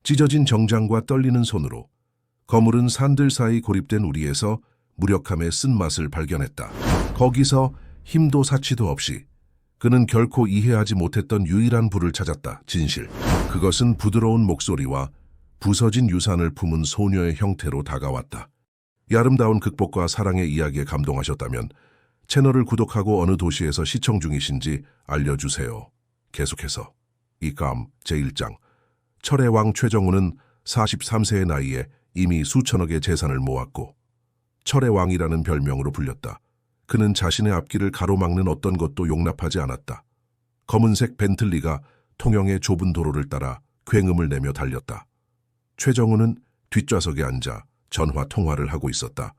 찢어진 정장과 떨리는 손으로 거무른 산들 사이 고립된 우리에서 무력함의 쓴맛을 발견했다. 거기서 힘도 사치도 없이 그는 결코 이해하지 못했던 유일한 불을 찾았다. 진실. 그것은 부드러운 목소리와 부서진 유산을 품은 소녀의 형태로 다가왔다. 이 아름다운 극복과 사랑의 이야기에 감동하셨다면 채널을 구독하고 어느 도시에서 시청 중이신지 알려주세요. 계속해서 이감 제1장. 철의 왕 최정우는 43세의 나이에 이미 수천억의 재산을 모았고 철의 왕이라는 별명으로 불렸다. 그는 자신의 앞길을 가로막는 어떤 것도 용납하지 않았다. 검은색 벤틀리가 통영의 좁은 도로를 따라 굉음을 내며 달렸다. 최정우는 뒷좌석에 앉아 전화 통화를 하고 있었다.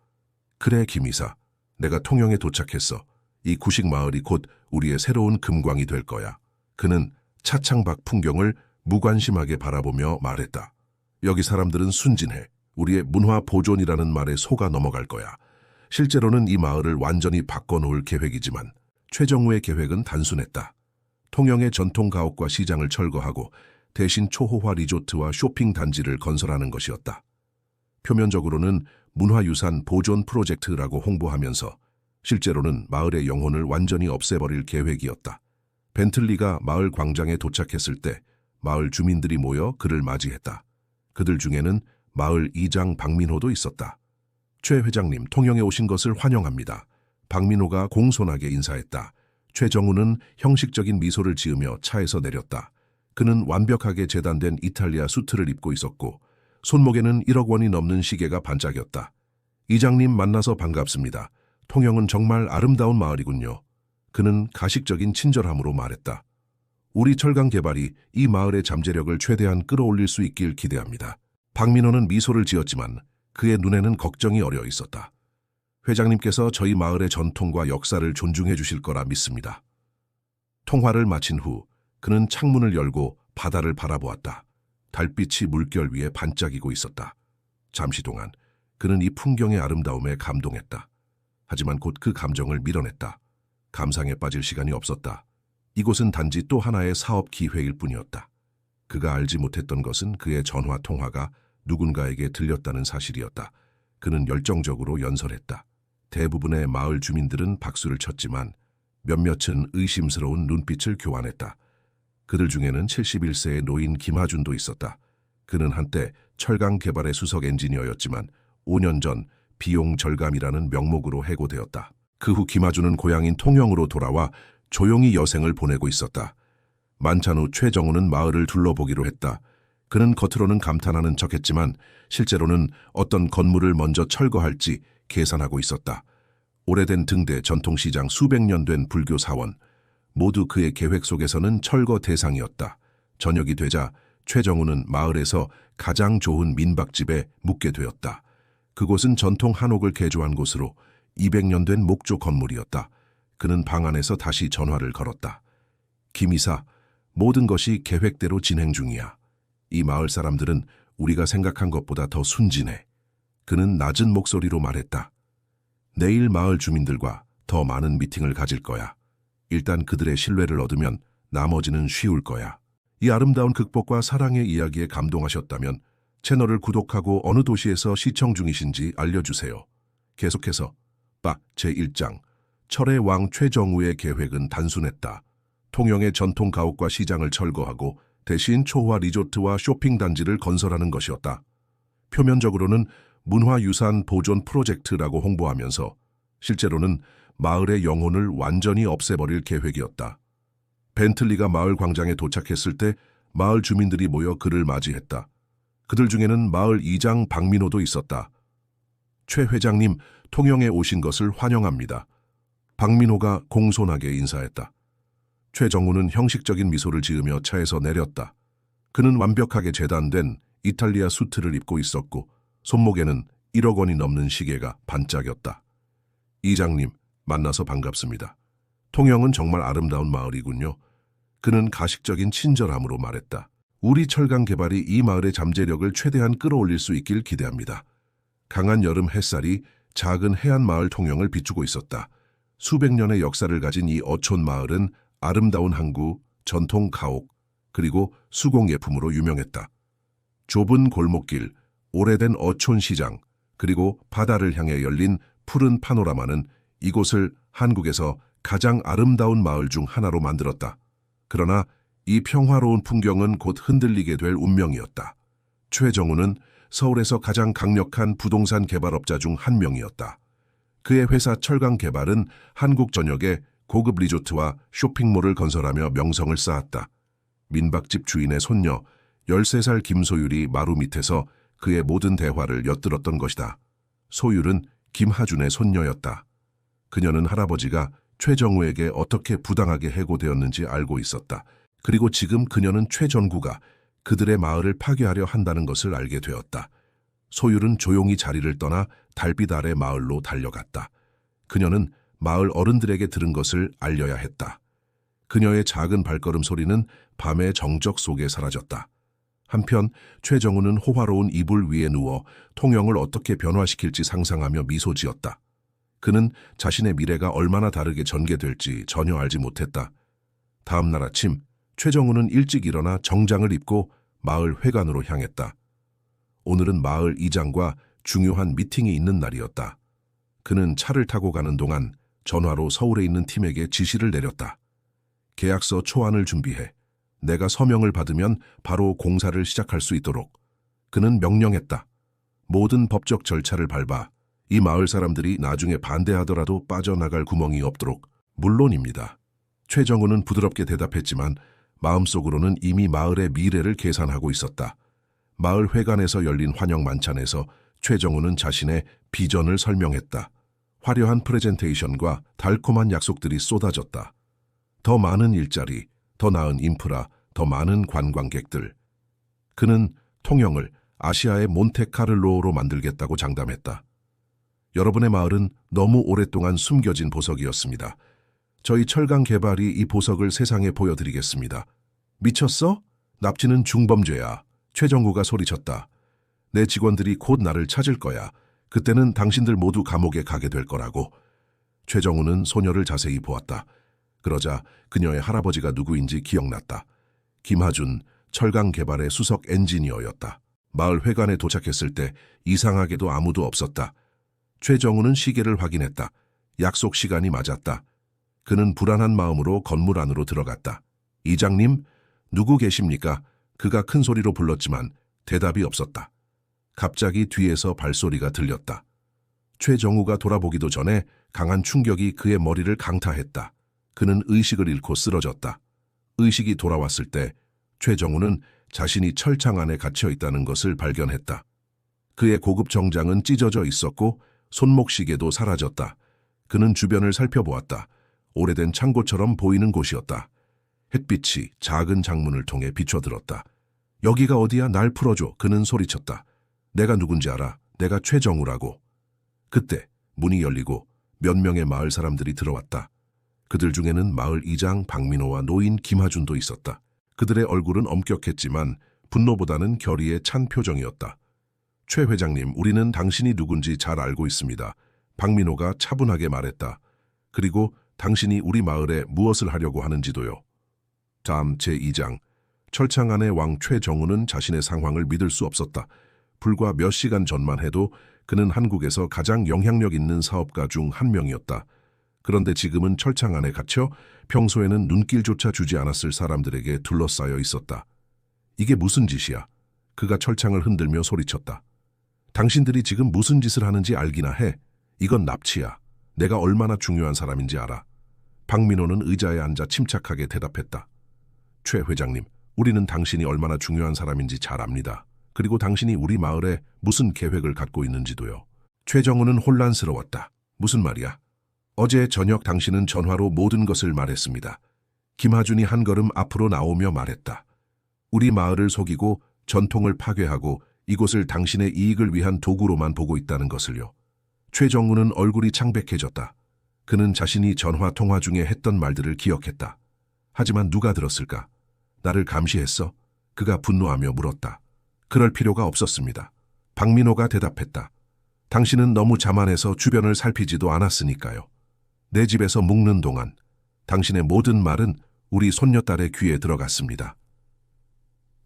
그래 김이사, 내가 통영에 도착했어. 이 구식 마을이 곧 우리의 새로운 금광이 될 거야. 그는 차창 밖 풍경을 무관심하게 바라보며 말했다. 여기 사람들은 순진해. 우리의 문화 보존이라는 말에 속아 넘어갈 거야. 실제로는 이 마을을 완전히 바꿔놓을 계획이지만 최정우의 계획은 단순했다. 통영의 전통 가옥과 시장을 철거하고 대신 초호화 리조트와 쇼핑 단지를 건설하는 것이었다. 표면적으로는 문화유산 보존 프로젝트라고 홍보하면서 실제로는 마을의 영혼을 완전히 없애버릴 계획이었다. 벤틀리가 마을 광장에 도착했을 때 마을 주민들이 모여 그를 맞이했다. 그들 중에는 마을 이장 박민호도 있었다. 최 회장님, 통영에 오신 것을 환영합니다. 박민호가 공손하게 인사했다. 최정우는 형식적인 미소를 지으며 차에서 내렸다. 그는 완벽하게 재단된 이탈리아 수트를 입고 있었고 손목에는 1억 원이 넘는 시계가 반짝였다. 이장님 만나서 반갑습니다. 통영은 정말 아름다운 마을이군요. 그는 가식적인 친절함으로 말했다. 우리 철강 개발이 이 마을의 잠재력을 최대한 끌어올릴 수 있길 기대합니다. 박민호는 미소를 지었지만 그의 눈에는 걱정이 어려 있었다. 회장님께서 저희 마을의 전통과 역사를 존중해 주실 거라 믿습니다. 통화를 마친 후 그는 창문을 열고 바다를 바라보았다. 달빛이 물결 위에 반짝이고 있었다. 잠시 동안 그는 이 풍경의 아름다움에 감동했다. 하지만 곧 그 감정을 밀어냈다. 감상에 빠질 시간이 없었다. 이곳은 단지 또 하나의 사업 기회일 뿐이었다. 그가 알지 못했던 것은 그의 전화 통화가 누군가에게 들렸다는 사실이었다. 그는 열정적으로 연설했다. 대부분의 마을 주민들은 박수를 쳤지만 몇몇은 의심스러운 눈빛을 교환했다. 그들 중에는 71세의 노인 김하준도 있었다. 그는 한때 철강 개발의 수석 엔지니어였지만 5년 전 비용 절감이라는 명목으로 해고되었다. 그 후 김하준은 고향인 통영으로 돌아와 조용히 여생을 보내고 있었다. 만찬 후 최정우는 마을을 둘러보기로 했다. 그는 겉으로는 감탄하는 척했지만 실제로는 어떤 건물을 먼저 철거할지 계산하고 있었다. 오래된 등대, 전통시장, 수백 년 된 불교 사원, 모두 그의 계획 속에서는 철거 대상이었다. 저녁이 되자 최정우는 마을에서 가장 좋은 민박집에 묵게 되었다. 그곳은 전통 한옥을 개조한 곳으로 200년 된 목조 건물이었다. 그는 방 안에서 다시 전화를 걸었다. 김이사, 모든 것이 계획대로 진행 중이야. 이 마을 사람들은 우리가 생각한 것보다 더 순진해. 그는 낮은 목소리로 말했다. 내일 마을 주민들과 더 많은 미팅을 가질 거야. 일단 그들의 신뢰를 얻으면 나머지는 쉬울 거야. 이 아름다운 극복과 사랑의 이야기에 감동하셨다면 채널을 구독하고 어느 도시에서 시청 중이신지 알려주세요. 계속해서 제1장. 철의 왕 최정우의 계획은 단순했다. 통영의 전통 가옥과 시장을 철거하고 대신 초호화 리조트와 쇼핑 단지를 건설하는 것이었다. 표면적으로는 문화유산 보존 프로젝트라고 홍보하면서 실제로는 마을의 영혼을 완전히 없애버릴 계획이었다. 벤틀리가 마을 광장에 도착했을 때 마을 주민들이 모여 그를 맞이했다. 그들 중에는 마을 이장 박민호도 있었다. 최 회장님, 통영에 오신 것을 환영합니다. 박민호가 공손하게 인사했다. 최정우는 형식적인 미소를 지으며 차에서 내렸다. 그는 완벽하게 재단된 이탈리아 수트를 입고 있었고 손목에는 1억 원이 넘는 시계가 반짝였다. 이장님, 만나서 반갑습니다. 통영은 정말 아름다운 마을이군요. 그는 가식적인 친절함으로 말했다. 우리 철강 개발이 이 마을의 잠재력을 최대한 끌어올릴 수 있길 기대합니다. 강한 여름 햇살이 작은 해안마을 통영을 비추고 있었다. 수백 년의 역사를 가진 이 어촌 마을은 아름다운 항구, 전통 가옥, 그리고 수공예품으로 유명했다. 좁은 골목길, 오래된 어촌 시장, 그리고 바다를 향해 열린 푸른 파노라마는 이곳을 한국에서 가장 아름다운 마을 중 하나로 만들었다. 그러나 이 평화로운 풍경은 곧 흔들리게 될 운명이었다. 최정우는 서울에서 가장 강력한 부동산 개발업자 중 한 명이었다. 그의 회사 철강개발은 한국 전역에 고급 리조트와 쇼핑몰을 건설하며 명성을 쌓았다. 민박집 주인의 손녀 13살 김소율이 마루 밑에서 그의 모든 대화를 엿들었던 것이다. 소율은 김하준의 손녀였다. 그녀는 할아버지가 최정우에게 어떻게 부당하게 해고되었는지 알고 있었다. 그리고 지금 그녀는 최전구가 그들의 마을을 파괴하려 한다는 것을 알게 되었다. 소율은 조용히 자리를 떠나 달빛 아래 마을로 달려갔다. 그녀는 마을 어른들에게 들은 것을 알려야 했다. 그녀의 작은 발걸음 소리는 밤의 정적 속에 사라졌다. 한편 최정우는 호화로운 이불 위에 누워 통영을 어떻게 변화시킬지 상상하며 미소 지었다. 그는 자신의 미래가 얼마나 다르게 전개될지 전혀 알지 못했다. 다음 날 아침 최정우는 일찍 일어나 정장을 입고 마을 회관으로 향했다. 오늘은 마을 이장과 중요한 미팅이 있는 날이었다. 그는 차를 타고 가는 동안 전화로 서울에 있는 팀에게 지시를 내렸다. 계약서 초안을 준비해. 내가 서명을 받으면 바로 공사를 시작할 수 있도록. 그는 명령했다. 모든 법적 절차를 밟아 이 마을 사람들이 나중에 반대하더라도 빠져나갈 구멍이 없도록. 물론입니다. 최정우는 부드럽게 대답했지만 마음속으로는 이미 마을의 미래를 계산하고 있었다. 마을 회관에서 열린 환영 만찬에서 최정우는 자신의 비전을 설명했다. 화려한 프레젠테이션과 달콤한 약속들이 쏟아졌다. 더 많은 일자리, 더 나은 인프라, 더 많은 관광객들. 그는 통영을 아시아의 몬테카를로로 만들겠다고 장담했다. 여러분의 마을은 너무 오랫동안 숨겨진 보석이었습니다. 저희 철강 개발이 이 보석을 세상에 보여드리겠습니다. 미쳤어? 납치는 중범죄야. 최정구가 소리쳤다. 내 직원들이 곧 나를 찾을 거야. 그때는 당신들 모두 감옥에 가게 될 거라고. 최정우는 소녀를 자세히 보았다. 그러자 그녀의 할아버지가 누구인지 기억났다. 김하준, 철강 개발의 수석 엔지니어였다. 마을 회관에 도착했을 때 이상하게도 아무도 없었다. 최정우는 시계를 확인했다. 약속 시간이 맞았다. 그는 불안한 마음으로 건물 안으로 들어갔다. 이장님, 누구 계십니까? 그가 큰 소리로 불렀지만 대답이 없었다. 갑자기 뒤에서 발소리가 들렸다. 최정우가 돌아보기도 전에 강한 충격이 그의 머리를 강타했다. 그는 의식을 잃고 쓰러졌다. 의식이 돌아왔을 때 최정우는 자신이 철창 안에 갇혀 있다는 것을 발견했다. 그의 고급 정장은 찢어져 있었고 손목시계도 사라졌다. 그는 주변을 살펴보았다. 오래된 창고처럼 보이는 곳이었다. 햇빛이 작은 창문을 통해 비춰들었다. 여기가 어디야? 날 풀어줘. 그는 소리쳤다. 내가 누군지 알아. 내가 최정우라고. 그때 문이 열리고 몇 명의 마을 사람들이 들어왔다. 그들 중에는 마을 이장 박민호와 노인 김하준도 있었다. 그들의 얼굴은 엄격했지만 분노보다는 결의에 찬 표정이었다. 최 회장님, 우리는 당신이 누군지 잘 알고 있습니다. 박민호가 차분하게 말했다. 그리고 당신이 우리 마을에 무엇을 하려고 하는지도요. 다음 제2장. 철창 안의 왕 최정우는 자신의 상황을 믿을 수 없었다. 불과 몇 시간 전만 해도 그는 한국에서 가장 영향력 있는 사업가 중 한 명이었다. 그런데 지금은 철창 안에 갇혀 평소에는 눈길조차 주지 않았을 사람들에게 둘러싸여 있었다. 이게 무슨 짓이야? 그가 철창을 흔들며 소리쳤다. 당신들이 지금 무슨 짓을 하는지 알기나 해. 이건 납치야. 내가 얼마나 중요한 사람인지 알아. 박민호는 의자에 앉아 침착하게 대답했다. 최 회장님, 우리는 당신이 얼마나 중요한 사람인지 잘 압니다. 그리고 당신이 우리 마을에 무슨 계획을 갖고 있는지도요. 최정우는 혼란스러웠다. 무슨 말이야? 어제 저녁 당신은 전화로 모든 것을 말했습니다. 김하준이 한 걸음 앞으로 나오며 말했다. 우리 마을을 속이고 전통을 파괴하고 이곳을 당신의 이익을 위한 도구로만 보고 있다는 것을요. 최정우는 얼굴이 창백해졌다. 그는 자신이 전화 통화 중에 했던 말들을 기억했다. 하지만 누가 들었을까? 나를 감시했어? 그가 분노하며 물었다. 그럴 필요가 없었습니다. 박민호가 대답했다. 당신은 너무 자만해서 주변을 살피지도 않았으니까요. 내 집에서 묵는 동안 당신의 모든 말은 우리 손녀딸의 귀에 들어갔습니다.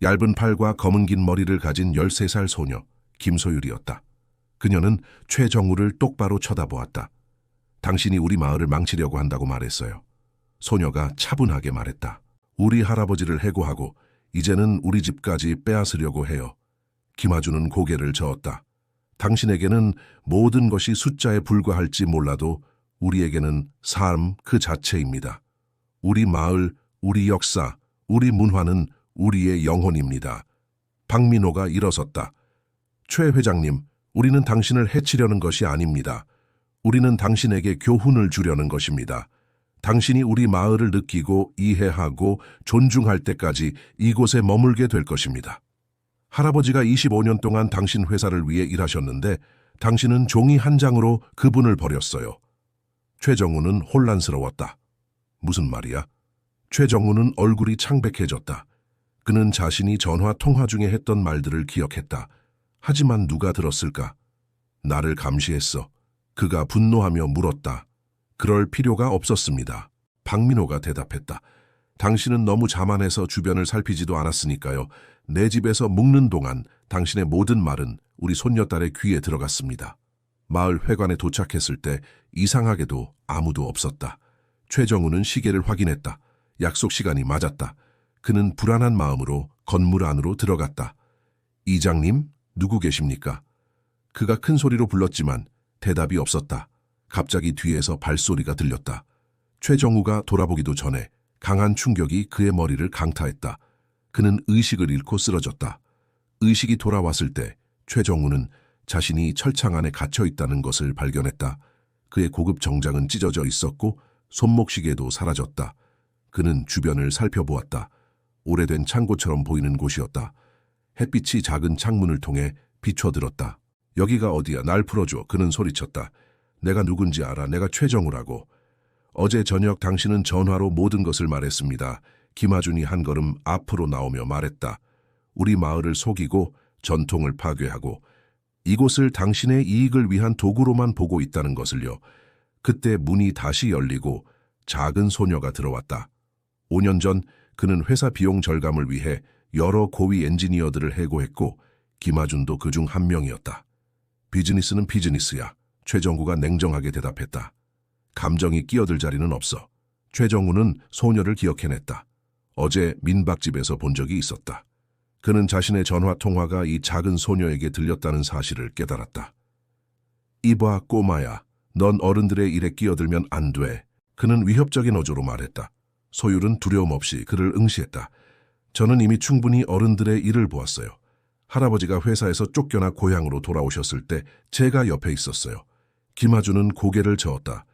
얇은 팔과 검은 긴 머리를 가진 13살 소녀 김소율이었다. 그녀는 최정우를 똑바로 쳐다보았다. 당신이 우리 마을을 망치려고 한다고 말했어요. 소녀가 차분하게 말했다. 우리 할아버지를 해고하고 이제는 우리 집까지 빼앗으려고 해요. 김아주는 고개를 저었다. 당신에게는 모든 것이 숫자에 불과할지 몰라도 우리에게는 삶 그 자체입니다. 우리 마을, 우리 역사, 우리 문화는 우리의 영혼입니다. 박민호가 일어섰다. 최 회장님, 우리는 당신을 해치려는 것이 아닙니다. 우리는 당신에게 교훈을 주려는 것입니다. 당신이 우리 마을을 느끼고 이해하고 존중할 때까지 이곳에 머물게 될 것입니다. 할아버지가 25년 동안 당신 회사를 위해 일하셨는데 당신은 종이 한 장으로 그분을 버렸어요. 최정우는 혼란스러웠다. 무슨 말이야? 최정우는 얼굴이 창백해졌다. 그는 자신이 전화 통화 중에 했던 말들을 기억했다. 하지만 누가 들었을까? 나를 감시했어. 그가 분노하며 물었다. 그럴 필요가 없었습니다. 박민호가 대답했다. 당신은 너무 자만해서 주변을 살피지도 않았으니까요. 내 집에서 묵는 동안 당신의 모든 말은 우리 손녀딸의 귀에 들어갔습니다. 마을 회관에 도착했을 때 이상하게도 아무도 없었다. 최정우는 시계를 확인했다. 약속 시간이 맞았다. 그는 불안한 마음으로 건물 안으로 들어갔다. 이장님, 누구 계십니까? 그가 큰 소리로 불렀지만 대답이 없었다. 갑자기 뒤에서 발소리가 들렸다. 최정우가 돌아보기도 전에 강한 충격이 그의 머리를 강타했다. 그는 의식을 잃고 쓰러졌다. 의식이 돌아왔을 때 최정우는 자신이 철창 안에 갇혀 있다는 것을 발견했다. 그의 고급 정장은 찢어져 있었고 손목시계도 사라졌다. 그는 주변을 살펴보았다. 오래된 창고처럼 보이는 곳이었다. 햇빛이 작은 창문을 통해 비춰들었다. 여기가 어디야? 날 풀어줘. 그는 소리쳤다. 내가 누군지 알아. 내가 최정우라고. 어제 저녁 당신은 전화로 모든 것을 말했습니다. 김아준이 한 걸음 앞으로 나오며 말했다. 우리 마을을 속이고 전통을 파괴하고 이곳을 당신의 이익을 위한 도구로만 보고 있다는 것을요. 그때 문이 다시 열리고 작은 소녀가 들어왔다. 5년 전 그는 회사 비용 절감을 위해 여러 고위 엔지니어들을 해고했고 김아준도 그중 한 명이었다. 비즈니스는 비즈니스야. 최정우가 냉정하게 대답했다. 감정이 끼어들 자리는 없어. 최정우는 소녀를 기억해냈다. 어제 민박집에서 본 적이 있었다. 그는 자신의 전화 통화가 이 작은 소녀에게 들렸다는 사실을 깨달았다. 이봐 꼬마야, 넌 어른들의 일에 끼어들면 안 돼. 그는 위협적인 어조로 말했다. 소율은 두려움 없이 그를 응시했다. 저는 이미 충분히 어른들의 일을 보았어요. 할아버지가 회사에서 쫓겨나 고향으로 돌아오셨을 때 제가 옆에 있었어요. 김아주는 고개를 저었다.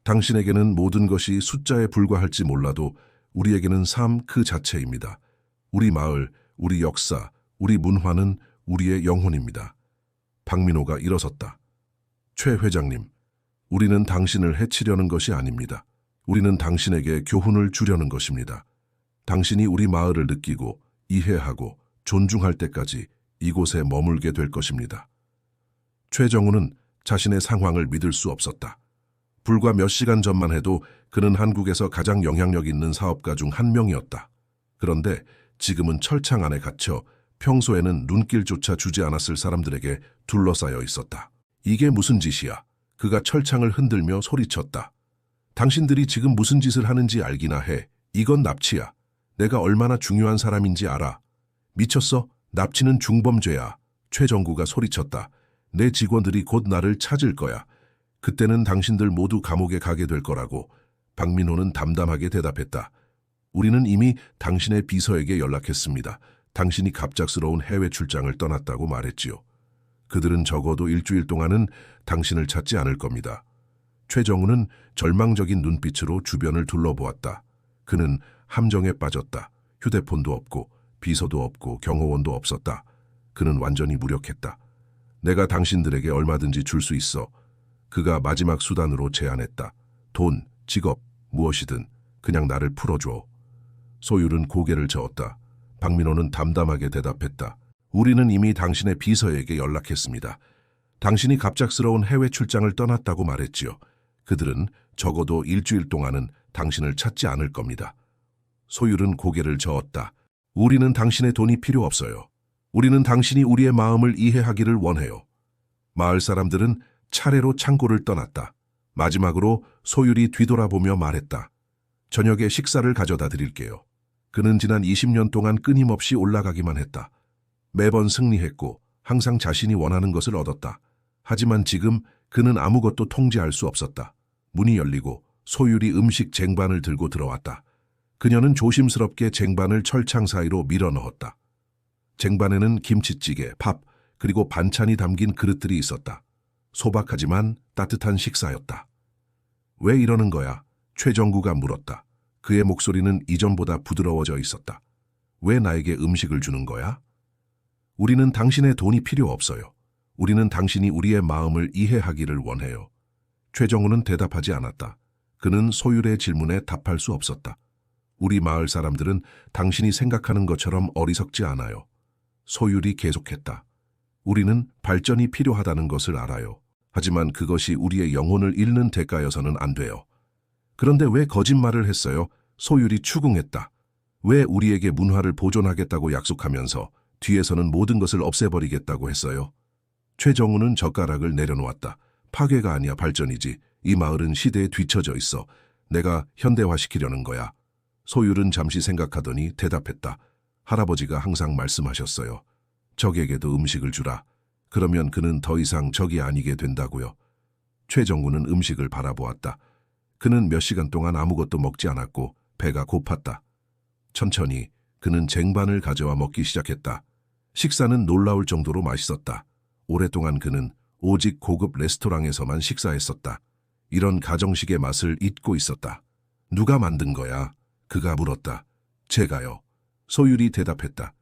당신에게는 모든 것이 숫자에 불과할지 몰라도 우리에게는 삶 그 자체입니다. 우리 마을, 우리 역사, 우리 문화는 우리의 영혼입니다. 박민호가 일어섰다. 최 회장님, 우리는 당신을 해치려는 것이 아닙니다. 우리는 당신에게 교훈을 주려는 것입니다. 당신이 우리 마을을 느끼고 이해하고 존중할 때까지 이곳에 머물게 될 것입니다. 최정우는 자신의 상황을 믿을 수 없었다. 불과 몇 시간 전만 해도 그는 한국에서 가장 영향력 있는 사업가 중 한 명이었다. 그런데 지금은 철창 안에 갇혀 평소에는 눈길조차 주지 않았을 사람들에게 둘러싸여 있었다. 이게 무슨 짓이야? 그가 철창을 흔들며 소리쳤다. 당신들이 지금 무슨 짓을 하는지 알기나 해. 이건 납치야. 내가 얼마나 중요한 사람인지 알아. 미쳤어? 납치는 중범죄야. 최정구가 소리쳤다. 내 직원들이 곧 나를 찾을 거야. 그때는 당신들 모두 감옥에 가게 될 거라고. 박민호는 담담하게 대답했다. 우리는 이미 당신의 비서에게 연락했습니다. 당신이 갑작스러운 해외 출장을 떠났다고 말했지요. 그들은 적어도 일주일 동안은 당신을 찾지 않을 겁니다. 최정우는 절망적인 눈빛으로 주변을 둘러보았다. 그는 함정에 빠졌다. 휴대폰도 없고 비서도 없고 경호원도 없었다. 그는 완전히 무력했다. 내가 당신들에게 얼마든지 줄 수 있어. 그가 마지막 수단으로 제안했다. 돈, 직업, 무엇이든 그냥 나를 풀어줘. 소율은 고개를 저었다. 박민호는 담담하게 대답했다. 우리는 이미 당신의 비서에게 연락했습니다. 당신이 갑작스러운 해외 출장을 떠났다고 말했지요. 그들은 적어도 일주일 동안은 당신을 찾지 않을 겁니다. 소율은 고개를 저었다. 우리는 당신의 돈이 필요 없어요. 우리는 당신이 우리의 마음을 이해하기를 원해요. 마을 사람들은 차례로 창고를 떠났다. 마지막으로 소율이 뒤돌아보며 말했다. 저녁에 식사를 가져다 드릴게요. 그는 지난 20년 동안 끊임없이 올라가기만 했다. 매번 승리했고 항상 자신이 원하는 것을 얻었다. 하지만 지금 그는 아무것도 통제할 수 없었다. 문이 열리고 소율이 음식 쟁반을 들고 들어왔다. 그녀는 조심스럽게 쟁반을 철창 사이로 밀어 넣었다. 쟁반에는 김치찌개, 밥, 그리고 반찬이 담긴 그릇들이 있었다. 소박하지만 따뜻한 식사였다. 왜 이러는 거야? 최정구가 물었다. 그의 목소리는 이전보다 부드러워져 있었다. 왜 나에게 음식을 주는 거야? 우리는 당신의 돈이 필요 없어요. 우리는 당신이 우리의 마음을 이해하기를 원해요. 최정우는 대답하지 않았다. 그는 소율의 질문에 답할 수 없었다. 우리 마을 사람들은 당신이 생각하는 것처럼 어리석지 않아요. 소율이 계속했다. 우리는 발전이 필요하다는 것을 알아요. 하지만 그것이 우리의 영혼을 잃는 대가여서는 안 돼요. 그런데 왜 거짓말을 했어요? 소율이 추궁했다. 왜 우리에게 문화를 보존하겠다고 약속하면서 뒤에서는 모든 것을 없애버리겠다고 했어요? 최정우는 젓가락을 내려놓았다. 파괴가 아니야, 발전이지. 이 마을은 시대에 뒤처져 있어. 내가 현대화시키려는 거야. 소율은 잠시 생각하더니 대답했다. 할아버지가 항상 말씀하셨어요. 적에게도 음식을 주라. 그러면 그는 더 이상 적이 아니게 된다고요. 최정우는 음식을 바라보았다. 그는 몇 시간 동안 아무것도 먹지 않았고 배가 고팠다. 천천히 그는 쟁반을 가져와 먹기 시작했다. 식사는 놀라울 정도로 맛있었다. 오랫동안 그는 오직 고급 레스토랑에서만 식사했었다. 이런 가정식의 맛을 잊고 있었다. 누가 만든 거야? 그가 물었다. 제가요. 소율이 대답했다.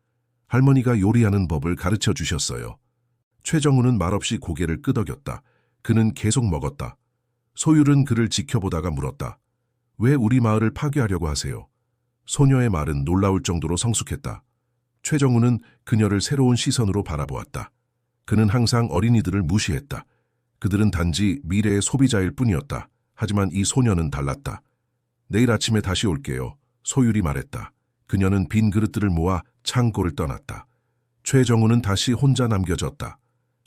할머니가 요리하는 법을 가르쳐 주셨어요. 최정우는 말없이 고개를 끄덕였다. 그는 계속 먹었다. 소율은 그를 지켜보다가 물었다. 왜 우리 마을을 파괴하려고 하세요? 소녀의 말은 놀라울 정도로 성숙했다. 최정우는 그녀를 새로운 시선으로 바라보았다. 그는 항상 어린이들을 무시했다. 그들은 단지 미래의 소비자일 뿐이었다. 하지만 이 소녀는 달랐다. 내일 아침에 다시 올게요. 소율이 말했다. 그녀는 빈 그릇들을 모아 창고를 떠났다. 최정우는 다시 혼자 남겨졌다.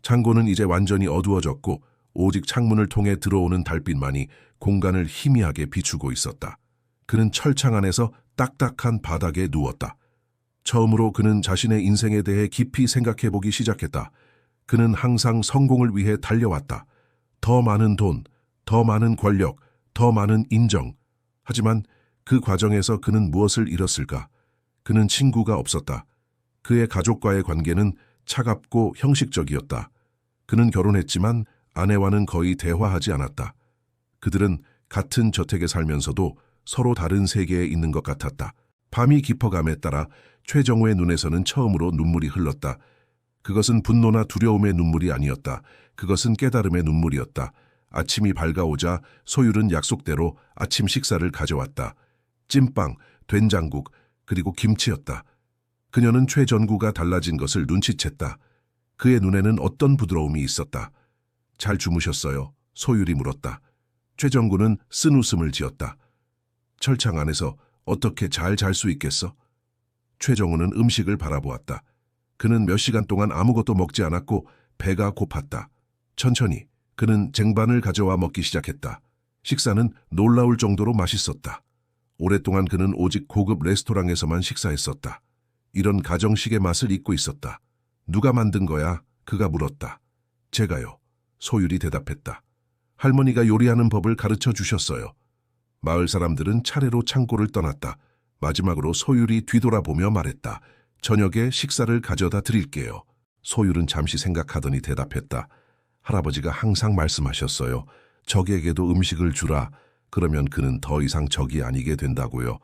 창고는 이제 완전히 어두워졌고 오직 창문을 통해 들어오는 달빛만이 공간을 희미하게 비추고 있었다. 그는 철창 안에서 딱딱한 바닥에 누웠다. 처음으로 그는 자신의 인생에 대해 깊이 생각해보기 시작했다. 그는 항상 성공을 위해 달려왔다. 더 많은 돈, 더 많은 권력, 더 많은 인정. 하지만 그 과정에서 그는 무엇을 잃었을까? 그는 친구가 없었다. 그의 가족과의 관계는 차갑고 형식적이었다. 그는 결혼했지만 아내와는 거의 대화하지 않았다. 그들은 같은 저택에 살면서도 서로 다른 세계에 있는 것 같았다. 밤이 깊어감에 따라 최정우의 눈에서는 처음으로 눈물이 흘렀다. 그것은 분노나 두려움의 눈물이 아니었다. 그것은 깨달음의 눈물이었다. 아침이 밝아오자 소율은 약속대로 아침 식사를 가져왔다. 찐빵, 된장국, 그리고 김치였다. 그녀는 최전구가 달라진 것을 눈치챘다. 그의 눈에는 어떤 부드러움이 있었다. 잘 주무셨어요? 소율이 물었다. 최정구는 쓴 웃음을 지었다. 철창 안에서 어떻게 잘 잘 수 있겠어? 최정우는 음식을 바라보았다. 그는 몇 시간 동안 아무것도 먹지 않았고 배가 고팠다. 천천히 그는 쟁반을 가져와 먹기 시작했다. 식사는 놀라울 정도로 맛있었다. 오랫동안 그는 오직 고급 레스토랑에서만 식사했었다. 이런 가정식의 맛을 잊고 있었다. 누가 만든 거야? 그가 물었다. 제가요. 소율이 대답했다. 할머니가 요리하는 법을 가르쳐 주셨어요. 마을 사람들은 차례로 창고를 떠났다. 마지막으로 소율이 뒤돌아보며 말했다. 저녁에 식사를 가져다 드릴게요. 소율은 잠시 생각하더니 대답했다. 할아버지가 항상 말씀하셨어요. 적에게도 음식을 주라. 그러면 그는 더 이상 적이 아니게 된다고요.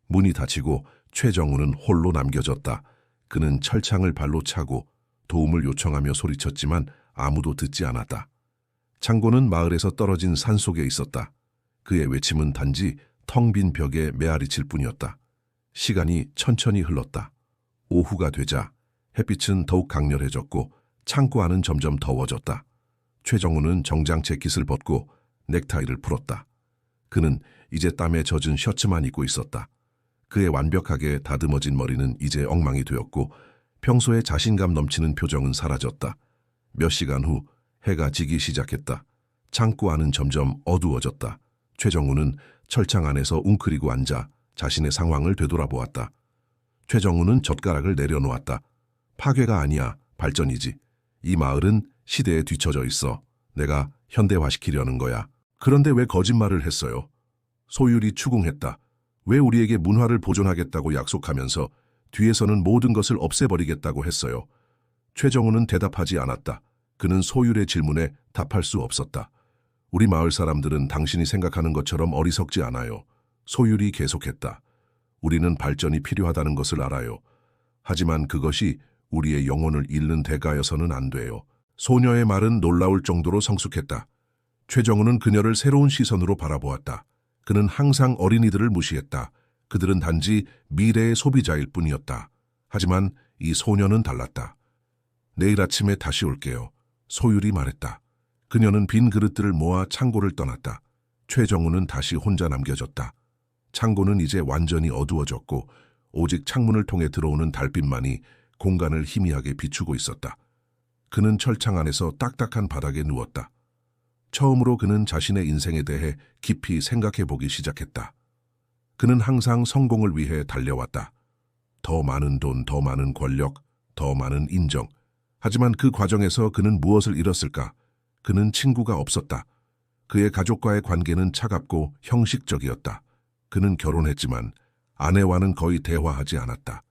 문이 닫히고 최정우는 홀로 남겨졌다. 그는 철창을 발로 차고 도움을 요청하며 소리쳤지만 아무도 듣지 않았다. 창고는 마을에서 떨어진 산속에 있었다. 그의 외침은 단지 텅 빈 벽에 메아리칠 뿐이었다. 시간이 천천히 흘렀다. 오후가 되자 햇빛은 더욱 강렬해졌고 창고 안은 점점 더워졌다. 최정우는 정장 재킷을 벗고 넥타이를 풀었다. 그는 이제 땀에 젖은 셔츠만 입고 있었다. 그의 완벽하게 다듬어진 머리는 이제 엉망이 되었고 평소에 자신감 넘치는 표정은 사라졌다. 몇 시간 후 해가 지기 시작했다. 창고 안은 점점 어두워졌다. 최정우는 철창 안에서 웅크리고 앉아 자신의 상황을 되돌아보았다. 최정우는 젓가락을 내려놓았다. 파괴가 아니야, 발전이지. 이 마을은 시대에 뒤처져 있어. 내가 현대화시키려는 거야. 그런데 왜 거짓말을 했어요? 소율이 추궁했다. 왜 우리에게 문화를 보존하겠다고 약속하면서 뒤에서는 모든 것을 없애버리겠다고 했어요? 최정우는 대답하지 않았다. 그는 소율의 질문에 답할 수 없었다. 우리 마을 사람들은 당신이 생각하는 것처럼 어리석지 않아요. 소율이 계속했다. 우리는 발전이 필요하다는 것을 알아요. 하지만 그것이 우리의 영혼을 잃는 대가여서는 안 돼요. 소녀의 말은 놀라울 정도로 성숙했다. 최정우는 그녀를 새로운 시선으로 바라보았다. 그는 항상 어린이들을 무시했다. 그들은 단지 미래의 소비자일 뿐이었다. 하지만 이 소녀는 달랐다. 내일 아침에 다시 올게요. 소율이 말했다. 그녀는 빈 그릇들을 모아 창고를 떠났다. 최정우는 다시 혼자 남겨졌다. 창고는 이제 완전히 어두워졌고 오직 창문을 통해 들어오는 달빛만이 공간을 희미하게 비추고 있었다. 그는 철창 안에서 딱딱한 바닥에 누웠다. 처음으로 그는 자신의 인생에 대해 깊이 생각해 보기 시작했다. 그는 항상 성공을 위해 달려왔다. 더 많은 돈, 더 많은 권력, 더 많은 인정. 하지만 그 과정에서 그는 무엇을 잃었을까? 그는 친구가 없었다. 그의 가족과의 관계는 차갑고 형식적이었다. 그는 결혼했지만 아내와는 거의 대화하지 않았다.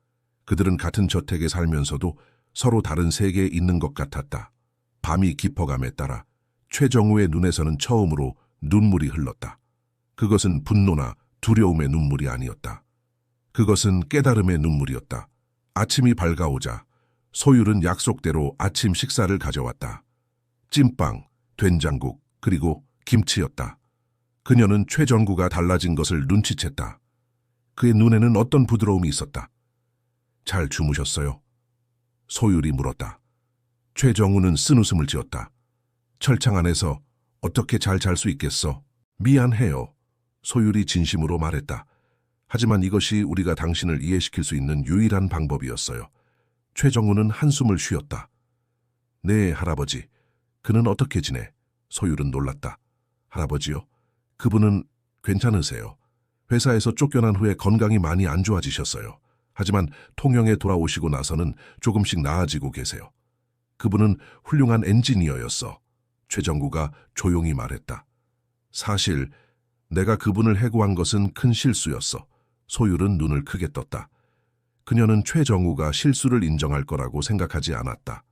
그들은 같은 저택에 살면서도 서로 다른 세계에 있는 것 같았다. 밤이 깊어감에 따라 최정우의 눈에서는 처음으로 눈물이 흘렀다. 그것은 분노나 두려움의 눈물이 아니었다. 그것은 깨달음의 눈물이었다. 아침이 밝아오자 소율은 약속대로 아침 식사를 가져왔다. 찐빵, 된장국, 그리고 김치였다. 그녀는 최정구가 달라진 것을 눈치챘다. 그의 눈에는 어떤 부드러움이 있었다. 잘 주무셨어요? 소율이 물었다. 최정우는 쓴웃음을 지었다. 철창 안에서 어떻게 잘 잘 수 있겠어? 미안해요. 소율이 진심으로 말했다. 하지만 이것이 우리가 당신을 이해시킬 수 있는 유일한 방법이었어요. 최정우는 한숨을 쉬었다. 네, 할아버지. 그는 어떻게 지내? 소율은 놀랐다. 할아버지요? 그분은 괜찮으세요. 회사에서 쫓겨난 후에 건강이 많이 안 좋아지셨어요. 하지만 통영에 돌아오시고 나서는 조금씩 나아지고 계세요. 그분은 훌륭한 엔지니어였어. 최정구가 조용히 말했다. 사실 내가 그분을 해고한 것은 큰 실수였어. 소율은 눈을 크게 떴다. 그녀는 최정우가 실수를 인정할 거라고 생각하지 않았다.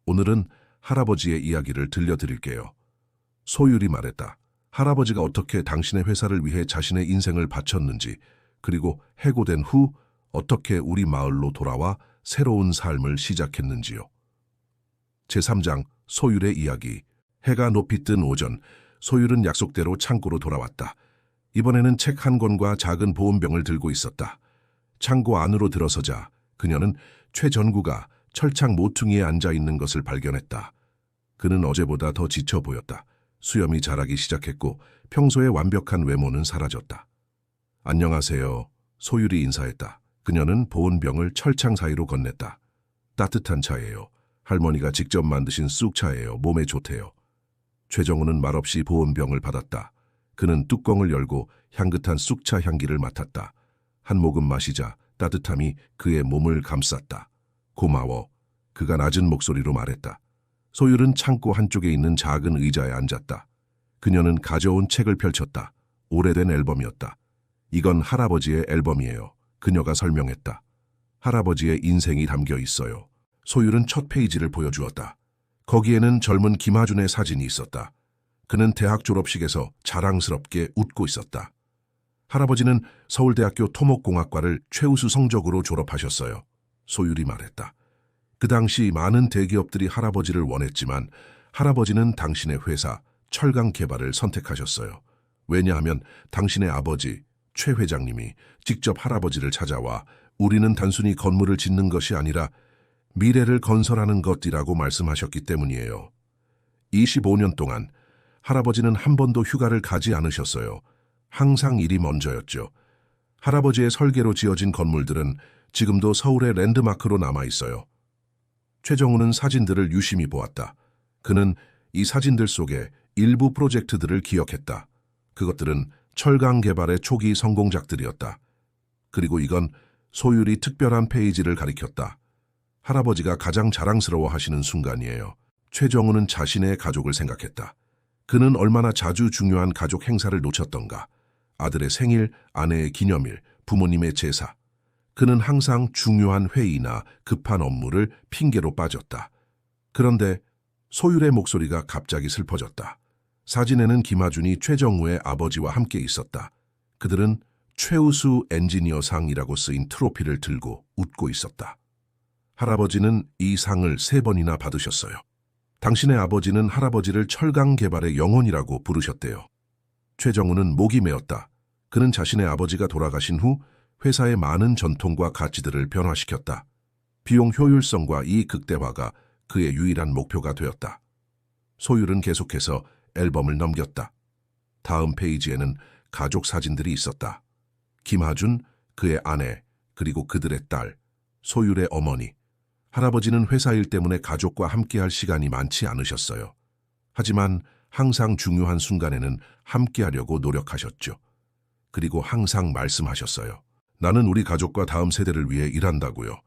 오늘은 할아버지의 이야기를 들려드릴게요. 소율이 말했다. 할아버지가 어떻게 당신의 회사를 위해 자신의 인생을 바쳤는지, 그리고 해고된 후 어떻게 우리 마을로 돌아와 새로운 삶을 시작했는지요. 제3장 소율의 이야기. 해가 높이 뜬 오전, 소율은 약속대로 창고로 돌아왔다. 이번에는 책 한 권과 작은 보온병을 들고 있었다. 창고 안으로 들어서자 그녀는 최전구가 철창 모퉁이에 앉아 있는 것을 발견했다. 그는 어제보다 더 지쳐 보였다. 수염이 자라기 시작했고 평소의 완벽한 외모는 사라졌다. 안녕하세요. 소율이 인사했다. 그녀는 보온병을 철창 사이로 건넸다. 따뜻한 차예요. 할머니가 직접 만드신 쑥차예요. 몸에 좋대요. 최정우는 말없이 보온병을 받았다. 그는 뚜껑을 열고 향긋한 쑥차 향기를 맡았다. 한 모금 마시자 따뜻함이 그의 몸을 감쌌다. 고마워. 그가 낮은 목소리로 말했다. 소율은 창고 한쪽에 있는 작은 의자에 앉았다. 그녀는 가져온 책을 펼쳤다. 오래된 앨범이었다. 이건 할아버지의 앨범이에요. 그녀가 설명했다. 할아버지의 인생이 담겨 있어요. 소율은 첫 페이지를 보여주었다. 거기에는 젊은 김하준의 사진이 있었다. 그는 대학 졸업식에서 자랑스럽게 웃고 있었다. 할아버지는 서울대학교 토목공학과를 최우수 성적으로 졸업하셨어요. 소율이 말했다. 그 당시 많은 대기업들이 할아버지를 원했지만 할아버지는 당신의 회사 철강개발을 선택하셨어요. 왜냐하면 당신의 아버지 최 회장님이 직접 할아버지를 찾아와 우리는 단순히 건물을 짓는 것이 아니라 미래를 건설하는 것이라고 말씀하셨기 때문이에요. 25년 동안 할아버지는 한 번도 휴가를 가지 않으셨어요. 항상 일이 먼저였죠. 할아버지의 설계로 지어진 건물들은 지금도 서울의 랜드마크로 남아 있어요. 최정우는 사진들을 유심히 보았다. 그는 이 사진들 속에 일부 프로젝트들을 기억했다. 그것들은 철강 개발의 초기 성공작들이었다. 그리고 이건 소율이 특별한 페이지를 가리켰다. 할아버지가 가장 자랑스러워 하시는 순간이에요. 최정우는 자신의 가족을 생각했다. 그는 얼마나 자주 중요한 가족 행사를 놓쳤던가. 아들의 생일, 아내의 기념일, 부모님의 제사. 그는 항상 중요한 회의나 급한 업무를 핑계로 빠졌다. 그런데 소율의 목소리가 갑자기 슬퍼졌다. 사진에는 김하준이 최정우의 아버지와 함께 있었다. 그들은 최우수 엔지니어상이라고 쓰인 트로피를 들고 웃고 있었다. 할아버지는 이 상을 3번이나 받으셨어요. 당신의 아버지는 할아버지를 철강 개발의 영혼이라고 부르셨대요. 최정우는 목이 메었다. 그는 자신의 아버지가 돌아가신 후 회사의 많은 전통과 가치들을 변화시켰다. 비용 효율성과 이익 극대화가 그의 유일한 목표가 되었다. 소율은 계속해서 앨범을 넘겼다. 다음 페이지에는 가족 사진들이 있었다. 김하준, 그의 아내, 그리고 그들의 딸, 소율의 어머니. 할아버지는 회사 일 때문에 가족과 함께할 시간이 많지 않으셨어요. 하지만 항상 중요한 순간에는 함께하려고 노력하셨죠. 그리고 항상 말씀하셨어요. 나는 우리 가족과 다음 세대를 위해 일한다고요.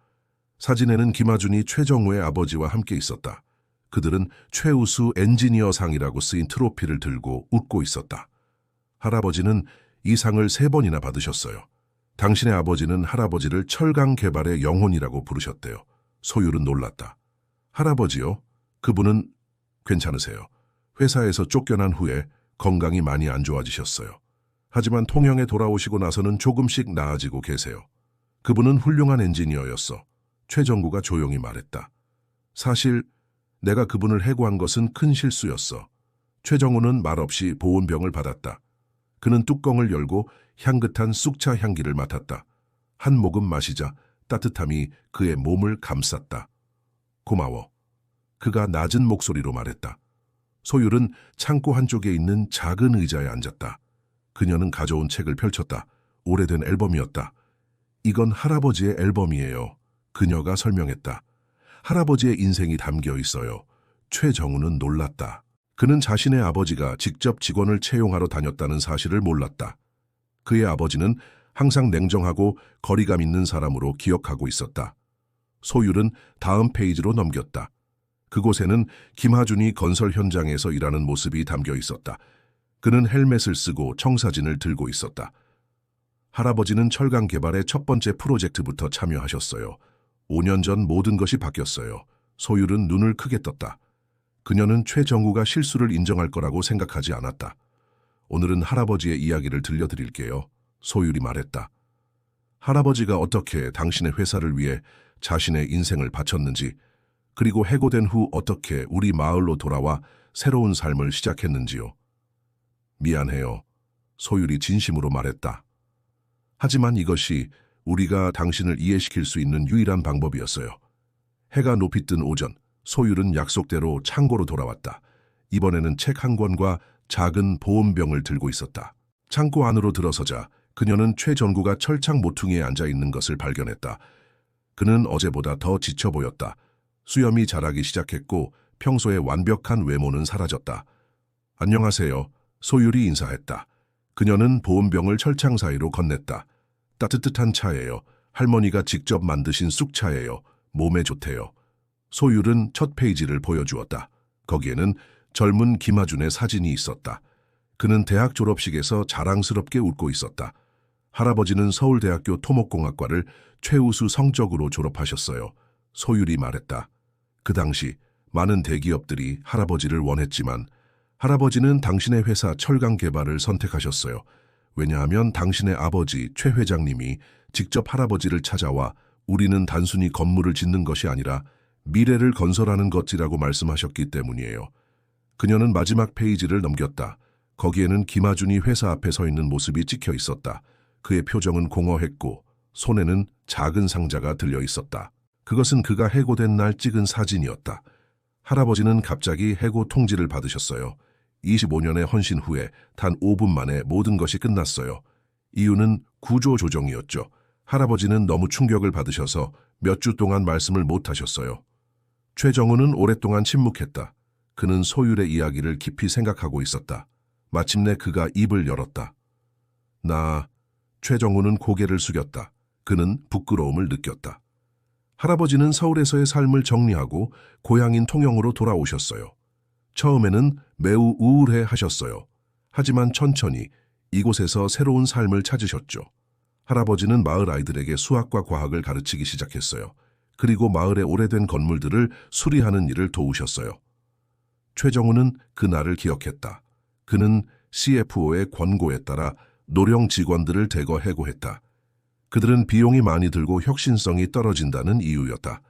사진에는 김하준이 최정우의 아버지와 함께 있었다. 그들은 최우수 엔지니어상이라고 쓰인 트로피를 들고 웃고 있었다. 할아버지는 이 상을 3번이나 받으셨어요. 당신의 아버지는 할아버지를 철강 개발의 영혼이라고 부르셨대요. 소율은 놀랐다. 할아버지요? 그분은 괜찮으세요. 회사에서 쫓겨난 후에 건강이 많이 안 좋아지셨어요. 하지만 통영에 돌아오시고 나서는 조금씩 나아지고 계세요. 그분은 훌륭한 엔지니어였어. 최정구가 조용히 말했다. 사실 내가 그분을 해고한 것은 큰 실수였어. 최정우는 말없이 보온병을 받았다. 그는 뚜껑을 열고 향긋한 쑥차 향기를 맡았다. 한 모금 마시자 따뜻함이 그의 몸을 감쌌다. 고마워. 그가 낮은 목소리로 말했다. 소율은 창고 한쪽에 있는 작은 의자에 앉았다. 그녀는 가져온 책을 펼쳤다. 오래된 앨범이었다. 이건 할아버지의 앨범이에요. 그녀가 설명했다. 할아버지의 인생이 담겨 있어요. 최정우는 놀랐다. 그는 자신의 아버지가 직접 직원을 채용하러 다녔다는 사실을 몰랐다. 그의 아버지는 항상 냉정하고 거리감 있는 사람으로 기억하고 있었다. 소율은 다음 페이지로 넘겼다. 그곳에는 김하준이 건설 현장에서 일하는 모습이 담겨 있었다. 그는 헬멧을 쓰고 청사진을 들고 있었다. 할아버지는 철강 개발의 첫 번째 프로젝트부터 참여하셨어요. 5년 전 모든 것이 바뀌었어요. 소율은 눈을 크게 떴다. 그녀는 최정우가 실수를 인정할 거라고 생각하지 않았다. 오늘은 할아버지의 이야기를 들려드릴게요. 소율이 말했다. 할아버지가 어떻게 당신의 회사를 위해 자신의 인생을 바쳤는지, 그리고 해고된 후 어떻게 우리 마을로 돌아와 새로운 삶을 시작했는지요. 미안해요. 소율이 진심으로 말했다. 하지만 이것이 우리가 당신을 이해시킬 수 있는 유일한 방법이었어요. 해가 높이 뜬 오전, 소율은 약속대로 창고로 돌아왔다. 이번에는 책 한 권과 작은 보온병을 들고 있었다. 창고 안으로 들어서자 그녀는 최전구가 철창 모퉁이에 앉아 있는 것을 발견했다. 그는 어제보다 더 지쳐 보였다. 수염이 자라기 시작했고 평소의 완벽한 외모는 사라졌다. 안녕하세요. 소율이 인사했다. 그녀는 보온병을 철창 사이로 건넸다. 따뜻한 차예요. 할머니가 직접 만드신 쑥차예요. 몸에 좋대요. 소율은 첫 페이지를 보여주었다. 거기에는 젊은 김하준의 사진이 있었다. 그는 대학 졸업식에서 자랑스럽게 웃고 있었다. 할아버지는 서울대학교 토목공학과를 최우수 성적으로 졸업하셨어요. 소율이 말했다. 그 당시 많은 대기업들이 할아버지를 원했지만 할아버지는 당신의 회사 철강 개발을 선택하셨어요. 왜냐하면 당신의 아버지 최 회장님이 직접 할아버지를 찾아와 우리는 단순히 건물을 짓는 것이 아니라 미래를 건설하는 것이라고 말씀하셨기 때문이에요. 그녀는 마지막 페이지를 넘겼다. 거기에는 김하준이 회사 앞에 서 있는 모습이 찍혀 있었다. 그의 표정은 공허했고 손에는 작은 상자가 들려 있었다. 그것은 그가 해고된 날 찍은 사진이었다. 할아버지는 갑자기 해고 통지를 받으셨어요. 25년의 헌신 후에 단 5분 만에 모든 것이 끝났어요. 이유는 구조조정이었죠. 할아버지는 너무 충격을 받으셔서 몇 주 동안 말씀을 못 하셨어요. 최정우는 오랫동안 침묵했다. 그는 소율의 이야기를 깊이 생각하고 있었다. 마침내 그가 입을 열었다. 최정우는 고개를 숙였다. 그는 부끄러움을 느꼈다. 할아버지는 서울에서의 삶을 정리하고 고향인 통영으로 돌아오셨어요. 처음에는 매우 우울해 하셨어요. 하지만 천천히 이곳에서 새로운 삶을 찾으셨죠. 할아버지는 마을 아이들에게 수학과 과학을 가르치기 시작했어요. 그리고 마을의 오래된 건물들을 수리하는 일을 도우셨어요. 최정우는 그 날을 기억했다. 그는 CFO의 권고에 따라 노령 직원들을 대거 해고했다. 그들은 비용이 많이 들고 혁신성이 떨어진다는 이유였다.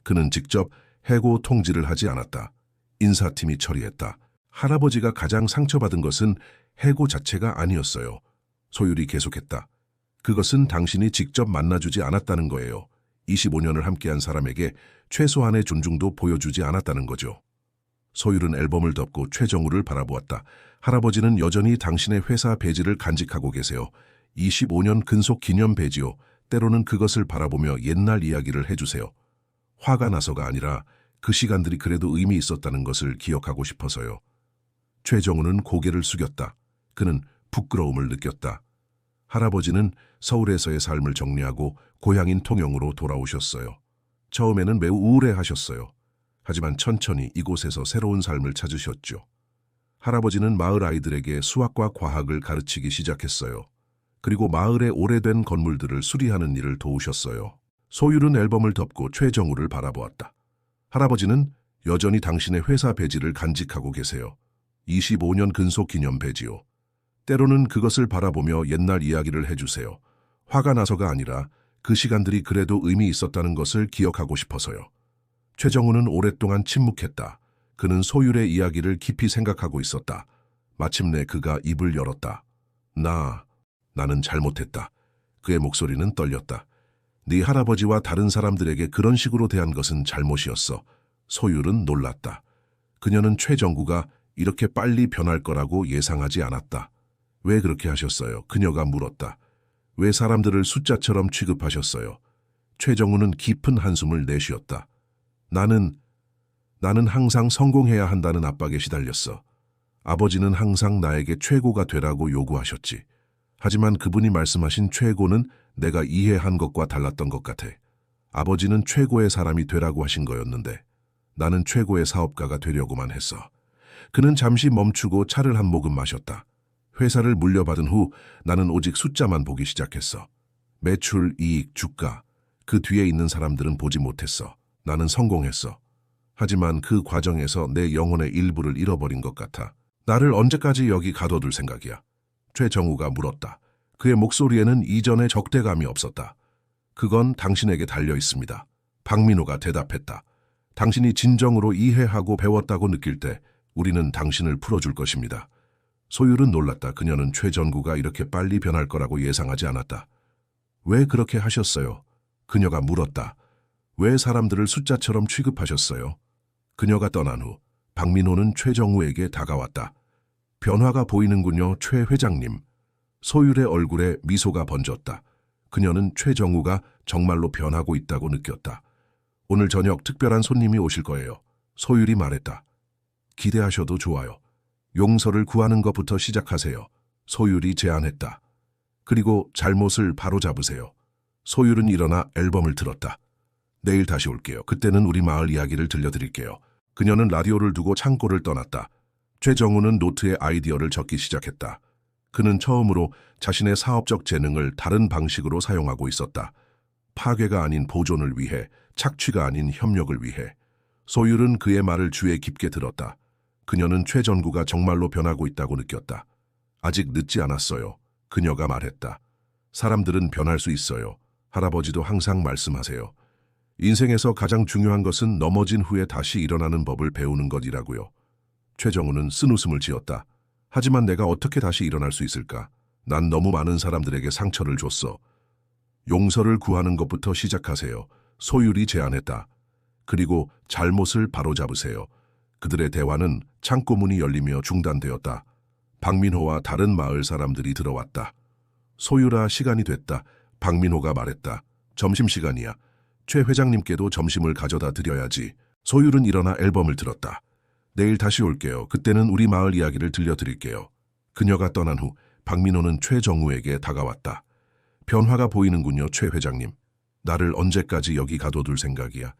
그는 직접 해고 통지를 하지 않았다. 인사팀이 처리했다. 할아버지가 가장 상처받은 것은 해고 자체가 아니었어요. 소율이 계속했다. 그것은 당신이 직접 만나주지 않았다는 거예요. 25년을 함께한 사람에게 최소한의 존중도 보여주지 않았다는 거죠. 소율은 앨범을 덮고 최정우를 바라보았다. 할아버지는 여전히 당신의 회사 배지를 간직하고 계세요. 25년 근속 기념 배지요. 때로는 그것을 바라보며 옛날 이야기를 해주세요. 화가 나서가 아니라 그 시간들이 그래도 의미 있었다는 것을 기억하고 싶어서요. 최정우는 고개를 숙였다. 그는 부끄러움을 느꼈다. 할아버지는 서울에서의 삶을 정리하고 고향인 통영으로 돌아오셨어요. 처음에는 매우 우울해하셨어요. 하지만 천천히 이곳에서 새로운 삶을 찾으셨죠. 할아버지는 마을 아이들에게 수학과 과학을 가르치기 시작했어요. 그리고 마을의 오래된 건물들을 수리하는 일을 도우셨어요. 소율은 앨범을 덮고 최정우를 바라보았다. 할아버지는 여전히 당신의 회사 배지를 간직하고 계세요. 25년 근속 기념 배지요. 때로는 그것을 바라보며 옛날 이야기를 해주세요. 화가 나서가 아니라 그 시간들이 그래도 의미 있었다는 것을 기억하고 싶어서요. 최정우는 오랫동안 침묵했다. 그는 소율의 이야기를 깊이 생각하고 있었다. 마침내 그가 입을 열었다. 나는 잘못했다. 그의 목소리는 떨렸다. 네 할아버지와 다른 사람들에게 그런 식으로 대한 것은 잘못이었어. 소율은 놀랐다. 그녀는 최정구가 이렇게 빨리 변할 거라고 예상하지 않았다. 왜 그렇게 하셨어요? 그녀가 물었다. 왜 사람들을 숫자처럼 취급하셨어요? 최정우는 깊은 한숨을 내쉬었다. 나는 항상 성공해야 한다는 압박에 시달렸어. 아버지는 항상 나에게 최고가 되라고 요구하셨지. 하지만 그분이 말씀하신 최고는 내가 이해한 것과 달랐던 것 같아. 아버지는 최고의 사람이 되라고 하신 거였는데 나는 최고의 사업가가 되려고만 했어. 그는 잠시 멈추고 차를 한 모금 마셨다. 회사를 물려받은 후 나는 오직 숫자만 보기 시작했어. 매출, 이익, 주가. 그 뒤에 있는 사람들은 보지 못했어. 나는 성공했어. 하지만 그 과정에서 내 영혼의 일부를 잃어버린 것 같아. 나를 언제까지 여기 가둬둘 생각이야? 최정우가 물었다. 그의 목소리에는 이전의 적대감이 없었다. 그건 당신에게 달려 있습니다. 박민호가 대답했다. 당신이 진정으로 이해하고 배웠다고 느낄 때 우리는 당신을 풀어줄 것입니다. 소율은 놀랐다. 그녀는 최전구가 이렇게 빨리 변할 거라고 예상하지 않았다. 왜 그렇게 하셨어요? 그녀가 물었다. 왜 사람들을 숫자처럼 취급하셨어요? 그녀가 떠난 후 박민호는 최정우에게 다가왔다. 변화가 보이는군요, 최 회장님. 소율의 얼굴에 미소가 번졌다. 그녀는 최정우가 정말로 변하고 있다고 느꼈다. 오늘 저녁 특별한 손님이 오실 거예요. 소율이 말했다. 기대하셔도 좋아요. 용서를 구하는 것부터 시작하세요. 소율이 제안했다. 그리고 잘못을 바로잡으세요. 소율은 일어나 앨범을 틀었다. 내일 다시 올게요. 그때는 우리 마을 이야기를 들려드릴게요. 그녀는 라디오를 두고 창고를 떠났다. 최정우는 노트에 아이디어를 적기 시작했다. 그는 처음으로 자신의 사업적 재능을 다른 방식으로 사용하고 있었다. 파괴가 아닌 보존을 위해, 착취가 아닌 협력을 위해. 소율은 그의 말을 귀에 깊게 들었다. 그녀는 최전구가 정말로 변하고 있다고 느꼈다. 아직 늦지 않았어요. 그녀가 말했다. 사람들은 변할 수 있어요. 할아버지도 항상 말씀하세요. 인생에서 가장 중요한 것은 넘어진 후에 다시 일어나는 법을 배우는 것이라고요. 최정우는 쓴웃음을 지었다. 하지만 내가 어떻게 다시 일어날 수 있을까? 난 너무 많은 사람들에게 상처를 줬어. 용서를 구하는 것부터 시작하세요. 소율이 제안했다. 그리고 잘못을 바로잡으세요. 그들의 대화는 창고문이 열리며 중단되었다. 박민호와 다른 마을 사람들이 들어왔다. 소유라, 시간이 됐다. 박민호가 말했다. 점심시간이야. 최 회장님께도 점심을 가져다 드려야지. 소율은 일어나 앨범을 들었다. 내일 다시 올게요. 그때는 우리 마을 이야기를 들려드릴게요. 그녀가 떠난 후 박민호는 최정우에게 다가왔다. 변화가 보이는군요, 최 회장님. 나를 언제까지 여기 가둬둘 생각이야?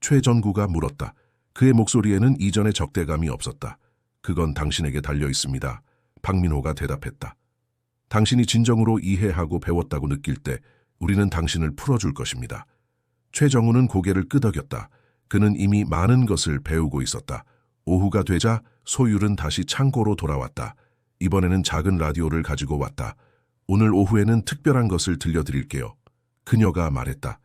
최전구가 물었다. 그의 목소리에는 이전의 적대감이 없었다. 그건 당신에게 달려 있습니다. 박민호가 대답했다. 당신이 진정으로 이해하고 배웠다고 느낄 때 우리는 당신을 풀어줄 것입니다. 최정우는 고개를 끄덕였다. 그는 이미 많은 것을 배우고 있었다. 오후가 되자 소율은 다시 창고로 돌아왔다. 이번에는 작은 라디오를 가지고 왔다. 오늘 오후에는 특별한 것을 들려드릴게요. 그녀가 말했다.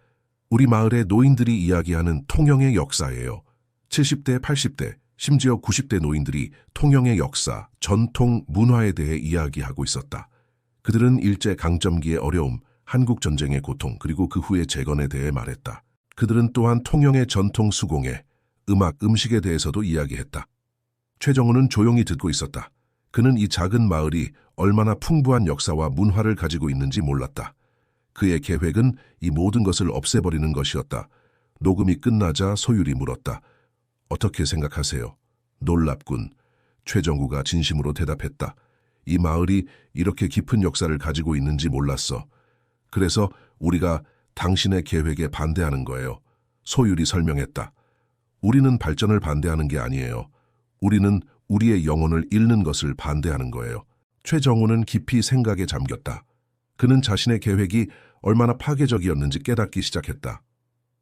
우리 마을의 노인들이 이야기하는 통영의 역사예요. 70대, 80대, 심지어 90대 노인들이 통영의 역사, 전통, 문화에 대해 이야기하고 있었다. 그들은 일제강점기의 어려움, 한국전쟁의 고통, 그리고 그 후의 재건에 대해 말했다. 그들은 또한 통영의 전통 수공예, 음악, 음식에 대해서도 이야기했다. 최정우는 조용히 듣고 있었다. 그는 이 작은 마을이 얼마나 풍부한 역사와 문화를 가지고 있는지 몰랐다. 그의 계획은 이 모든 것을 없애버리는 것이었다. 녹음이 끝나자 소율이 물었다. 어떻게 생각하세요? 놀랍군. 최정우가 진심으로 대답했다. 이 마을이 이렇게 깊은 역사를 가지고 있는지 몰랐어. 그래서 우리가 당신의 계획에 반대하는 거예요. 소율이 설명했다. 우리는 발전을 반대하는 게 아니에요. 우리는 우리의 영혼을 잃는 것을 반대하는 거예요. 최정우는 깊이 생각에 잠겼다. 그는 자신의 계획이 얼마나 파괴적이었는지 깨닫기 시작했다.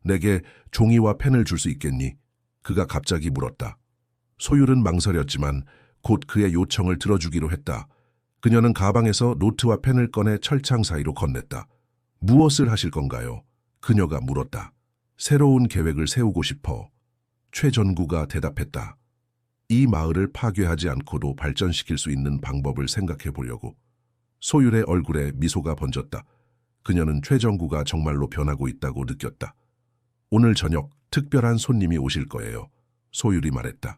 내게 종이와 펜을 줄 수 있겠니? 그가 갑자기 물었다. 소율은 망설였지만 곧 그의 요청을 들어주기로 했다. 그녀는 가방에서 노트와 펜을 꺼내 철창 사이로 건넸다. 무엇을 하실 건가요? 그녀가 물었다. 새로운 계획을 세우고 싶어. 최전구가 대답했다. 이 마을을 파괴하지 않고도 발전시킬 수 있는 방법을 생각해 보려고. 소율의 얼굴에 미소가 번졌다. 그녀는 최정구가 정말로 변하고 있다고 느꼈다. 오늘 저녁 특별한 손님이 오실 거예요. 소율이 말했다.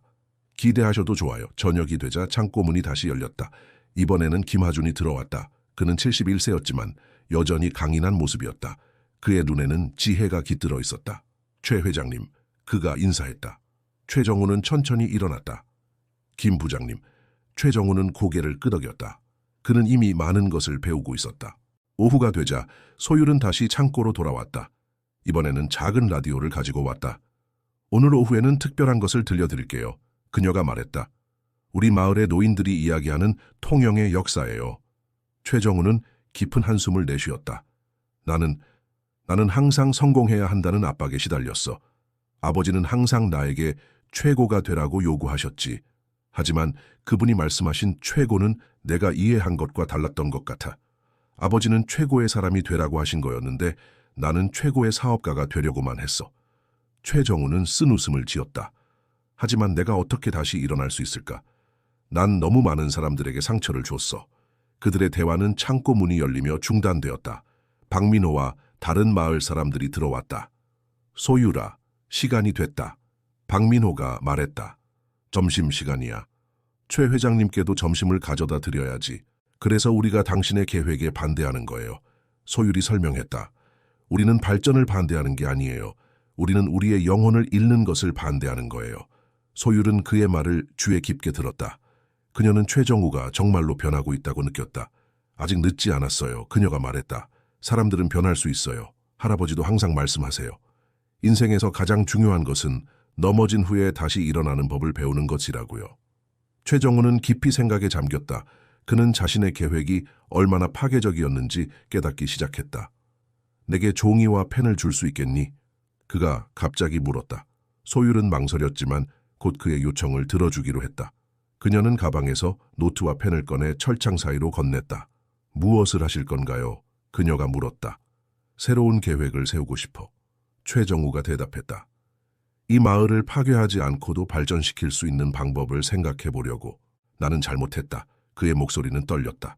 기대하셔도 좋아요. 저녁이 되자 창고 문이 다시 열렸다. 이번에는 김하준이 들어왔다. 그는 71세였지만 여전히 강인한 모습이었다. 그의 눈에는 지혜가 깃들어 있었다. 최 회장님, 그가 인사했다. 최정우는 천천히 일어났다. 김 부장님, 최정우는 고개를 끄덕였다. 그는 이미 많은 것을 배우고 있었다. 오후가 되자 소율은 다시 창고로 돌아왔다. 이번에는 작은 라디오를 가지고 왔다. 오늘 오후에는 특별한 것을 들려드릴게요. 그녀가 말했다. 우리 마을의 노인들이 이야기하는 통영의 역사예요. 최정우는 깊은 한숨을 내쉬었다. 나는 항상 성공해야 한다는 압박에 시달렸어. 아버지는 항상 나에게 최고가 되라고 요구하셨지. 하지만 그분이 말씀하신 최고는 내가 이해한 것과 달랐던 것 같아. 아버지는 최고의 사람이 되라고 하신 거였는데 나는 최고의 사업가가 되려고만 했어. 최정우는 쓴웃음을 지었다. 하지만 내가 어떻게 다시 일어날 수 있을까? 난 너무 많은 사람들에게 상처를 줬어. 그들의 대화는 창고 문이 열리며 중단되었다. 박민호와 다른 마을 사람들이 들어왔다. 소율아, 시간이 됐다. 박민호가 말했다. 점심시간이야. 최 회장님께도 점심을 가져다 드려야지. 그래서 우리가 당신의 계획에 반대하는 거예요. 소율이 설명했다. 우리는 발전을 반대하는 게 아니에요. 우리는 우리의 영혼을 잃는 것을 반대하는 거예요. 소율은 그의 말을 귀에 깊게 들었다. 그녀는 최정우가 정말로 변하고 있다고 느꼈다. 아직 늦지 않았어요. 그녀가 말했다. 사람들은 변할 수 있어요. 할아버지도 항상 말씀하세요. 인생에서 가장 중요한 것은 넘어진 후에 다시 일어나는 법을 배우는 것이라고요. 최정우는 깊이 생각에 잠겼다. 그는 자신의 계획이 얼마나 파괴적이었는지 깨닫기 시작했다. 내게 종이와 펜을 줄 수 있겠니? 그가 갑자기 물었다. 소율은 망설였지만 곧 그의 요청을 들어주기로 했다. 그녀는 가방에서 노트와 펜을 꺼내 철창 사이로 건넸다. 무엇을 하실 건가요? 그녀가 물었다. 새로운 계획을 세우고 싶어. 최정우가 대답했다. 이 마을을 파괴하지 않고도 발전시킬 수 있는 방법을 생각해 보려고. 나는 잘못했다. 그의 목소리는 떨렸다.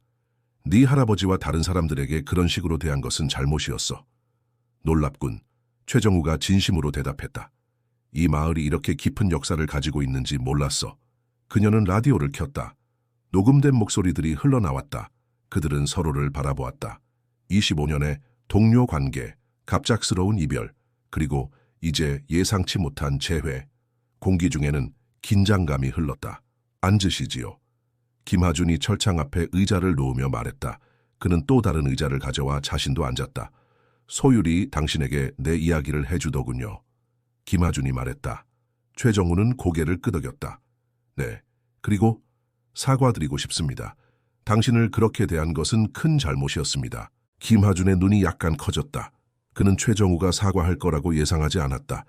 네 할아버지와 다른 사람들에게 그런 식으로 대한 것은 잘못이었어. 놀랍군. 최정우가 진심으로 대답했다. 이 마을이 이렇게 깊은 역사를 가지고 있는지 몰랐어. 그녀는 라디오를 켰다. 녹음된 목소리들이 흘러나왔다. 그들은 서로를 바라보았다. 25년의 동료 관계, 갑작스러운 이별, 그리고 이제 예상치 못한 재회. 공기 중에는 긴장감이 흘렀다. 앉으시지요. 김하준이 철창 앞에 의자를 놓으며 말했다. 그는 또 다른 의자를 가져와 자신도 앉았다. 소율이 당신에게 내 이야기를 해주더군요. 김하준이 말했다. 최정우는 고개를 끄덕였다. 네, 그리고 사과드리고 싶습니다. 당신을 그렇게 대한 것은 큰 잘못이었습니다. 김하준의 눈이 약간 커졌다. 그는 최정우가 사과할 거라고 예상하지 않았다.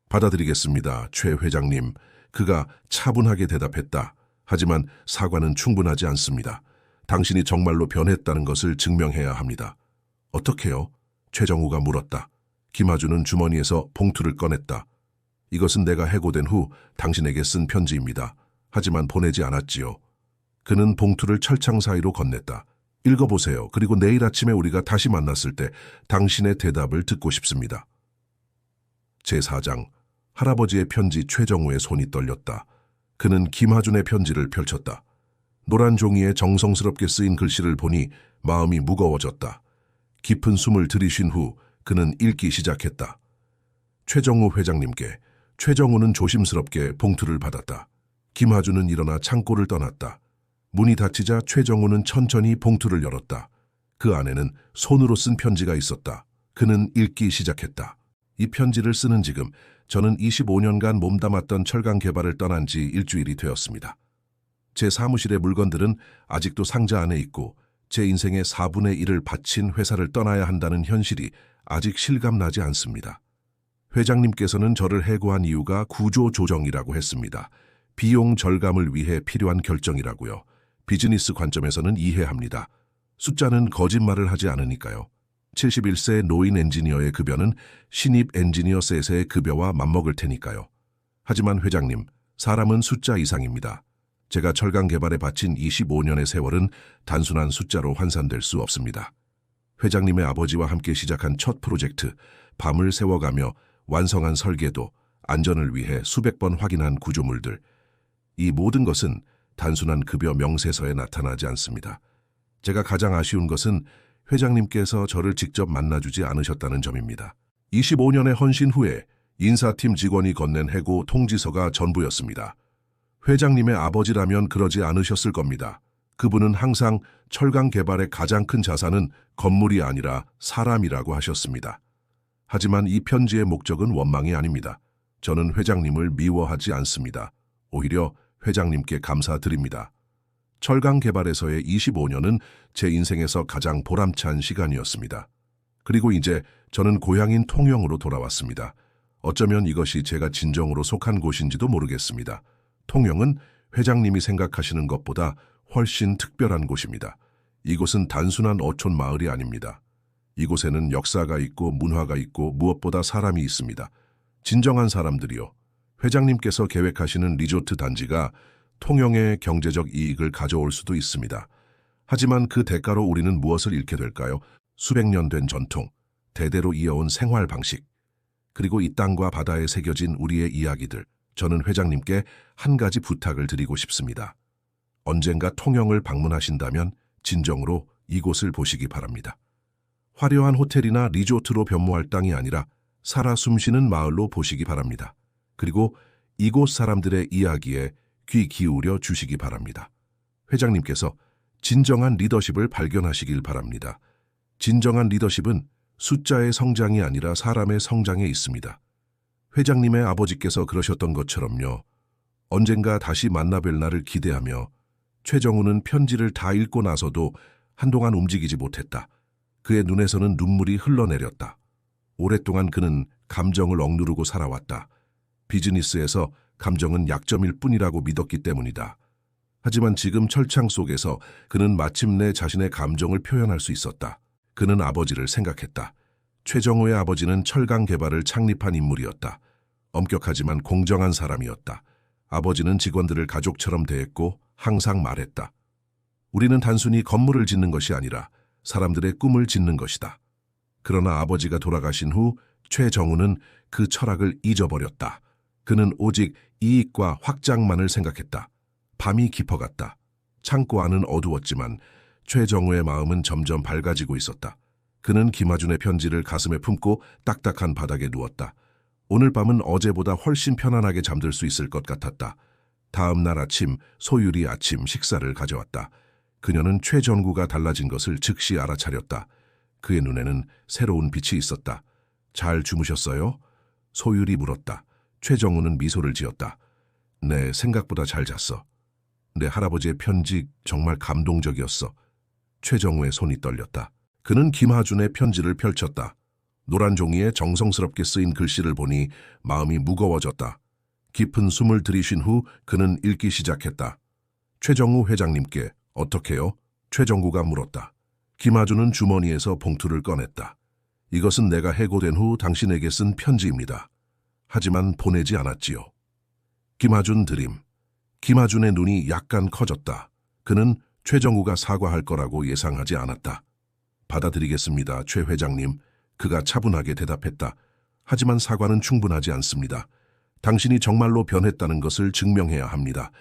받아들이겠습니다, 최 회장님. 그가 차분하게 대답했다. 하지만 사과는 충분하지 않습니다. 당신이 정말로 변했다는 것을 증명해야 합니다. 어떻게요? 최정우가 물었다. 김하준은 주머니에서 봉투를 꺼냈다. 이것은 내가 해고된 후 당신에게 쓴 편지입니다. 하지만 보내지 않았지요. 그는 봉투를 철창 사이로 건넸다. 읽어보세요. 그리고 내일 아침에 우리가 다시 만났을 때 당신의 대답을 듣고 싶습니다. 제4장. 할아버지의 편지. 최정우의 손이 떨렸다. 그는 김하준의 편지를 펼쳤다. 노란 종이에 정성스럽게 쓰인 글씨를 보니 마음이 무거워졌다. 깊은 숨을 들이쉰 후 그는 읽기 시작했다. 최정우 회장님께. 최정우는 조심스럽게 봉투를 받았다. 김하준은 일어나 창고를 떠났다. 문이 닫히자 최정우는 천천히 봉투를 열었다. 그 안에는 손으로 쓴 편지가 있었다. 그는 읽기 시작했다. 이 편지를 쓰는 지금 저는 25년간 몸담았던 철강 개발을 떠난 지 일주일이 되었습니다. 제 사무실의 물건들은 아직도 상자 안에 있고 제 인생의 4분의 1을 바친 회사를 떠나야 한다는 현실이 아직 실감나지 않습니다. 회장님께서는 저를 해고한 이유가 구조조정이라고 했습니다. 비용 절감을 위해 필요한 결정이라고요. 비즈니스 관점에서는 이해합니다. 숫자는 거짓말을 하지 않으니까요. 71세 노인 엔지니어의 급여는 신입 엔지니어 셋의 급여와 맞먹을 테니까요. 하지만 회장님, 사람은 숫자 이상입니다. 제가 철강 개발에 바친 25년의 세월은 단순한 숫자로 환산될 수 없습니다. 회장님의 아버지와 함께 시작한 첫 프로젝트, 밤을 새워가며 완성한 설계도, 안전을 위해 수백 번 확인한 구조물들, 이 모든 것은 단순한 급여 명세서에 나타나지 않습니다. 제가 가장 아쉬운 것은 회장님께서 저를 직접 만나주지 않으셨다는 점입니다. 25년의 헌신 후에 인사팀 직원이 건넨 해고 통지서가 전부였습니다. 회장님의 아버지라면 그러지 않으셨을 겁니다. 그분은 항상 철강 개발의 가장 큰 자산은 건물이 아니라 사람이라고 하셨습니다. 하지만 이 편지의 목적은 원망이 아닙니다. 저는 회장님을 미워하지 않습니다. 오히려 회장님께 감사드립니다. 철강 개발에서의 25년은 제 인생에서 가장 보람찬 시간이었습니다. 그리고 이제 저는 고향인 통영으로 돌아왔습니다. 어쩌면 이것이 제가 진정으로 속한 곳인지도 모르겠습니다. 통영은 회장님이 생각하시는 것보다 훨씬 특별한 곳입니다. 이곳은 단순한 어촌 마을이 아닙니다. 이곳에는 역사가 있고 문화가 있고 무엇보다 사람이 있습니다. 진정한 사람들이요. 회장님께서 계획하시는 리조트 단지가 통영의 경제적 이익을 가져올 수도 있습니다. 하지만 그 대가로 우리는 무엇을 잃게 될까요? 수백 년 된 전통, 대대로 이어온 생활 방식, 그리고 이 땅과 바다에 새겨진 우리의 이야기들. 저는 회장님께 한 가지 부탁을 드리고 싶습니다. 언젠가 통영을 방문하신다면 진정으로 이곳을 보시기 바랍니다. 화려한 호텔이나 리조트로 변모할 땅이 아니라 살아 숨쉬는 마을로 보시기 바랍니다. 그리고 이곳 사람들의 이야기에 귀 기울여 주시기 바랍니다. 회장님께서 진정한 리더십을 발견하시길 바랍니다. 진정한 리더십은 숫자의 성장이 아니라 사람의 성장에 있습니다. 회장님의 아버지께서 그러셨던 것처럼요. 언젠가 다시 만나뵐 날을 기대하며 최정우는 편지를 다 읽고 나서도 한동안 움직이지 못했다. 그의 눈에서는 눈물이 흘러내렸다. 오랫동안 그는 감정을 억누르고 살아왔다. 비즈니스에서 감정은 약점일 뿐이라고 믿었기 때문이다. 하지만 지금 철창 속에서 그는 마침내 자신의 감정을 표현할 수 있었다. 그는 아버지를 생각했다. 최정우의 아버지는 철강 개발을 창립한 인물이었다. 엄격하지만 공정한 사람이었다. 아버지는 직원들을 가족처럼 대했고 항상 말했다. 우리는 단순히 건물을 짓는 것이 아니라 사람들의 꿈을 짓는 것이다. 그러나 아버지가 돌아가신 후 최정우는 그 철학을 잊어버렸다. 그는 오직 이익과 확장만을 생각했다. 밤이 깊어갔다. 창고 안은 어두웠지만 최정우의 마음은 점점 밝아지고 있었다. 그는 김하준의 편지를 가슴에 품고 딱딱한 바닥에 누웠다. 오늘 밤은 어제보다 훨씬 편안하게 잠들 수 있을 것 같았다. 다음 날 아침 소율이 아침 식사를 가져왔다. 그녀는 최정구가 달라진 것을 즉시 알아차렸다. 그의 눈에는 새로운 빛이 있었다. 잘 주무셨어요? 소율이 물었다. 최정우는 미소를 지었다. 네, 생각보다 잘 잤어. 내 할아버지의 편지 정말 감동적이었어. 최정우의 손이 떨렸다. 그는 김하준의 편지를 펼쳤다. 노란 종이에 정성스럽게 쓰인 글씨를 보니 마음이 무거워졌다. 깊은 숨을 들이쉰 후 그는 읽기 시작했다. 최정우 회장님께 어떻게요? 최정구가 물었다. 김하준은 주머니에서 봉투를 꺼냈다. 이것은 내가 해고된 후 당신에게 쓴 편지입니다. 하지만 보내지 않았지요. 김하준 드림. 김하준의 눈이 약간 커졌다. 그는 최정우가 사과할 거라고 예상하지 않았다. 받아들이겠습니다, 최 회장님. 그가 차분하게 대답했다. 하지만 사과는 충분하지 않습니다. 당신이 정말로 변했다는 것을 증명해야 합니다.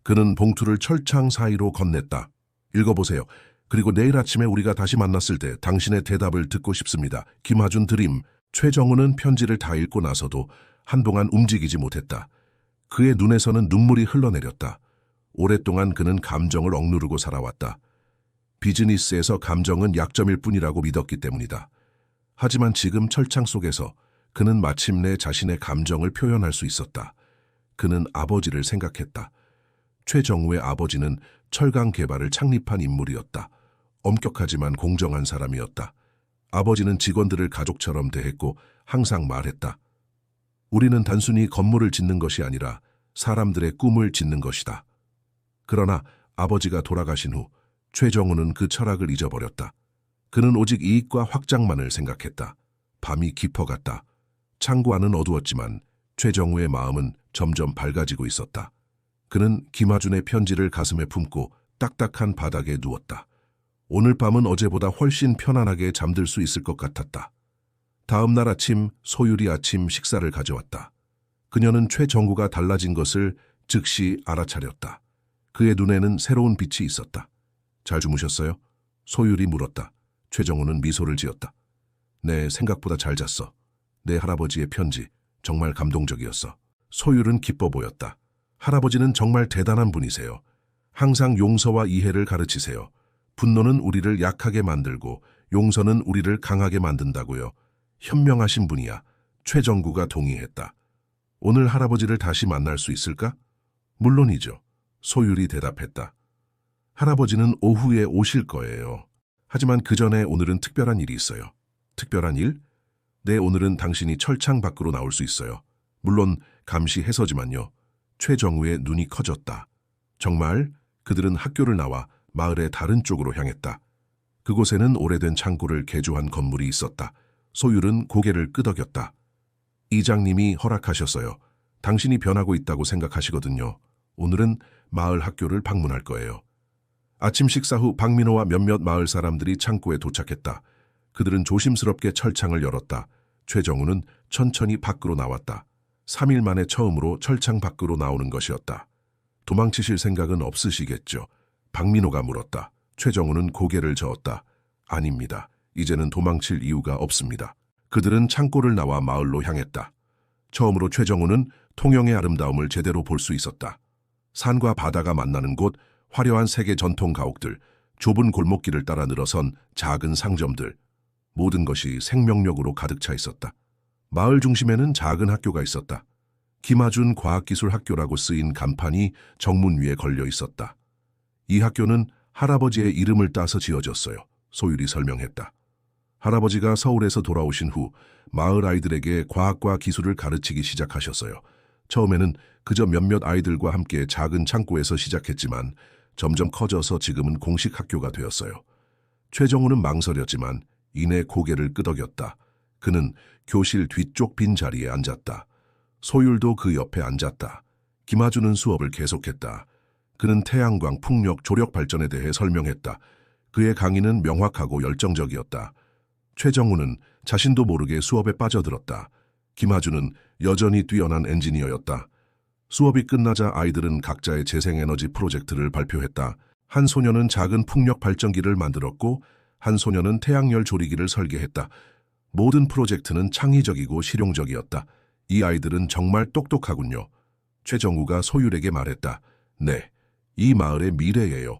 그는 봉투를 철창 사이로 건넸다. 읽어보세요. 그리고 내일 아침에 우리가 다시 만났을 때 당신의 대답을 듣고 싶습니다. 김하준 드림. 최정우는 편지를 다 읽고 나서도 한동안 움직이지 못했다. 그의 눈에서는 눈물이 흘러내렸다. 오랫동안 그는 감정을 억누르고 살아왔다. 비즈니스에서 감정은 약점일 뿐이라고 믿었기 때문이다. 하지만 지금 철창 속에서 그는 마침내 자신의 감정을 표현할 수 있었다. 그는 아버지를 생각했다. 최정우의 아버지는 철강 개발을 창립한 인물이었다. 엄격하지만 공정한 사람이었다. 아버지는 직원들을 가족처럼 대했고 항상 말했다. 우리는 단순히 건물을 짓는 것이 아니라 사람들의 꿈을 짓는 것이다. 그러나 아버지가 돌아가신 후 최정우는 그 철학을 잊어버렸다. 그는 오직 이익과 확장만을 생각했다. 밤이 깊어갔다. 창고 안은 어두웠지만 최정우의 마음은 점점 밝아지고 있었다. 그는 김하준의 편지를 가슴에 품고 딱딱한 바닥에 누웠다. 오늘 밤은 어제보다 훨씬 편안하게 잠들 수 있을 것 같았다. 다음 날 아침 소율이 아침 식사를 가져왔다. 그녀는 최정구가 달라진 것을 즉시 알아차렸다. 그의 눈에는 새로운 빛이 있었다. 잘 주무셨어요? 소율이 물었다. 최정우는 미소를 지었다. 네, 생각보다 잘 잤어. 내 할아버지의 편지 정말 감동적이었어. 소율은 기뻐 보였다. 할아버지는 정말 대단한 분이세요. 항상 용서와 이해를 가르치세요. 분노는 우리를 약하게 만들고 용서는 우리를 강하게 만든다고요. 현명하신 분이야. 최정구가 동의했다. 오늘 할아버지를 다시 만날 수 있을까? 물론이죠. 소율이 대답했다. 할아버지는 오후에 오실 거예요. 하지만 그 전에 오늘은 특별한 일이 있어요. 특별한 일? 네, 오늘은 당신이 철창 밖으로 나올 수 있어요. 물론 감시해서지만요. 최정우의 눈이 커졌다. 정말? 그들은 학교를 나와 마을의 다른 쪽으로 향했다. 그곳에는 오래된 창고를 개조한 건물이 있었다. 소율은 고개를 끄덕였다. 이장님이 허락하셨어요. 당신이 변하고 있다고 생각하시거든요. 오늘은 마을 학교를 방문할 거예요. 아침 식사 후 박민호와 몇몇 마을 사람들이 창고에 도착했다. 그들은 조심스럽게 철창을 열었다. 최정우는 천천히 밖으로 나왔다. 3일 만에 처음으로 철창 밖으로 나오는 것이었다. 도망치실 생각은 없으시겠죠? 박민호가 물었다. 최정우는 고개를 저었다. 아닙니다. 이제는 도망칠 이유가 없습니다. 그들은 창고를 나와 마을로 향했다. 처음으로 최정우는 통영의 아름다움을 제대로 볼 수 있었다. 산과 바다가 만나는 곳, 화려한 세계 전통 가옥들, 좁은 골목길을 따라 늘어선 작은 상점들. 모든 것이 생명력으로 가득 차 있었다. 마을 중심에는 작은 학교가 있었다. 김하준 과학기술학교라고 쓰인 간판이 정문 위에 걸려 있었다. 이 학교는 할아버지의 이름을 따서 지어졌어요. 소율이 설명했다. 할아버지가 서울에서 돌아오신 후 마을 아이들에게 과학과 기술을 가르치기 시작하셨어요. 처음에는 그저 몇몇 아이들과 함께 작은 창고에서 시작했지만 점점 커져서 지금은 공식 학교가 되었어요. 최정우는 망설였지만 이내 고개를 끄덕였다. 그는 교실 뒤쪽 빈 자리에 앉았다. 소율도 그 옆에 앉았다. 김하준은 수업을 계속했다. 그는 태양광, 풍력, 조력 발전에 대해 설명했다. 그의 강의는 명확하고 열정적이었다. 최정우는 자신도 모르게 수업에 빠져들었다. 김하준은 여전히 뛰어난 엔지니어였다. 수업이 끝나자 아이들은 각자의 재생에너지 프로젝트를 발표했다. 한 소녀는 작은 풍력 발전기를 만들었고 한 소녀는 태양열 조리기를 설계했다. 모든 프로젝트는 창의적이고 실용적이었다. 이 아이들은 정말 똑똑하군요. 최정우가 소율에게 말했다. 네, 이 마을의 미래예요.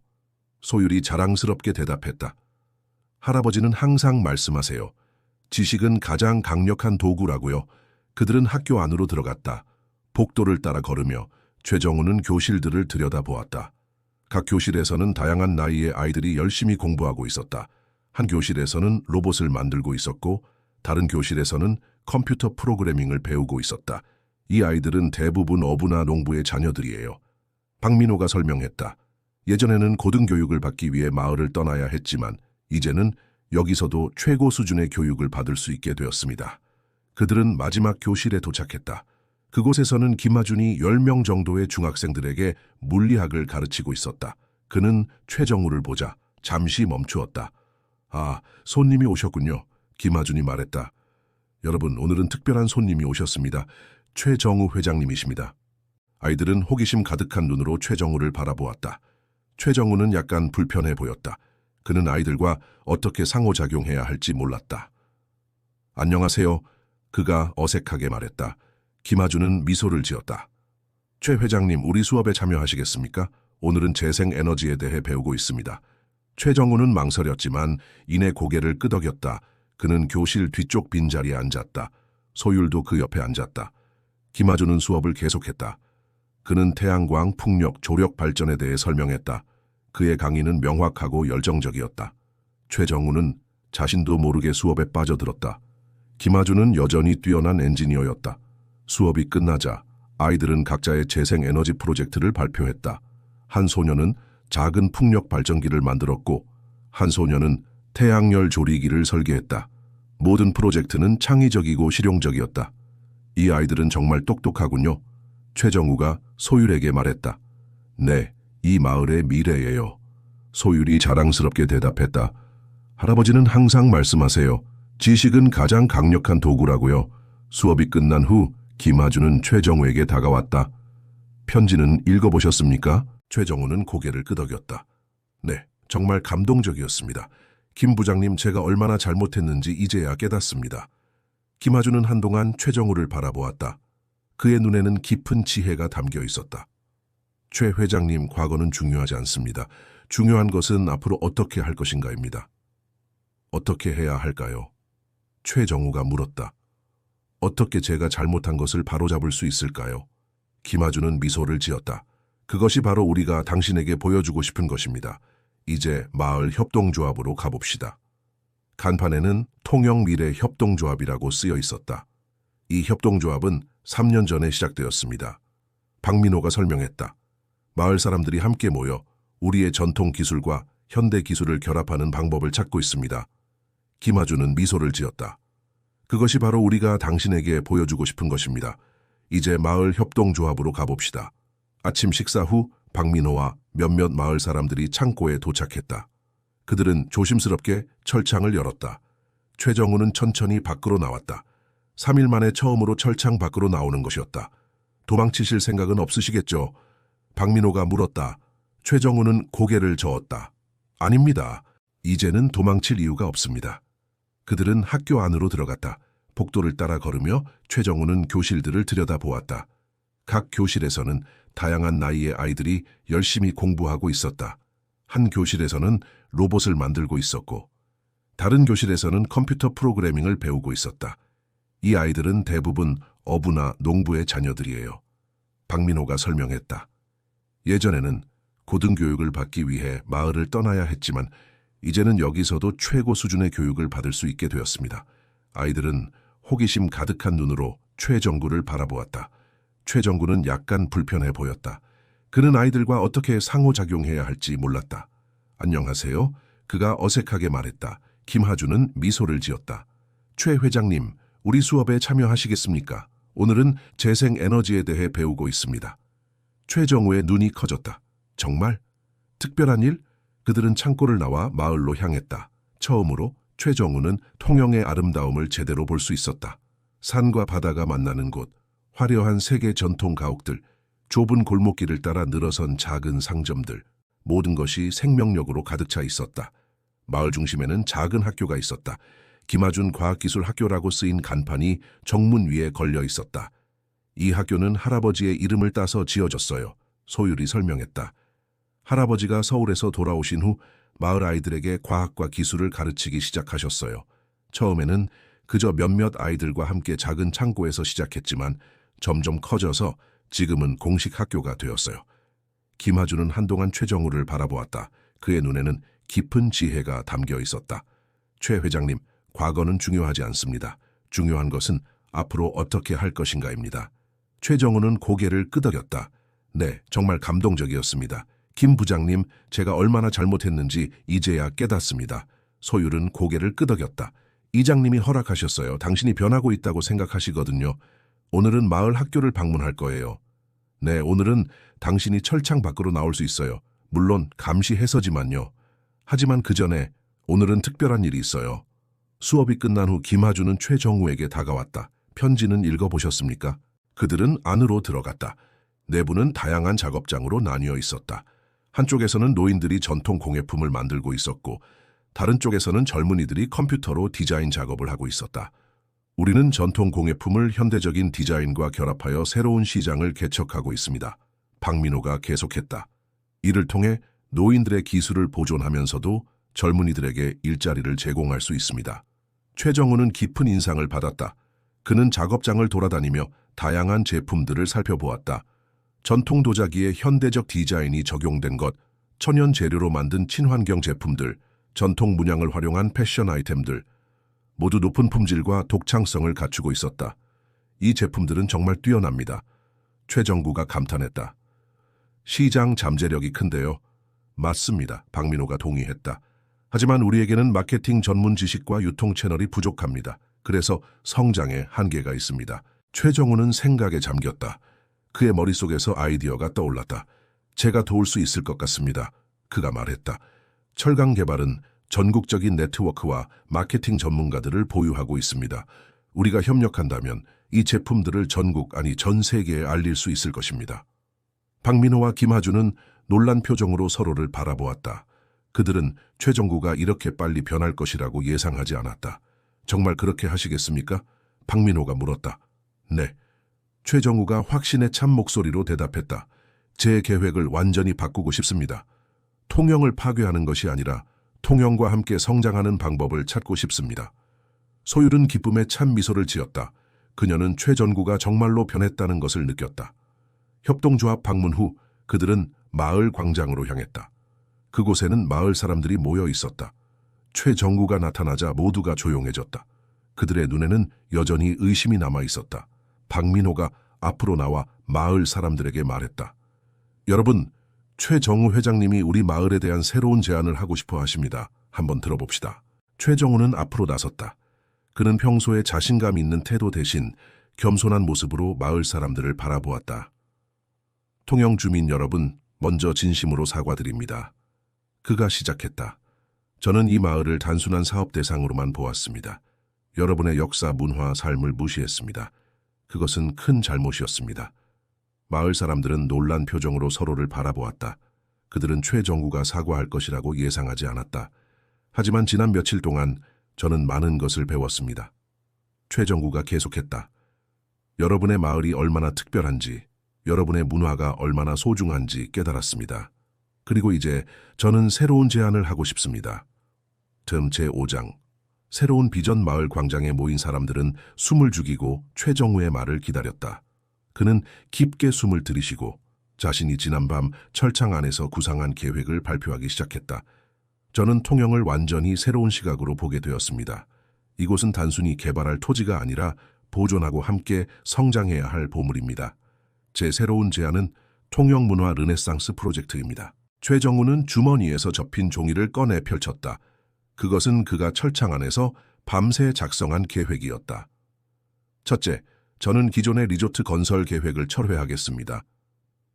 소율이 자랑스럽게 대답했다. 할아버지는 항상 말씀하세요. 지식은 가장 강력한 도구라고요. 그들은 학교 안으로 들어갔다. 복도를 따라 걸으며 최정우는 교실들을 들여다보았다. 각 교실에서는 다양한 나이의 아이들이 열심히 공부하고 있었다. 한 교실에서는 로봇을 만들고 있었고 다른 교실에서는 컴퓨터 프로그래밍을 배우고 있었다. 이 아이들은 대부분 어부나 농부의 자녀들이에요. 박민호가 설명했다. 예전에는 고등교육을 받기 위해 마을을 떠나야 했지만 이제는 여기서도 최고 수준의 교육을 받을 수 있게 되었습니다. 그들은 마지막 교실에 도착했다. 그곳에서는 김하준이 10명 정도의 중학생들에게 물리학을 가르치고 있었다. 그는 최정우를 보자 잠시 멈추었다. 아, 손님이 오셨군요. 김하준이 말했다. 여러분, 오늘은 특별한 손님이 오셨습니다. 최정우 회장님이십니다. 아이들은 호기심 가득한 눈으로 최정우를 바라보았다. 최정우는 약간 불편해 보였다. 그는 아이들과 어떻게 상호작용해야 할지 몰랐다. 안녕하세요. 그가 어색하게 말했다. 김하준은 미소를 지었다. 최 회장님, 우리 수업에 참여하시겠습니까? 오늘은 재생에너지에 대해 배우고 있습니다. 최정우는 망설였지만 이내 고개를 끄덕였다. 그는 교실 뒤쪽 빈자리에 앉았다. 소율도 그 옆에 앉았다. 김하준은 수업을 계속했다. 그는 태양광, 풍력, 조력 발전에 대해 설명했다. 그의 강의는 명확하고 열정적이었다. 최정우는 자신도 모르게 수업에 빠져들었다. 김하준은 여전히 뛰어난 엔지니어였다. 수업이 끝나자 아이들은 각자의 재생에너지 프로젝트를 발표했다. 한 소녀는 작은 풍력 발전기를 만들었고 한 소녀는 태양열 조리기를 설계했다. 모든 프로젝트는 창의적이고 실용적이었다. 이 아이들은 정말 똑똑하군요. 최정우가 소율에게 말했다. 네, 이 마을의 미래예요. 소율이 자랑스럽게 대답했다. 할아버지는 항상 말씀하세요. 지식은 가장 강력한 도구라고요. 수업이 끝난 후 김하준은 최정우에게 다가왔다. 편지는 읽어보셨습니까? 최정우는 고개를 끄덕였다. 네, 정말 감동적이었습니다. 김 부장님, 제가 얼마나 잘못했는지 이제야 깨닫습니다. 김하준은 한동안 최정우를 바라보았다. 그의 눈에는 깊은 지혜가 담겨 있었다. 최 회장님, 과거는 중요하지 않습니다. 중요한 것은 앞으로 어떻게 할 것인가입니다. 어떻게 해야 할까요? 최정우가 물었다. 어떻게 제가 잘못한 것을 바로잡을 수 있을까요? 김하준은 미소를 지었다. 그것이 바로 우리가 당신에게 보여주고 싶은 것입니다. 이제 마을 협동조합으로 가봅시다. 간판에는 통영미래협동조합이라고 쓰여 있었다. 이 협동조합은 3년 전에 시작되었습니다. 박민호가 설명했다. 마을 사람들이 함께 모여 우리의 전통 기술과 현대 기술을 결합하는 방법을 찾고 있습니다. 김하준은 미소를 지었다. 그것이 바로 우리가 당신에게 보여주고 싶은 것입니다. 이제 마을 협동조합으로 가봅시다. 아침 식사 후 박민호와 몇몇 마을 사람들이 창고에 도착했다. 그들은 조심스럽게 철창을 열었다. 최정우는 천천히 밖으로 나왔다. 3일 만에 처음으로 철창 밖으로 나오는 것이었다. 도망치실 생각은 없으시겠죠? 박민호가 물었다. 최정우는 고개를 저었다. 아닙니다. 이제는 도망칠 이유가 없습니다. 그들은 학교 안으로 들어갔다. 복도를 따라 걸으며 최정우는 교실들을 들여다보았다. 각 교실에서는 다양한 나이의 아이들이 열심히 공부하고 있었다. 한 교실에서는 로봇을 만들고 있었고 다른 교실에서는 컴퓨터 프로그래밍을 배우고 있었다. 이 아이들은 대부분 어부나 농부의 자녀들이에요. 박민호가 설명했다. 예전에는 고등교육을 받기 위해 마을을 떠나야 했지만 이제는 여기서도 최고 수준의 교육을 받을 수 있게 되었습니다. 아이들은 호기심 가득한 눈으로 최정구를 바라보았다. 최정구는 약간 불편해 보였다. 그는 아이들과 어떻게 상호작용해야 할지 몰랐다. 안녕하세요. 그가 어색하게 말했다. 김하준은 미소를 지었다. 최 회장님, 우리 수업에 참여하시겠습니까? 오늘은 재생에너지에 대해 배우고 있습니다. 최정우의 눈이 커졌다. 정말? 특별한 일? 그들은 창고를 나와 마을로 향했다. 처음으로 최정우는 통영의 아름다움을 제대로 볼 수 있었다. 산과 바다가 만나는 곳, 화려한 세계 전통 가옥들, 좁은 골목길을 따라 늘어선 작은 상점들. 모든 것이 생명력으로 가득 차 있었다. 마을 중심에는 작은 학교가 있었다. 김하준 과학기술학교라고 쓰인 간판이 정문 위에 걸려 있었다. 이 학교는 할아버지의 이름을 따서 지어졌어요. 소율이 설명했다. 할아버지가 서울에서 돌아오신 후 마을 아이들에게 과학과 기술을 가르치기 시작하셨어요. 처음에는 그저 몇몇 아이들과 함께 작은 창고에서 시작했지만 점점 커져서 지금은 공식 학교가 되었어요. 김하준은 한동안 최정우를 바라보았다. 그의 눈에는 깊은 지혜가 담겨 있었다. 최 회장님, 과거는 중요하지 않습니다. 중요한 것은 앞으로 어떻게 할 것인가입니다. 최정우는 고개를 끄덕였다. 네, 정말 감동적이었습니다. 김 부장님, 제가 얼마나 잘못했는지 이제야 깨닫습니다. 소율은 고개를 끄덕였다. 이장님이 허락하셨어요. 당신이 변하고 있다고 생각하시거든요. 오늘은 마을 학교를 방문할 거예요. 네, 오늘은 당신이 철창 밖으로 나올 수 있어요. 물론 감시해서지만요. 하지만 그 전에 오늘은 특별한 일이 있어요. 수업이 끝난 후 김하준은 최정우에게 다가왔다. 편지는 읽어보셨습니까? 그들은 안으로 들어갔다. 내부는 다양한 작업장으로 나뉘어 있었다. 한쪽에서는 노인들이 전통 공예품을 만들고 있었고 다른 쪽에서는 젊은이들이 컴퓨터로 디자인 작업을 하고 있었다. 우리는 전통 공예품을 현대적인 디자인과 결합하여 새로운 시장을 개척하고 있습니다. 박민호가 계속했다. 이를 통해 노인들의 기술을 보존하면서도 젊은이들에게 일자리를 제공할 수 있습니다. 최정우는 깊은 인상을 받았다. 그는 작업장을 돌아다니며 다양한 제품들을 살펴보았다. 전통 도자기에 현대적 디자인이 적용된 것, 천연 재료로 만든 친환경 제품들, 전통 문양을 활용한 패션 아이템들, 모두 높은 품질과 독창성을 갖추고 있었다. 이 제품들은 정말 뛰어납니다. 최정구가 감탄했다. 시장 잠재력이 큰데요. 맞습니다. 박민호가 동의했다. 하지만 우리에게는 마케팅 전문 지식과 유통 채널이 부족합니다. 그래서 성장에 한계가 있습니다. 최정우는 생각에 잠겼다. 그의 머릿속에서 아이디어가 떠올랐다. 제가 도울 수 있을 것 같습니다. 그가 말했다. 철강 개발은 전국적인 네트워크와 마케팅 전문가들을 보유하고 있습니다. 우리가 협력한다면 이 제품들을 전국 아니 전 세계에 알릴 수 있을 것입니다. 박민호와 김하준은 놀란 표정으로 서로를 바라보았다. 그들은 최정구가 이렇게 빨리 변할 것이라고 예상하지 않았다. 정말 그렇게 하시겠습니까? 박민호가 물었다. 네. 최정우가 확신에 찬 목소리로 대답했다. 제 계획을 완전히 바꾸고 싶습니다. 통영을 파괴하는 것이 아니라 통영과 함께 성장하는 방법을 찾고 싶습니다. 소율은 기쁨에 찬 미소를 지었다. 그녀는 최전구가 정말로 변했다는 것을 느꼈다. 협동조합 방문 후 그들은 마을 광장으로 향했다. 그곳에는 마을 사람들이 모여 있었다. 최정구가 나타나자 모두가 조용해졌다. 그들의 눈에는 여전히 의심이 남아 있었다. 박민호가 앞으로 나와 마을 사람들에게 말했다. 여러분, 최정우 회장님이 우리 마을에 대한 새로운 제안을 하고 싶어 하십니다. 한번 들어봅시다. 최정우는 앞으로 나섰다. 그는 평소에 자신감 있는 태도 대신 겸손한 모습으로 마을 사람들을 바라보았다. 통영 주민 여러분, 먼저 진심으로 사과드립니다. 그가 시작했다. 저는 이 마을을 단순한 사업 대상으로만 보았습니다. 여러분의 역사, 문화, 삶을 무시했습니다. 그것은 큰 잘못이었습니다. 마을 사람들은 놀란 표정으로 서로를 바라보았다. 그들은 최정구가 사과할 것이라고 예상하지 않았다. 하지만 지난 며칠 동안 저는 많은 것을 배웠습니다. 최정구가 계속했다. 여러분의 마을이 얼마나 특별한지, 여러분의 문화가 얼마나 소중한지 깨달았습니다. 그리고 이제 저는 새로운 제안을 하고 싶습니다. 틈 제5장. 새로운 비전 마을 광장에 모인 사람들은 숨을 죽이고 최정우의 말을 기다렸다. 그는 깊게 숨을 들이쉬고 자신이 지난밤 철창 안에서 구상한 계획을 발표하기 시작했다. 저는 통영을 완전히 새로운 시각으로 보게 되었습니다. 이곳은 단순히 개발할 토지가 아니라 보존하고 함께 성장해야 할 보물입니다. 제 새로운 제안은 통영문화 르네상스 프로젝트입니다. 최정우는 주머니에서 접힌 종이를 꺼내 펼쳤다. 그것은 그가 철창 안에서 밤새 작성한 계획이었다. 첫째, 저는 기존의 리조트 건설 계획을 철회하겠습니다.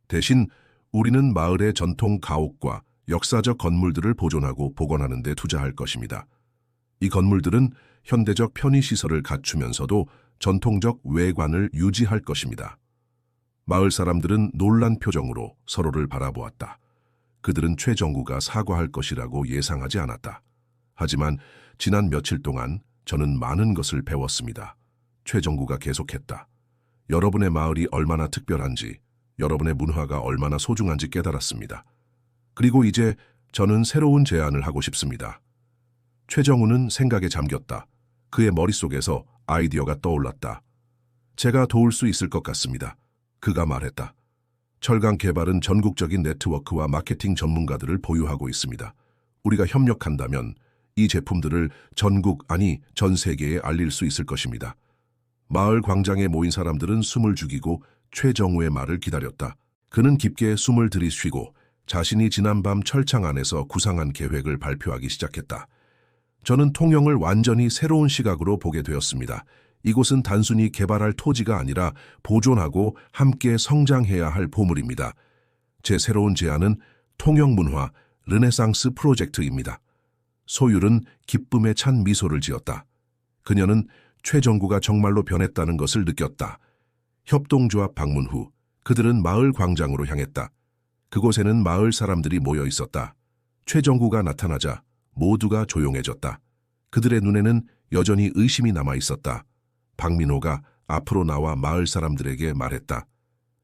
대신 우리는 마을의 전통 가옥과 역사적 건물들을 보존하고 복원하는 데 투자할 것입니다. 이 건물들은 현대적 편의시설을 갖추면서도 전통적 외관을 유지할 것입니다. 마을 사람들은 놀란 표정으로 서로를 바라보았다. 그들은 최정구가 사과할 것이라고 예상하지 않았다. 하지만 지난 며칠 동안 저는 많은 것을 배웠습니다. 최정구가 계속했다. 여러분의 마을이 얼마나 특별한지, 여러분의 문화가 얼마나 소중한지 깨달았습니다. 그리고 이제 저는 새로운 제안을 하고 싶습니다. 최정우는 생각에 잠겼다. 그의 머릿속에서 아이디어가 떠올랐다. 제가 도울 수 있을 것 같습니다. 그가 말했다. 철강 개발은 전국적인 네트워크와 마케팅 전문가들을 보유하고 있습니다. 우리가 협력한다면 이 제품들을 전국, 아니 전 세계에 알릴 수 있을 것입니다. 마을 광장에 모인 사람들은 숨을 죽이고 최정우의 말을 기다렸다. 그는 깊게 숨을 들이쉬고 자신이 지난밤 철창 안에서 구상한 계획을 발표하기 시작했다. 저는 통영을 완전히 새로운 시각으로 보게 되었습니다. 이곳은 단순히 개발할 토지가 아니라 보존하고 함께 성장해야 할 보물입니다. 제 새로운 제안은 통영문화 르네상스 프로젝트입니다. 소율은 기쁨에 찬 미소를 지었다. 그녀는 최정구가 정말로 변했다는 것을 느꼈다. 협동조합 방문 후 그들은 마을 광장으로 향했다. 그곳에는 마을 사람들이 모여 있었다. 최정구가 나타나자 모두가 조용해졌다. 그들의 눈에는 여전히 의심이 남아 있었다. 박민호가 앞으로 나와 마을 사람들에게 말했다.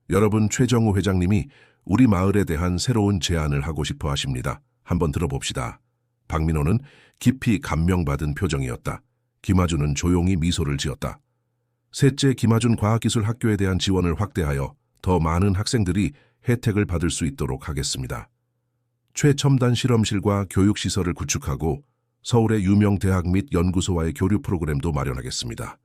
여러분, 최정우 회장님이 우리 마을에 대한 새로운 제안을 하고 싶어 하십니다. 한번 들어봅시다. 박민호는 깊이 감명받은 표정이었다. 김아준은 조용히 미소를 지었다. 셋째, 김아준 과학기술학교에 대한 지원을 확대하여 더 많은 학생들이 혜택을 받을 수 있도록 하겠습니다. 최첨단 실험실과 교육시설을 구축하고 서울의 유명 대학 및 연구소와의 교류 프로그램도 마련하겠습니다.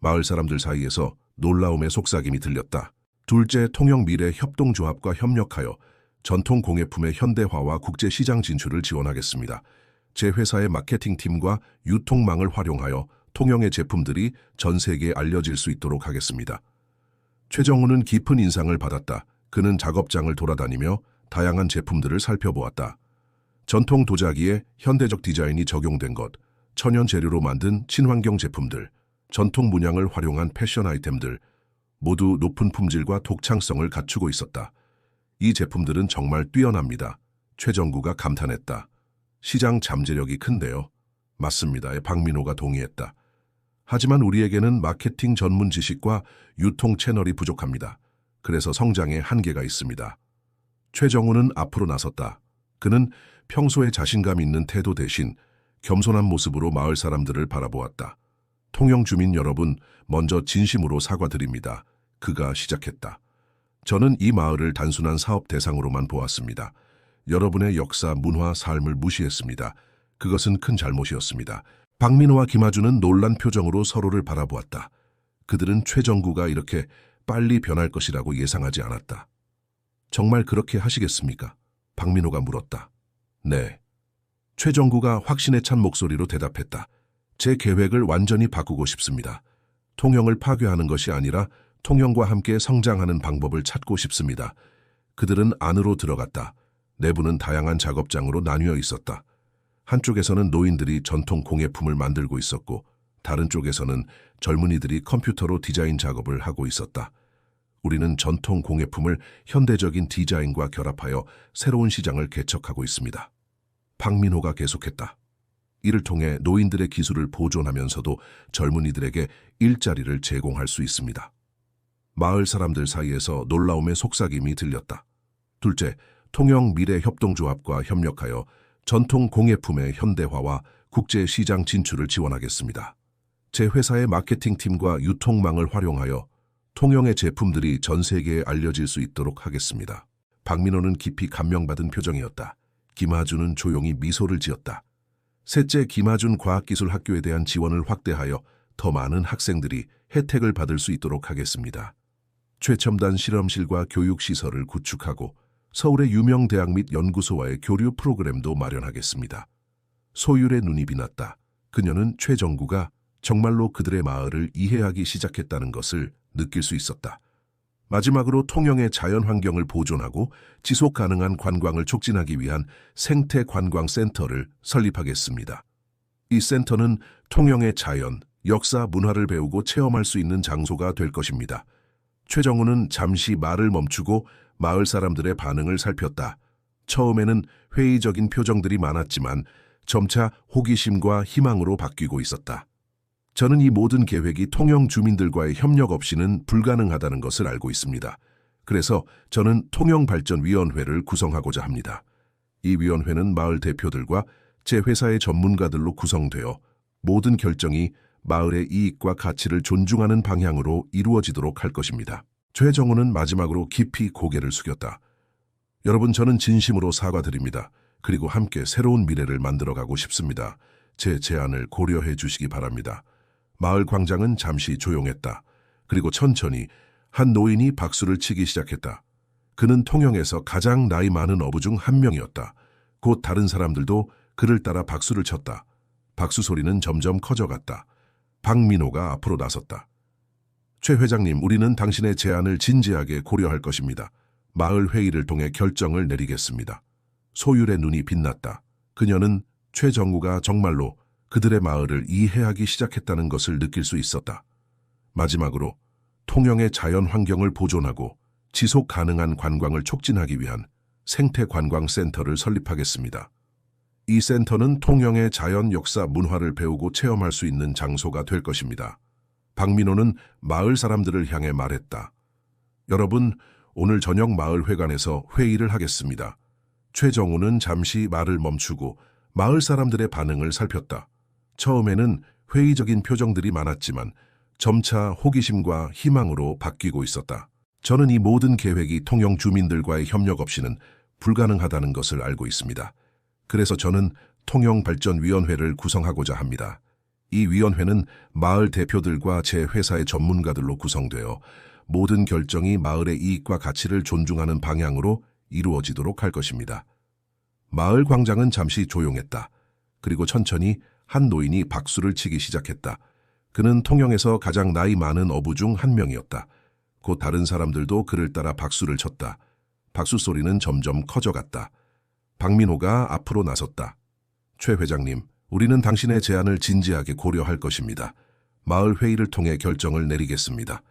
마을 사람들 사이에서 놀라움의 속삭임이 들렸다. 둘째, 통영미래협동조합과 협력하여 전통 공예품의 현대화와 국제시장 진출을 지원하겠습니다. 제 회사의 마케팅팀과 유통망을 활용하여 통영의 제품들이 전 세계에 알려질 수 있도록 하겠습니다. 최정우는 깊은 인상을 받았다. 그는 작업장을 돌아다니며 다양한 제품들을 살펴보았다. 전통 도자기에 현대적 디자인이 적용된 것, 천연 재료로 만든 친환경 제품들, 전통 문양을 활용한 패션 아이템들, 모두 높은 품질과 독창성을 갖추고 있었다. 이 제품들은 정말 뛰어납니다. 최정구가 감탄했다. 시장 잠재력이 큰데요. 맞습니다. 박민호가 동의했다. 하지만 우리에게는 마케팅 전문 지식과 유통 채널이 부족합니다. 그래서 성장에 한계가 있습니다. 최정우는 앞으로 나섰다. 그는 평소에 자신감 있는 태도 대신 겸손한 모습으로 마을 사람들을 바라보았다. 통영 주민 여러분, 먼저 진심으로 사과드립니다. 그가 시작했다. 저는 이 마을을 단순한 사업 대상으로만 보았습니다. 여러분의 역사, 문화, 삶을 무시했습니다. 그것은 큰 잘못이었습니다. 박민호와 김아준은 놀란 표정으로 서로를 바라보았다. 그들은 최정구가 이렇게 빨리 변할 것이라고 예상하지 않았다. 정말 그렇게 하시겠습니까? 박민호가 물었다. 네. 최정구가 확신에 찬 목소리로 대답했다. 제 계획을 완전히 바꾸고 싶습니다. 통영을 파괴하는 것이 아니라 통영과 함께 성장하는 방법을 찾고 싶습니다. 그들은 안으로 들어갔다. 내부는 다양한 작업장으로 나뉘어 있었다. 한쪽에서는 노인들이 전통 공예품을 만들고 있었고 다른 쪽에서는 젊은이들이 컴퓨터로 디자인 작업을 하고 있었다. 우리는 전통 공예품을 현대적인 디자인과 결합하여 새로운 시장을 개척하고 있습니다. 박민호가 계속했다. 이를 통해 노인들의 기술을 보존하면서도 젊은이들에게 일자리를 제공할 수 있습니다. 마을 사람들 사이에서 놀라움의 속삭임이 들렸다. 둘째, 통영미래협동조합과 협력하여 전통 공예품의 현대화와 국제시장 진출을 지원하겠습니다. 제 회사의 마케팅팀과 유통망을 활용하여 통영의 제품들이 전 세계에 알려질 수 있도록 하겠습니다. 박민호는 깊이 감명받은 표정이었다. 김아준은 조용히 미소를 지었다. 셋째, 김아준 과학기술학교에 대한 지원을 확대하여 더 많은 학생들이 혜택을 받을 수 있도록 하겠습니다. 최첨단 실험실과 교육시설을 구축하고 서울의 유명 대학 및 연구소와의 교류 프로그램도 마련하겠습니다. 소율의 눈이 빛났다. 그녀는 최정구가 정말로 그들의 마을을 이해하기 시작했다는 것을 느낄 수 있었다. 마지막으로 통영의 자연환경을 보존하고 지속가능한 관광을 촉진하기 위한 생태관광센터를 설립하겠습니다. 이 센터는 통영의 자연, 역사, 문화를 배우고 체험할 수 있는 장소가 될 것입니다. 최정우는 잠시 말을 멈추고 마을 사람들의 반응을 살폈다. 처음에는 회의적인 표정들이 많았지만 점차 호기심과 희망으로 바뀌고 있었다. 저는 이 모든 계획이 통영 주민들과의 협력 없이는 불가능하다는 것을 알고 있습니다. 그래서 저는 통영발전위원회를 구성하고자 합니다. 이 위원회는 마을 대표들과 제 회사의 전문가들로 구성되어 모든 결정이 마을의 이익과 가치를 존중하는 방향으로 이루어지도록 할 것입니다. 최정우는 마지막으로 깊이 고개를 숙였다. 여러분, 저는 진심으로 사과드립니다. 그리고 함께 새로운 미래를 만들어가고 싶습니다. 제 제안을 고려해 주시기 바랍니다. 마을 광장은 잠시 조용했다. 그리고 천천히 한 노인이 박수를 치기 시작했다. 그는 통영에서 가장 나이 많은 어부 중 한 명이었다. 곧 다른 사람들도 그를 따라 박수를 쳤다. 박수 소리는 점점 커져갔다. 박민호가 앞으로 나섰다. 최 회장님, 우리는 당신의 제안을 진지하게 고려할 것입니다. 마을 회의를 통해 결정을 내리겠습니다. 소율의 눈이 빛났다. 그녀는 최정우가 정말로 그들의 마을을 이해하기 시작했다는 것을 느낄 수 있었다. 마지막으로 통영의 자연 환경을 보존하고 지속 가능한 관광을 촉진하기 위한 생태관광센터를 설립하겠습니다. 이 센터는 통영의 자연, 역사, 문화를 배우고 체험할 수 있는 장소가 될 것입니다. 박민호는 마을 사람들을 향해 말했다. 여러분, 오늘 저녁 마을 회관에서 회의를 하겠습니다. 최정우는 잠시 말을 멈추고 마을 사람들의 반응을 살폈다. 처음에는 회의적인 표정들이 많았지만 점차 호기심과 희망으로 바뀌고 있었다. 저는 이 모든 계획이 통영 주민들과의 협력 없이는 불가능하다는 것을 알고 있습니다. 그래서 저는 통영발전위원회를 구성하고자 합니다. 이 위원회는 마을 대표들과 제 회사의 전문가들로 구성되어 모든 결정이 마을의 이익과 가치를 존중하는 방향으로 이루어지도록 할 것입니다. 마을 광장은 잠시 조용했다. 그리고 천천히 한 노인이 박수를 치기 시작했다. 그는 통영에서 가장 나이 많은 어부 중 한 명이었다. 곧 다른 사람들도 그를 따라 박수를 쳤다. 박수 소리는 점점 커져갔다. 박민호가 앞으로 나섰다. 최 회장님, 우리는 당신의 제안을 진지하게 고려할 것입니다. 마을 회의를 통해 결정을 내리겠습니다.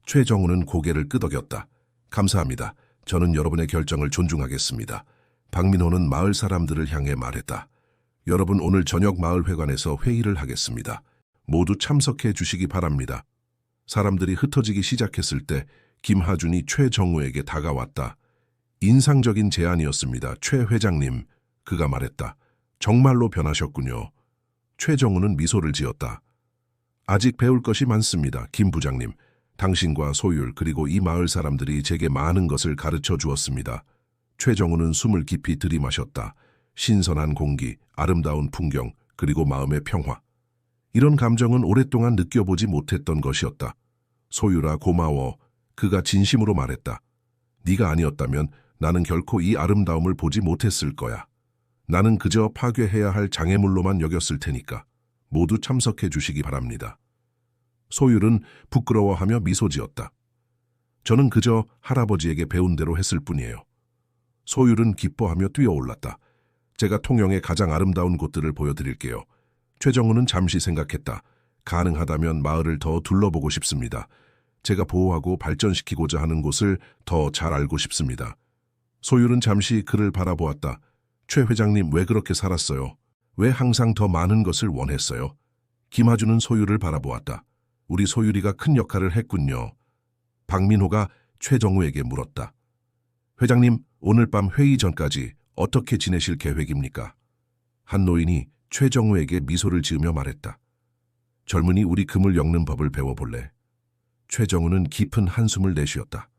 최정우는 고개를 끄덕였다. 감사합니다. 저는 여러분의 결정을 존중하겠습니다. 박민호는 마을 사람들을 향해 말했다. 여러분, 오늘 저녁 마을 회관에서 회의를 하겠습니다. 모두 참석해 주시기 바랍니다. 사람들이 흩어지기 시작했을 때 김하준이 최정우에게 다가왔다. 인상적인 제안이었습니다. 최 회장님, 그가 말했다. 정말로 변하셨군요. 최정우는 미소를 지었다. 아직 배울 것이 많습니다. 김 부장님, 당신과 소율 그리고 이 마을 사람들이 제게 많은 것을 가르쳐 주었습니다. 최정우는 숨을 깊이 들이마셨다. 신선한 공기, 아름다운 풍경, 그리고 마음의 평화. 이런 감정은 오랫동안 느껴보지 못했던 것이었다. 소율아, 고마워. 그가 진심으로 말했다. 네가 아니었다면 나는 결코 이 아름다움을 보지 못했을 거야. 나는 그저 파괴해야 할 장애물로만 여겼을 테니까. 모두 참석해 주시기 바랍니다. 소율은 부끄러워하며 미소 지었다. 저는 그저 할아버지에게 배운 대로 했을 뿐이에요. 소율은 기뻐하며 뛰어올랐다. 제가 통영의 가장 아름다운 곳들을 보여드릴게요. 최정우는 잠시 생각했다. 가능하다면 마을을 더 둘러보고 싶습니다. 제가 보호하고 발전시키고자 하는 곳을 더 잘 알고 싶습니다. 소율은 잠시 그를 바라보았다. 최 회장님, 왜 그렇게 살았어요? 왜 항상 더 많은 것을 원했어요? 김하준은 소율을 바라보았다. 우리 소율이가 큰 역할을 했군요. 박민호가 최정우에게 물었다. 회장님, 오늘 밤 회의 전까지 어떻게 지내실 계획입니까? 한 노인이 최정우에게 미소를 지으며 말했다. 젊은이, 우리 금을 엮는 법을 배워볼래? 최정우는 깊은 한숨을 내쉬었다.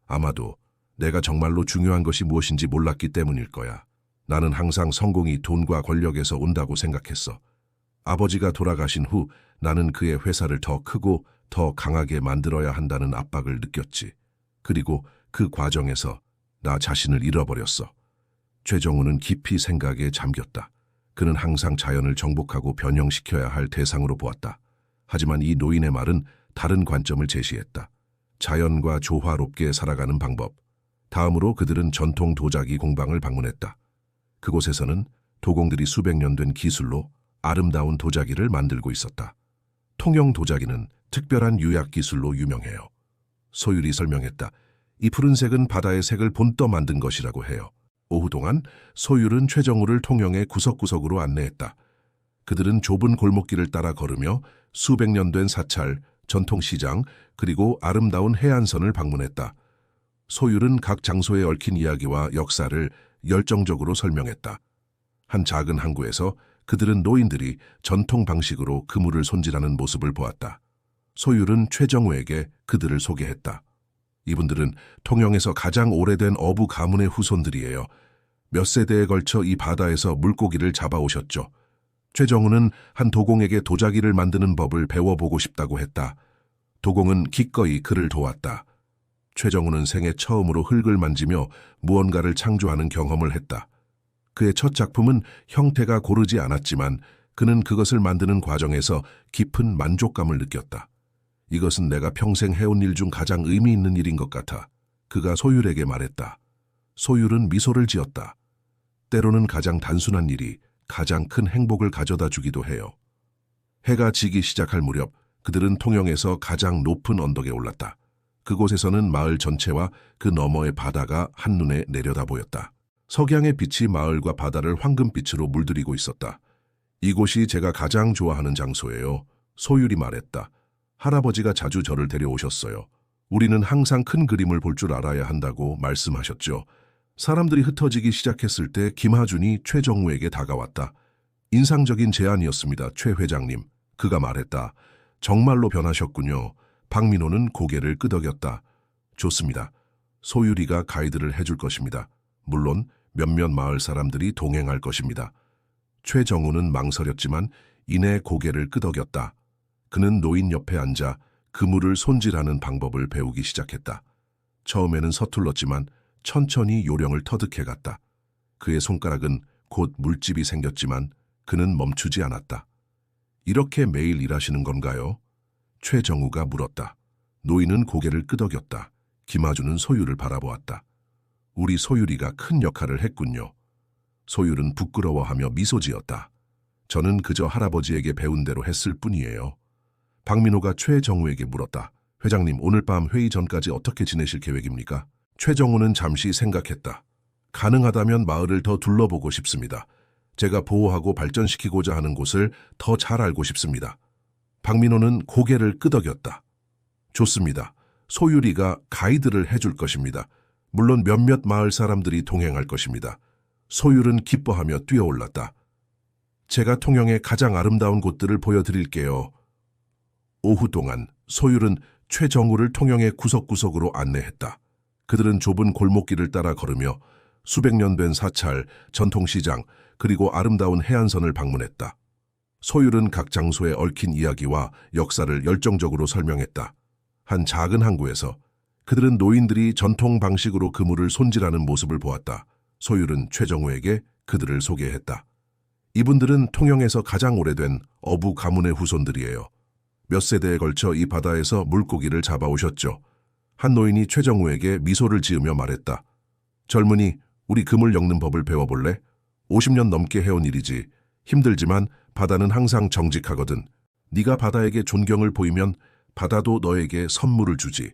아마도 내가 정말로 중요한 것이 무엇인지 몰랐기 때문일 거야. 나는 항상 성공이 돈과 권력에서 온다고 생각했어. 아버지가 돌아가신 후 나는 그의 회사를 더 크고 더 강하게 만들어야 한다는 압박을 느꼈지. 그리고 그 과정에서 나 자신을 잃어버렸어. 최정우는 깊이 생각에 잠겼다. 그는 항상 자연을 정복하고 변형시켜야 할 대상으로 보았다. 하지만 이 노인의 말은 다른 관점을 제시했다. 자연과 조화롭게 살아가는 방법. 다음으로 그들은 전통 도자기 공방을 방문했다. 그곳에서는 도공들이 수백 년 된 기술로 아름다운 도자기를 만들고 있었다. 통영 도자기는 특별한 유약 기술로 유명해요. 소율이 설명했다. 이 푸른색은 바다의 색을 본떠 만든 것이라고 해요. 오후 동안 소율은 최정우를 통영의 구석구석으로 안내했다. 그들은 좁은 골목길을 따라 걸으며 수백 년 된 사찰, 전통시장, 그리고 아름다운 해안선을 방문했다. 소율은 각 장소에 얽힌 이야기와 역사를 열정적으로 설명했다. 한 작은 항구에서 그들은 노인들이 전통 방식으로 그물을 손질하는 모습을 보았다. 소율은 최정우에게 그들을 소개했다. 이분들은 통영에서 가장 오래된 어부 가문의 후손들이에요. 몇 세대에 걸쳐 이 바다에서 물고기를 잡아오셨죠. 최정우는 한 도공에게 도자기를 만드는 법을 배워보고 싶다고 했다. 도공은 기꺼이 그를 도왔다. 최정우는 생애 처음으로 흙을 만지며 무언가를 창조하는 경험을 했다. 그의 첫 작품은 형태가 고르지 않았지만 그는 그것을 만드는 과정에서 깊은 만족감을 느꼈다. 이것은 내가 평생 해온 일 중 가장 의미 있는 일인 것 같아. 그가 소율에게 말했다. 소율은 미소를 지었다. 때로는 가장 단순한 일이 가장 큰 행복을 가져다 주기도 해요. 해가 지기 시작할 무렵 그들은 통영에서 가장 높은 언덕에 올랐다. 그곳에서는 마을 전체와 그 너머의 바다가 한눈에 내려다 보였다. 석양의 빛이 마을과 바다를 황금빛으로 물들이고 있었다. 이곳이 제가 가장 좋아하는 장소예요. 소율이 말했다. 할아버지가 자주 저를 데려오셨어요. 우리는 항상 큰 그림을 볼 줄 알아야 한다고 말씀하셨죠. 사람들이 흩어지기 시작했을 때 김하준이 최정우에게 다가왔다. 인상적인 제안이었습니다, 최 회장님. 그가 말했다. 정말로 변하셨군요. 박민호는 고개를 끄덕였다. 좋습니다. 소율이가 가이드를 해줄 것입니다. 물론 몇몇 마을 사람들이 동행할 것입니다. 최정우는 망설였지만 이내 고개를 끄덕였다. 그는 노인 옆에 앉아 그물을 손질하는 방법을 배우기 시작했다. 처음에는 서툴렀지만 천천히 요령을 터득해갔다. 그의 손가락은 곧 물집이 생겼지만 그는 멈추지 않았다. 이렇게 매일 일하시는 건가요? 최정우가 물었다. 노인은 고개를 끄덕였다. 김하준은 소율을 바라보았다. 우리 소율이가 큰 역할을 했군요. 소율은 부끄러워하며 미소 지었다. 저는 그저 할아버지에게 배운 대로 했을 뿐이에요. 박민호가 최정우에게 물었다. 회장님, 오늘 밤 회의 전까지 어떻게 지내실 계획입니까? 최정우는 잠시 생각했다. 가능하다면 마을을 더 둘러보고 싶습니다. 제가 보호하고 발전시키고자 하는 곳을 더 잘 알고 싶습니다. 박민호는 고개를 끄덕였다. 좋습니다. 소율이가 가이드를 해줄 것입니다. 물론 몇몇 마을 사람들이 동행할 것입니다. 소율은 기뻐하며 뛰어올랐다. 제가 통영의 가장 아름다운 곳들을 보여드릴게요. 오후 동안 소율은 최정우를 통영의 구석구석으로 안내했다. 그들은 좁은 골목길을 따라 걸으며 수백 년 된 사찰, 전통시장, 그리고 아름다운 해안선을 방문했다. 소율은 각 장소에 얽힌 이야기와 역사를 열정적으로 설명했다. 한 작은 항구에서 그들은 노인들이 전통 방식으로 그물을 손질하는 모습을 보았다. 소율은 최정우에게 그들을 소개했다. 이분들은 통영에서 가장 오래된 어부 가문의 후손들이에요. 몇 세대에 걸쳐 이 바다에서 물고기를 잡아오셨죠. 한 노인이 최정우에게 미소를 지으며 말했다. 젊은이, 우리 그물 엮는 법을 배워볼래? 50년 넘게 해온 일이지. 힘들지만 바다는 항상 정직하거든. 네가 바다에게 존경을 보이면 바다도 너에게 선물을 주지.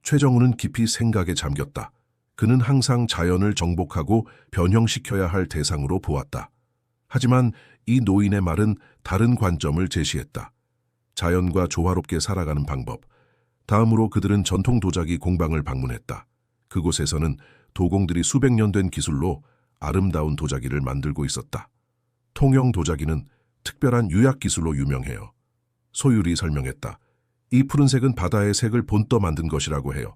최정우는 깊이 생각에 잠겼다. 그는 항상 자연을 정복하고 변형시켜야 할 대상으로 보았다. 하지만 이 노인의 말은 다른 관점을 제시했다. 자연과 조화롭게 살아가는 방법. 다음으로 그들은 전통 도자기 공방을 방문했다. 그곳에서는 도공들이 수백 년 된 기술로 아름다운 도자기를 만들고 있었다. 통영 도자기는 특별한 유약 기술로 유명해요. 소율이 설명했다. 이 푸른색은 바다의 색을 본떠 만든 것이라고 해요.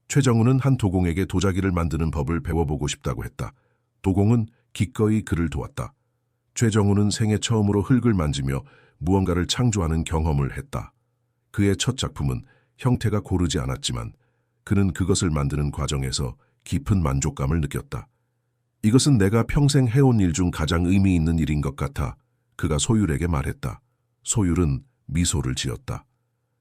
최정우는 한 도공에게 도자기를 만드는 법을 배워보고 싶다고 했다. 도공은 기꺼이 그를 도왔다. 최정우는 생애 처음으로 흙을 만지며 무언가를 창조하는 경험을 했다. 그의 첫 작품은 형태가 고르지 않았지만 그는 그것을 만드는 과정에서 깊은 만족감을 느꼈다. 이것은 내가 평생 해온 일 중 가장 의미 있는 일인 것 같아. 그가 소율에게 말했다. 소율은 미소를 지었다.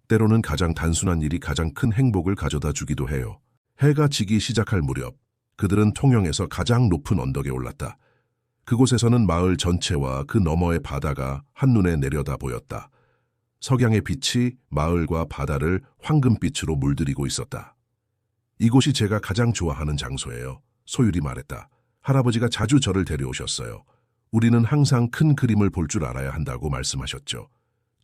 때로는 가장 단순한 일이 가장 큰 행복을 가져다 주기도 해요. 해가 지기 시작할 무렵 그들은 통영에서 가장 높은 언덕에 올랐다. 그곳에서는 마을 전체와 그 너머의 바다가 한눈에 내려다 보였다. 석양의 빛이 마을과 바다를 황금빛으로 물들이고 있었다. 이곳이 제가 가장 좋아하는 장소예요. 소율이 말했다. 할아버지가 자주 저를 데려오셨어요. 우리는 항상 큰 그림을 볼 줄 알아야 한다고 말씀하셨죠.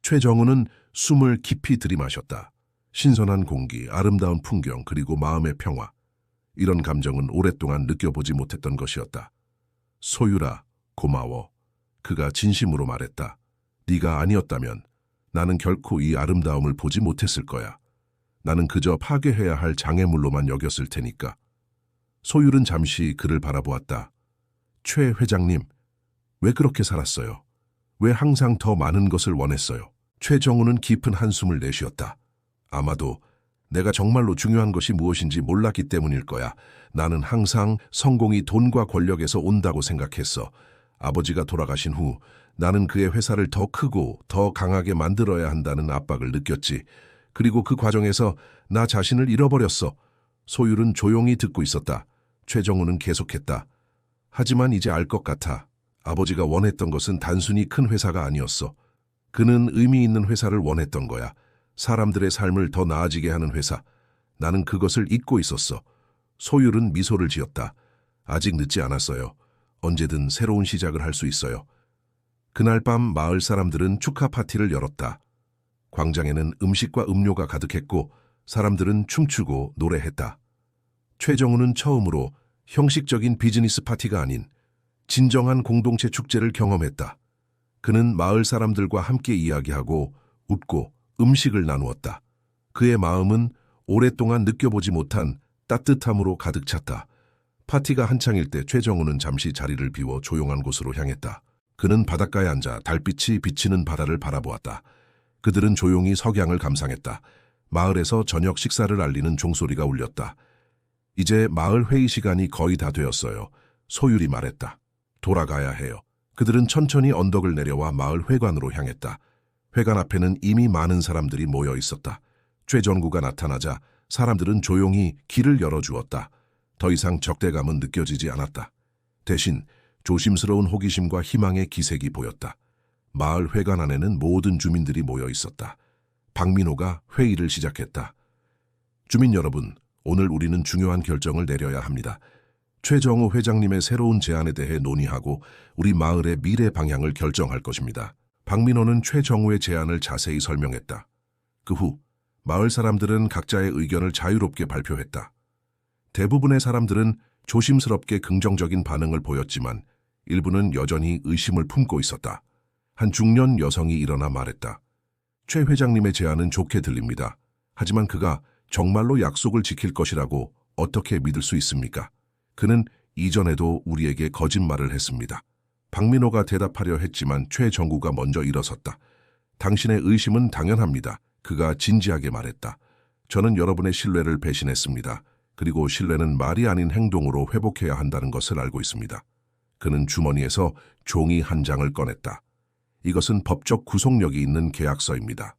최정우는 숨을 깊이 들이마셨다. 신선한 공기, 아름다운 풍경, 그리고 마음의 평화. 이런 감정은 오랫동안 느껴보지 못했던 것이었다. 소율아, 고마워. 그가 진심으로 말했다. 네가 아니었다면 나는 결코 이 아름다움을 보지 못했을 거야. 나는 그저 파괴해야 할 장애물로만 여겼을 테니까. 소율은 잠시 그를 바라보았다. 최 회장님, 왜 그렇게 살았어요? 왜 항상 더 많은 것을 원했어요? 최정우는 깊은 한숨을 내쉬었다. 아마도 내가 정말로 중요한 것이 무엇인지 몰랐기 때문일 거야. 나는 항상 성공이 돈과 권력에서 온다고 생각했어. 아버지가 돌아가신 후 나는 그의 회사를 더 크고 더 강하게 만들어야 한다는 압박을 느꼈지. 그리고 그 과정에서 나 자신을 잃어버렸어. 소율은 조용히 듣고 있었다. 최정우는 계속했다. 하지만 이제 알 것 같아. 아버지가 원했던 것은 단순히 큰 회사가 아니었어. 그는 의미 있는 회사를 원했던 거야. 사람들의 삶을 더 나아지게 하는 회사. 나는 그것을 잊고 있었어. 소율은 미소를 지었다. 아직 늦지 않았어요. 언제든 새로운 시작을 할 수 있어요. 그날 밤 마을 사람들은 축하 파티를 열었다. 광장에는 음식과 음료가 가득했고 사람들은 춤추고 노래했다. 최정우는 처음으로 형식적인 비즈니스 파티가 아닌 진정한 공동체 축제를 경험했다. 그는 마을 사람들과 함께 이야기하고 웃고 음식을 나누었다. 그의 마음은 오랫동안 느껴보지 못한 따뜻함으로 가득 찼다. 파티가 한창일 때 최정우는 잠시 자리를 비워 조용한 곳으로 향했다. 그는 바닷가에 앉아 달빛이 비치는 바다를 바라보았다. 그들은 조용히 석양을 감상했다. 마을에서 저녁 식사를 알리는 종소리가 울렸다. 이제 마을 회의 시간이 거의 다 되었어요. 소율이 말했다. 돌아가야 해요. 그들은 천천히 언덕을 내려와 마을 회관으로 향했다. 회관 앞에는 이미 많은 사람들이 모여 있었다. 최정구가 나타나자 사람들은 조용히 길을 열어주었다. 더 이상 적대감은 느껴지지 않았다. 대신 조심스러운 호기심과 희망의 기색이 보였다. 마을 회관 안에는 모든 주민들이 모여 있었다. 박민호가 회의를 시작했다. 주민 여러분, 오늘 우리는 중요한 결정을 내려야 합니다. 최정우 회장님의 새로운 제안에 대해 논의하고 우리 마을의 미래 방향을 결정할 것입니다. 박민호는 최정우의 제안을 자세히 설명했다. 그 후 마을 사람들은 각자의 의견을 자유롭게 발표했다. 대부분의 사람들은 조심스럽게 긍정적인 반응을 보였지만 일부는 여전히 의심을 품고 있었다. 한 중년 여성이 일어나 말했다. 최 회장님의 제안은 좋게 들립니다. 하지만 그가 정말로 약속을 지킬 것이라고 어떻게 믿을 수 있습니까? 그는 이전에도 우리에게 거짓말을 했습니다. 박민호가 대답하려 했지만 최정구가 먼저 일어섰다. 당신의 의심은 당연합니다. 그가 진지하게 말했다. 저는 여러분의 신뢰를 배신했습니다. 그리고 신뢰는 말이 아닌 행동으로 회복해야 한다는 것을 알고 있습니다. 그는 주머니에서 종이 한 장을 꺼냈다. 이것은 법적 구속력이 있는 계약서입니다.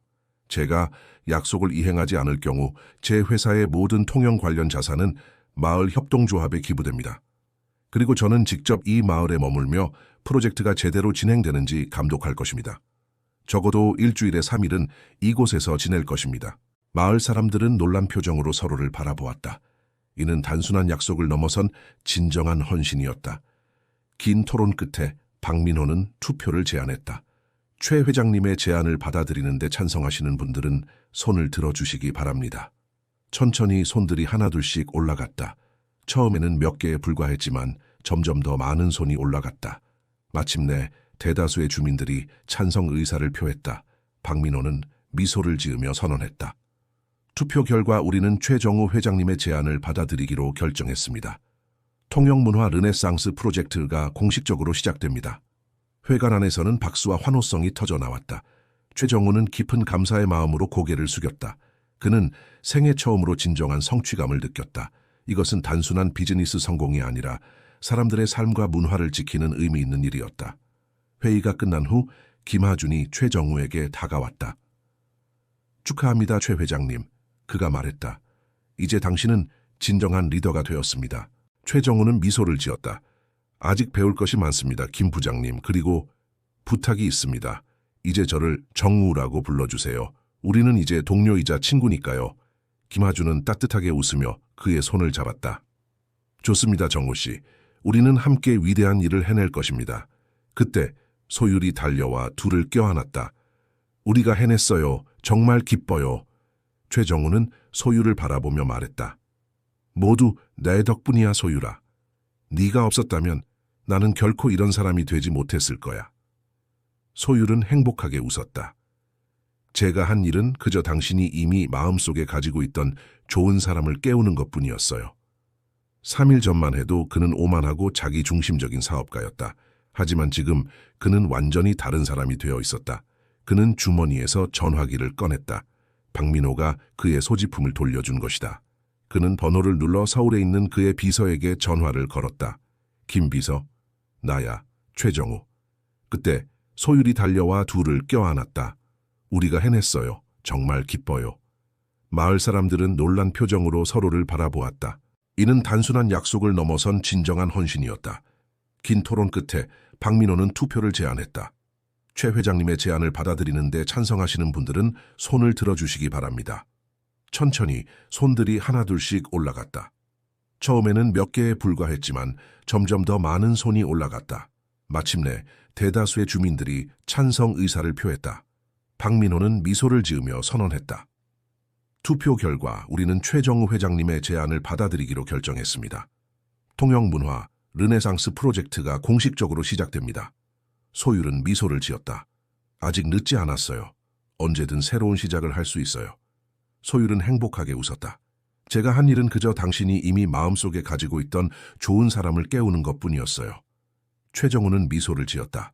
제가 약속을 이행하지 않을 경우 제 회사의 모든 통영 관련 자산은 마을 협동조합에 기부됩니다. 그리고 저는 직접 이 마을에 머물며 프로젝트가 제대로 진행되는지 감독할 것입니다. 적어도 일주일에 3일은 이곳에서 지낼 것입니다. 마을 사람들은 놀란 표정으로 서로를 바라보았다. 이는 단순한 약속을 넘어선 진정한 헌신이었다. 긴 토론 끝에 박민호는 투표를 제안했다. 최 회장님의 제안을 받아들이는데 찬성하시는 분들은 손을 들어주시기 바랍니다. 천천히 손들이 하나둘씩 올라갔다. 처음에는 몇 개에 불과했지만 점점 더 많은 손이 올라갔다. 마침내 대다수의 주민들이 찬성 의사를 표했다. 박민호는 미소를 지으며 선언했다. 투표 결과 우리는 최정우 회장님의 제안을 받아들이기로 결정했습니다. 통영문화 르네상스 프로젝트가 공식적으로 시작됩니다. 회관 안에서는 박수와 환호성이 터져나왔다. 최정우는 깊은 감사의 마음으로 고개를 숙였다. 그는 생애 처음으로 진정한 성취감을 느꼈다. 이것은 단순한 비즈니스 성공이 아니라 사람들의 삶과 문화를 지키는 의미 있는 일이었다. 회의가 끝난 후 김하준이 최정우에게 다가왔다. 축하합니다, 최 회장님. 그가 말했다. 이제 당신은 진정한 리더가 되었습니다. 최정우는 미소를 지었다. 아직 배울 것이 많습니다, 김 부장님. 그리고 부탁이 있습니다. 이제 저를 정우라고 불러주세요. 우리는 이제 동료이자 친구니까요. 김하준은 따뜻하게 웃으며 그의 손을 잡았다. 좋습니다, 정우 씨. 우리는 함께 위대한 일을 해낼 것입니다. 그때 소율이 달려와 둘을 껴안았다. 우리가 해냈어요. 정말 기뻐요. 최정우는 소율을 바라보며 말했다. 모두 내 덕분이야, 소율아. 네가 없었다면 나는 결코 이런 사람이 되지 못했을 거야. 소율은 행복하게 웃었다. 제가 한 일은 그저 당신이 이미 마음속에 가지고 있던 좋은 사람을 깨우는 것뿐이었어요. 3일 전만 해도 그는 오만하고 자기중심적인 사업가였다. 하지만 지금 그는 완전히 다른 사람이 되어 있었다. 그는 주머니에서 전화기를 꺼냈다. 박민호가 그의 소지품을 돌려준 것이다. 그는 번호를 눌러 서울에 있는 그의 비서에게 전화를 걸었다. 김 비서, 나야, 최정우. 그때 소율이 달려와 둘을 껴안았다. 우리가 해냈어요. 정말 기뻐요. 마을 사람들은 놀란 표정으로 서로를 바라보았다. 이는 단순한 약속을 넘어선 진정한 헌신이었다. 긴 토론 끝에 박민호는 투표를 제안했다. 최 회장님의 제안을 받아들이는데 찬성하시는 분들은 손을 들어주시기 바랍니다. 천천히 손들이 하나둘씩 올라갔다. 처음에는 몇 개에 불과했지만 점점 더 많은 손이 올라갔다. 마침내 대다수의 주민들이 찬성 의사를 표했다. 박민호는 미소를 지으며 선언했다. 투표 결과 우리는 최정우 회장님의 제안을 받아들이기로 결정했습니다. 통영문화 르네상스 프로젝트가 공식적으로 시작됩니다. 소율은 미소를 지었다. 아직 늦지 않았어요. 언제든 새로운 시작을 할 수 있어요. 소율은 행복하게 웃었다. 제가 한 일은 그저 당신이 이미 마음속에 가지고 있던 좋은 사람을 깨우는 것뿐이었어요. 최정우는 미소를 지었다.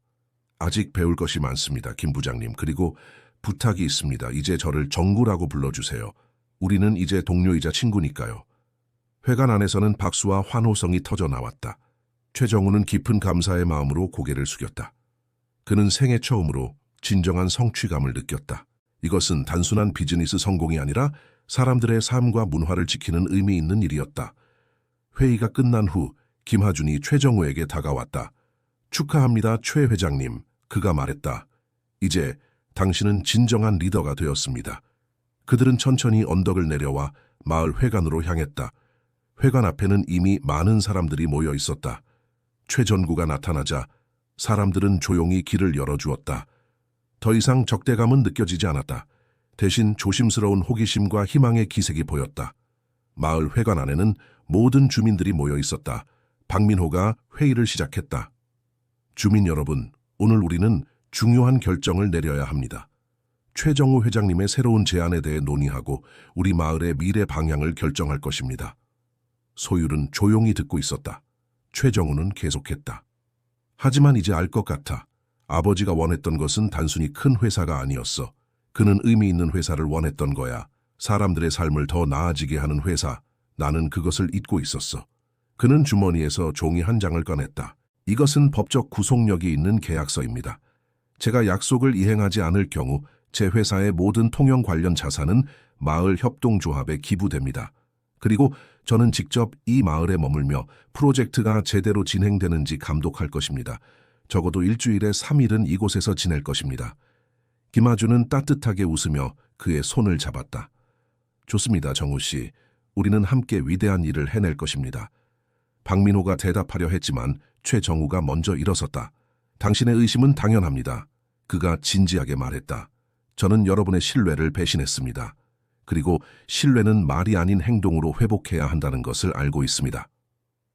아직 배울 것이 많습니다, 김 부장님. 그리고 부탁이 있습니다. 이제 저를 정구라고 불러주세요. 우리는 이제 동료이자 친구니까요. 회관 안에서는 박수와 환호성이 터져 나왔다. 최정우는 깊은 감사의 마음으로 고개를 숙였다. 그는 생애 처음으로 진정한 성취감을 느꼈다. 이것은 단순한 비즈니스 성공이 아니라 사람들의 삶과 문화를 지키는 의미 있는 일이었다. 회의가 끝난 후 김하준이 최정우에게 다가왔다. 축하합니다, 최 회장님. 그가 말했다. 이제 당신은 진정한 리더가 되었습니다. 그들은 천천히 언덕을 내려와 마을 회관으로 향했다. 회관 앞에는 이미 많은 사람들이 모여 있었다. 최전구가 나타나자 사람들은 조용히 길을 열어주었다. 더 이상 적대감은 느껴지지 않았다. 대신 조심스러운 호기심과 희망의 기색이 보였다. 마을 회관 안에는 모든 주민들이 모여 있었다. 박민호가 회의를 시작했다. 주민 여러분, 오늘 우리는 중요한 결정을 내려야 합니다. 최정우 회장님의 새로운 제안에 대해 논의하고 우리 마을의 미래 방향을 결정할 것입니다. 소율은 조용히 듣고 있었다. 최정우는 계속했다. 하지만 이제 알 것 같아. 아버지가 원했던 것은 단순히 큰 회사가 아니었어. 그는 의미 있는 회사를 원했던 거야. 사람들의 삶을 더 나아지게 하는 회사. 나는 그것을 잊고 있었어. 그는 주머니에서 종이 한 장을 꺼냈다. 이것은 법적 구속력이 있는 계약서입니다. 제가 약속을 이행하지 않을 경우 제 회사의 모든 통영 관련 자산은 마을 협동조합에 기부됩니다. 그리고 저는 직접 이 마을에 머물며 프로젝트가 제대로 진행되는지 감독할 것입니다. 적어도 일주일에 3일은 이곳에서 지낼 것입니다. 김하준은 따뜻하게 웃으며 그의 손을 잡았다. 좋습니다, 정우 씨. 우리는 함께 위대한 일을 해낼 것입니다. 박민호가 대답하려 했지만 최정우가 먼저 일어섰다. 당신의 의심은 당연합니다. 그가 진지하게 말했다. 저는 여러분의 신뢰를 배신했습니다. 그리고 신뢰는 말이 아닌 행동으로 회복해야 한다는 것을 알고 있습니다.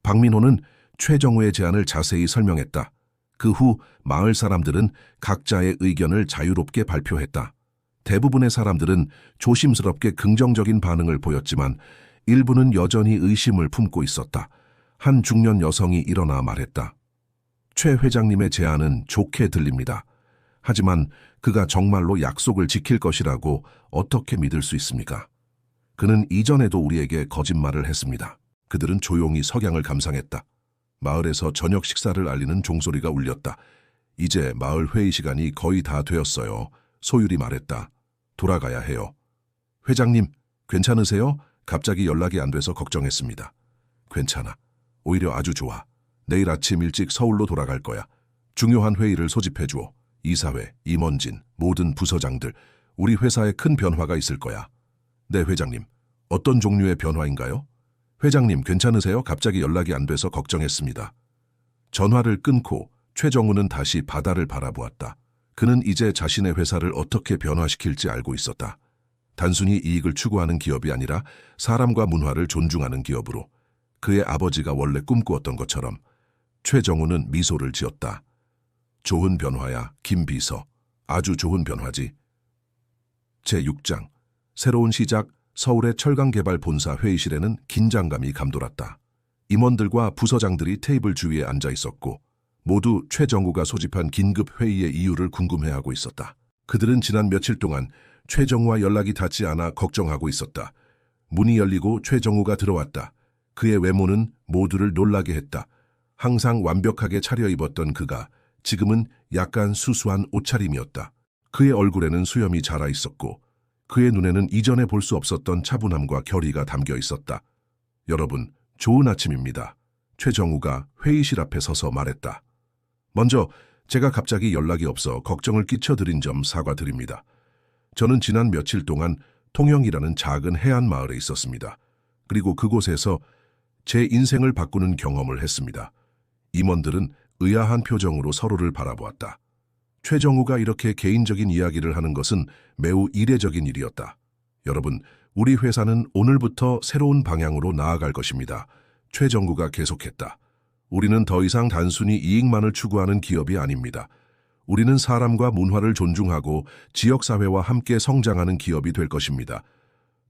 박민호는 최정우의 제안을 자세히 설명했다. 그 후 마을 사람들은 각자의 의견을 자유롭게 발표했다. 대부분의 사람들은 조심스럽게 긍정적인 반응을 보였지만 일부는 여전히 의심을 품고 있었다. 한 중년 여성이 일어나 말했다. 최 회장님의 제안은 좋게 들립니다. 하지만 그가 정말로 약속을 지킬 것이라고 어떻게 믿을 수 있습니까? 그는 이전에도 우리에게 거짓말을 했습니다. 그들은 조용히 석양을 감상했다. 마을에서 저녁 식사를 알리는 종소리가 울렸다. 이제 마을 회의 시간이 거의 다 되었어요. 소율이 말했다. 돌아가야 해요. 회장님, 괜찮으세요? 갑자기 연락이 안 돼서 걱정했습니다. 괜찮아. 오히려 아주 좋아. 내일 아침 일찍 서울로 돌아갈 거야. 중요한 회의를 소집해주어. 이사회, 임원진, 모든 부서장들, 우리 회사에 큰 변화가 있을 거야. 네, 회장님. 어떤 종류의 변화인가요? 회장님 괜찮으세요? 갑자기 연락이 안 돼서 걱정했습니다. 전화를 끊고 최정우는 다시 바다를 바라보았다. 그는 이제 자신의 회사를 어떻게 변화시킬지 알고 있었다. 단순히 이익을 추구하는 기업이 아니라 사람과 문화를 존중하는 기업으로, 그의 아버지가 원래 꿈꾸었던 것처럼. 최정우는 미소를 지었다. 좋은 변화야, 김 비서. 아주 좋은 변화지. 제6장. 새로운 시작. 서울의 철강개발 본사 회의실에는 긴장감이 감돌았다. 임원들과 부서장들이 테이블 주위에 앉아 있었고 모두 최정우가 소집한 긴급 회의의 이유를 궁금해하고 있었다. 그들은 지난 며칠 동안 최정우와 연락이 닿지 않아 걱정하고 있었다. 문이 열리고 최정우가 들어왔다. 그의 외모는 모두를 놀라게 했다. 항상 완벽하게 차려입었던 그가 지금은 약간 수수한 옷차림이었다. 그의 얼굴에는 수염이 자라 있었고 그의 눈에는 이전에 볼 수 없었던 차분함과 결의가 담겨 있었다. 여러분, 좋은 아침입니다. 최정우가 회의실 앞에 서서 말했다. 먼저 제가 갑자기 연락이 없어 걱정을 끼쳐드린 점 사과드립니다. 저는 지난 며칠 동안 통영이라는 작은 해안 마을에 있었습니다. 그리고 그곳에서 제 인생을 바꾸는 경험을 했습니다. 임원들은 의아한 표정으로 서로를 바라보았다. 최정우가 이렇게 개인적인 이야기를 하는 것은 매우 이례적인 일이었다. 여러분, 우리 회사는 오늘부터 새로운 방향으로 나아갈 것입니다. 최정우가 계속했다. 우리는 더 이상 단순히 이익만을 추구하는 기업이 아닙니다. 우리는 사람과 문화를 존중하고 지역사회와 함께 성장하는 기업이 될 것입니다.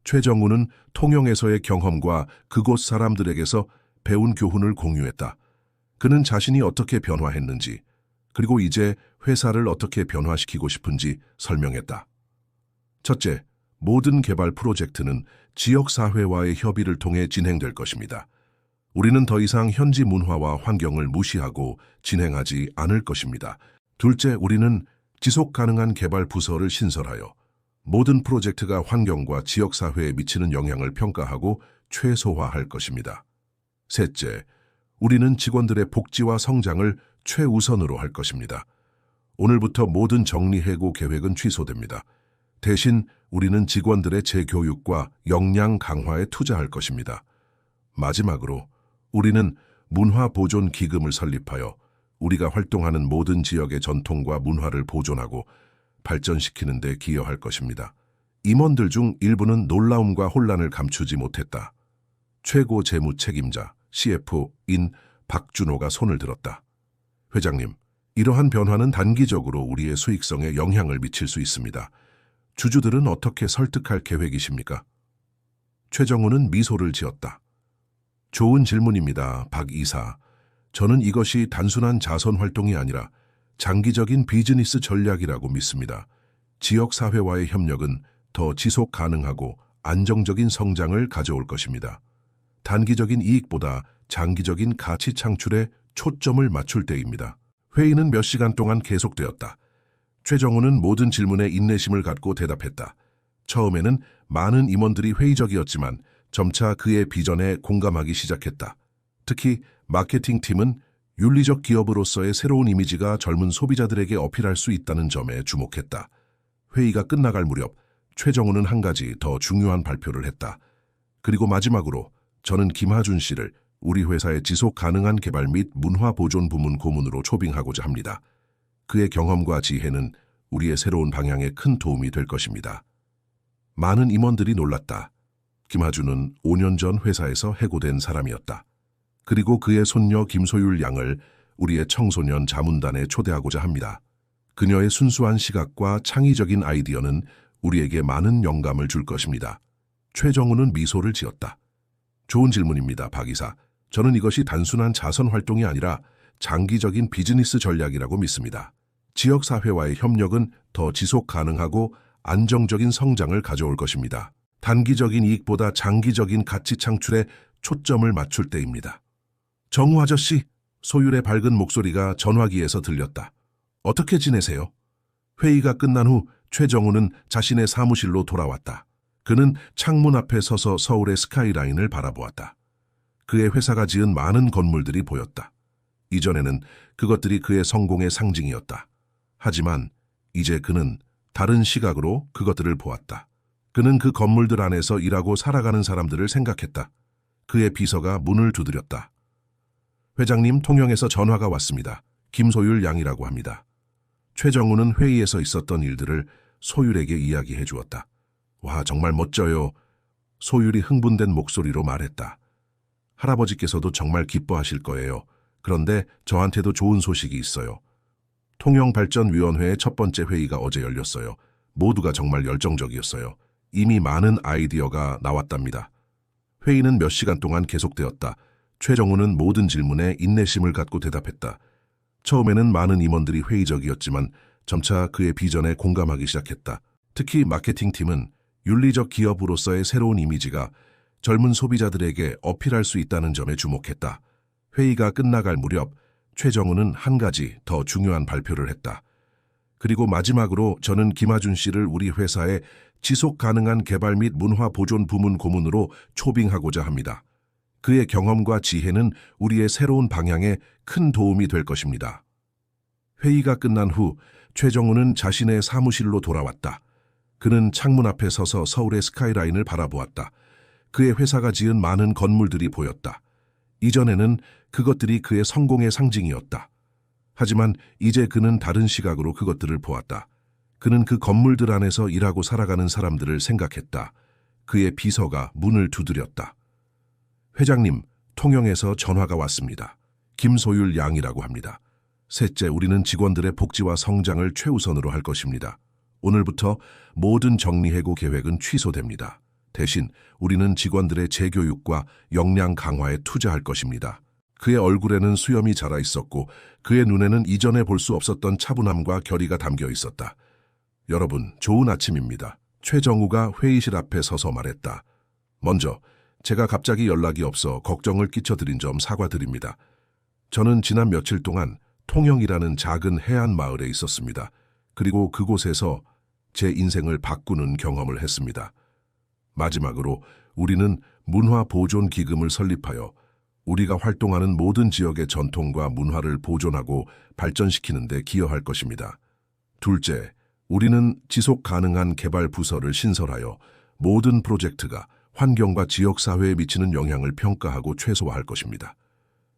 최정우는 통영에서의 경험과 그곳 사람들에게서 배운 교훈을 공유했다. 그는 자신이 어떻게 변화했는지, 그리고 이제 회사를 어떻게 변화시키고 싶은지 설명했다. 첫째, 모든 개발 프로젝트는 지역사회와의 협의를 통해 진행될 것입니다. 우리는 더 이상 현지 문화와 환경을 무시하고 진행하지 않을 것입니다. 둘째, 우리는 지속 가능한 개발 부서를 신설하여 모든 프로젝트가 환경과 지역사회에 미치는 영향을 평가하고 최소화할 것입니다. 셋째, 우리는 직원들의 복지와 성장을 최우선으로 할 것입니다. 오늘부터 모든 정리해고 계획은 취소됩니다. 대신 우리는 직원들의 재교육과 역량 강화에 투자할 것입니다. 마지막으로 우리는 문화보존 기금을 설립하여 우리가 활동하는 모든 지역의 전통과 문화를 보존하고 발전시키는 데 기여할 것입니다. 임원들 중 일부는 놀라움과 혼란을 감추지 못했다. 최고 재무 책임자 CFO인 박준호가 손을 들었다. 회장님, 이러한 변화는 단기적으로 우리의 수익성에 영향을 미칠 수 있습니다. 주주들은 어떻게 설득할 계획이십니까? 최정우는 미소를 지었다. 좋은 질문입니다, 박 이사. 저는 이것이 단순한 자선 활동이 아니라 장기적인 비즈니스 전략이라고 믿습니다. 지역사회와의 협력은 더 지속 가능하고 안정적인 성장을 가져올 것입니다. 단기적인 이익보다 장기적인 가치 창출에 초점을 맞출 때입니다. 회의는 몇 시간 동안 계속되었다. 최정우는 모든 질문에 인내심을 갖고 대답했다. 처음에는 많은 임원들이 회의적이었지만 점차 그의 비전에 공감하기 시작했다. 특히 마케팅팀은 윤리적 기업으로서의 새로운 이미지가 젊은 소비자들에게 어필할 수 있다는 점에 주목했다. 회의가 끝나갈 무렵 최정우는 한 가지 더 중요한 발표를 했다. 그리고 마지막으로 저는 김하준 씨를 우리 회사의 지속 가능한 개발 및 문화 보존 부문 고문으로 초빙하고자 합니다. 그의 경험과 지혜는 우리의 새로운 방향에 큰 도움이 될 것입니다. 많은 임원들이 놀랐다. 김하준은 5년 전 회사에서 해고된 사람이었다. 그리고 그의 손녀 김소율 양을 우리의 청소년 자문단에 초대하고자 합니다. 그녀의 순수한 시각과 창의적인 아이디어는 우리에게 많은 영감을 줄 것입니다. 최정우는 미소를 지었다. 좋은 질문입니다, 박 이사. 저는 이것이 단순한 자선 활동이 아니라 장기적인 비즈니스 전략이라고 믿습니다. 지역사회와의 협력은 더 지속 가능하고 안정적인 성장을 가져올 것입니다. 단기적인 이익보다 장기적인 가치 창출에 초점을 맞출 때입니다. 정우 아저씨, 소율의 밝은 목소리가 전화기에서 들렸다. 어떻게 지내세요? 회의가 끝난 후 최정우는 자신의 사무실로 돌아왔다. 그는 창문 앞에 서서 서울의 스카이라인을 바라보았다. 그의 회사가 지은 많은 건물들이 보였다. 이전에는 그것들이 그의 성공의 상징이었다. 하지만 이제 그는 다른 시각으로 그것들을 보았다. 그는 그 건물들 안에서 일하고 살아가는 사람들을 생각했다. 그의 비서가 문을 두드렸다. 회장님, 통영에서 전화가 왔습니다. 김소율 양이라고 합니다. 최정우는 회의에서 있었던 일들을 소율에게 이야기해 주었다. 와, 정말 멋져요. 소율이 흥분된 목소리로 말했다. 할아버지께서도 정말 기뻐하실 거예요. 그런데 저한테도 좋은 소식이 있어요. 통영발전위원회의 첫 번째 회의가 어제 열렸어요. 모두가 정말 열정적이었어요. 이미 많은 아이디어가 나왔답니다. 회의는 몇 시간 동안 계속되었다. 최정우는 모든 질문에 인내심을 갖고 대답했다. 처음에는 많은 임원들이 회의적이었지만 점차 그의 비전에 공감하기 시작했다. 특히 마케팅팀은 윤리적 기업으로서의 새로운 이미지가 젊은 소비자들에게 어필할 수 있다는 점에 주목했다. 회의가 끝나갈 무렵 최정우는 한 가지 더 중요한 발표를 했다. 그리고 마지막으로 저는 김하준 씨를 우리 회사의 지속 가능한 개발 및 문화 보존 부문 고문으로 초빙하고자 합니다. 그의 경험과 지혜는 우리의 새로운 방향에 큰 도움이 될 것입니다. 회의가 끝난 후 최정우는 자신의 사무실로 돌아왔다. 그는 창문 앞에 서서 서울의 스카이라인을 바라보았다. 그의 회사가 지은 많은 건물들이 보였다. 이전에는 그것들이 그의 성공의 상징이었다. 하지만 이제 그는 다른 시각으로 그것들을 보았다. 그는 그 건물들 안에서 일하고 살아가는 사람들을 생각했다. 그의 비서가 문을 두드렸다. 회장님, 통영에서 전화가 왔습니다. 김소율 양이라고 합니다. 셋째, 우리는 직원들의 복지와 성장을 최우선으로 할 것입니다. 오늘부터 모든 정리해고 계획은 취소됩니다. 대신 우리는 직원들의 재교육과 역량 강화에 투자할 것입니다. 그의 얼굴에는 수염이 자라 있었고 그의 눈에는 이전에 볼 수 없었던 차분함과 결의가 담겨 있었다. 여러분, 좋은 아침입니다. 최정우가 회의실 앞에 서서 말했다. 먼저, 제가 갑자기 연락이 없어 걱정을 끼쳐드린 점 사과드립니다. 저는 지난 며칠 동안 통영이라는 작은 해안 마을에 있었습니다. 그리고 그곳에서 제 인생을 바꾸는 경험을 했습니다. 마지막으로 우리는 문화보존기금을 설립하여 우리가 활동하는 모든 지역의 전통과 문화를 보존하고 발전시키는 데 기여할 것입니다. 둘째, 우리는 지속 가능한 개발 부서를 신설하여 모든 프로젝트가 환경과 지역사회에 미치는 영향을 평가하고 최소화할 것입니다.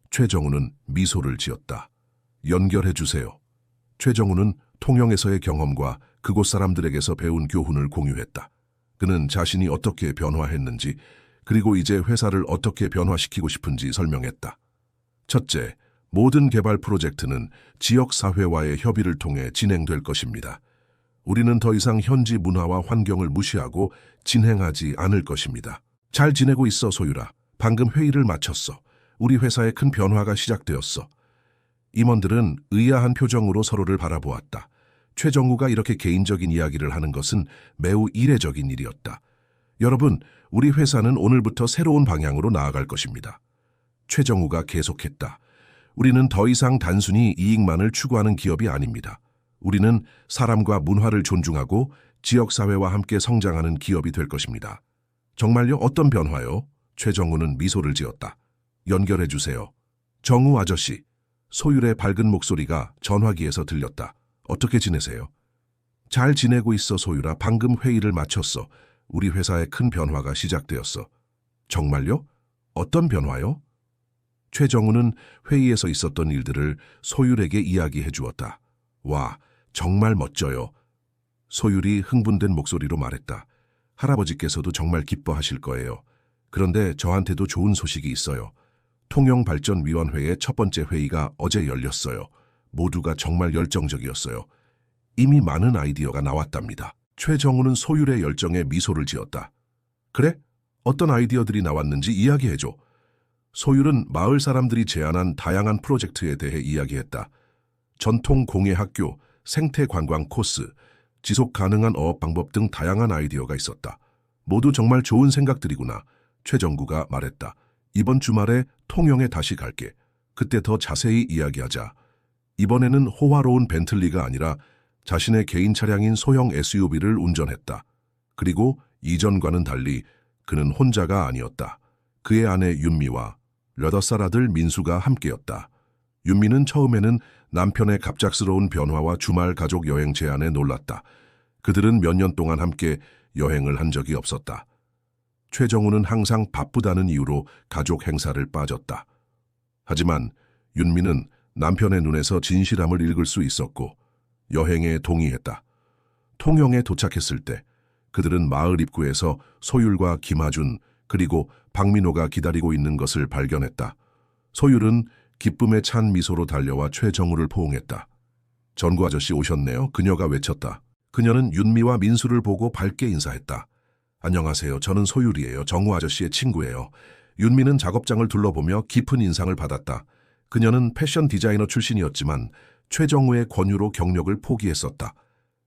최정우는 미소를 지었다. 연결해 주세요. 최정우는 통영에서의 경험과 그곳 사람들에게서 배운 교훈을 공유했다. 그는 자신이 어떻게 변화했는지, 그리고 이제 회사를 어떻게 변화시키고 싶은지 설명했다. 첫째, 모든 개발 프로젝트는 지역사회와의 협의를 통해 진행될 것입니다. 우리는 더 이상 현지 문화와 환경을 무시하고 진행하지 않을 것입니다. 잘 지내고 있어, 소율아. 방금 회의를 마쳤어. 우리 회사에 큰 변화가 시작되었어. 임원들은 의아한 표정으로 서로를 바라보았다. 최정우가 이렇게 개인적인 이야기를 하는 것은 매우 이례적인 일이었다. 여러분, 우리 회사는 오늘부터 새로운 방향으로 나아갈 것입니다. 최정우가 계속했다. 우리는 더 이상 단순히 이익만을 추구하는 기업이 아닙니다. 우리는 사람과 문화를 존중하고 지역사회와 함께 성장하는 기업이 될 것입니다. 정말요? 어떤 변화요? 최정우는 미소를 지었다. 연결해 주세요. 정우 아저씨. 소율의 밝은 목소리가 전화기에서 들렸다. 어떻게 지내세요? 잘 지내고 있어, 소율아. 방금 회의를 마쳤어. 우리 회사에 큰 변화가 시작되었어. 정말요? 어떤 변화요? 최정우는 회의에서 있었던 일들을 소율에게 이야기해 주었다. 와, 정말 멋져요. 소율이 흥분된 목소리로 말했다. 할아버지께서도 정말 기뻐하실 거예요. 그런데 저한테도 좋은 소식이 있어요. 통영발전위원회의 첫 번째 회의가 어제 열렸어요. 모두가 정말 열정적이었어요. 이미 많은 아이디어가 나왔답니다. 최정우는 소율의 열정에 미소를 지었다. 그래? 어떤 아이디어들이 나왔는지 이야기해줘. 소율은 마을 사람들이 제안한 다양한 프로젝트에 대해 이야기했다. 전통 공예 학교, 생태 관광 코스, 지속 가능한 어업 방법 등 다양한 아이디어가 있었다. 모두 정말 좋은 생각들이구나. 최정구가 말했다. 이번 주말에 통영에 다시 갈게. 그때 더 자세히 이야기하자. 이번에는 호화로운 벤틀리가 아니라 자신의 개인 차량인 소형 SUV를 운전했다. 그리고 이전과는 달리 그는 혼자가 아니었다. 그의 아내 윤미와 8살 아들 민수가 함께였다. 윤미는 처음에는 남편의 갑작스러운 변화와 주말 가족 여행 제안에 놀랐다. 그들은 몇 년 동안 함께 여행을 한 적이 없었다. 최정우는 항상 바쁘다는 이유로 가족 행사를 빠졌다. 하지만 윤미는 남편의 눈에서 진실함을 읽을 수 있었고 여행에 동의했다. 통영에 도착했을 때 그들은 마을 입구에서 소율과 김하준 그리고 박민호가 기다리고 있는 것을 발견했다. 소율은 기쁨에 찬 미소로 달려와 최정우를 포옹했다. 전구 아저씨 오셨네요. 그녀가 외쳤다. 그녀는 윤미와 민수를 보고 밝게 인사했다. 안녕하세요. 저는 소율이에요. 정우 아저씨의 친구예요. 윤미는 작업장을 둘러보며 깊은 인상을 받았다. 그녀는 패션 디자이너 출신이었지만 최정우의 권유로 경력을 포기했었다.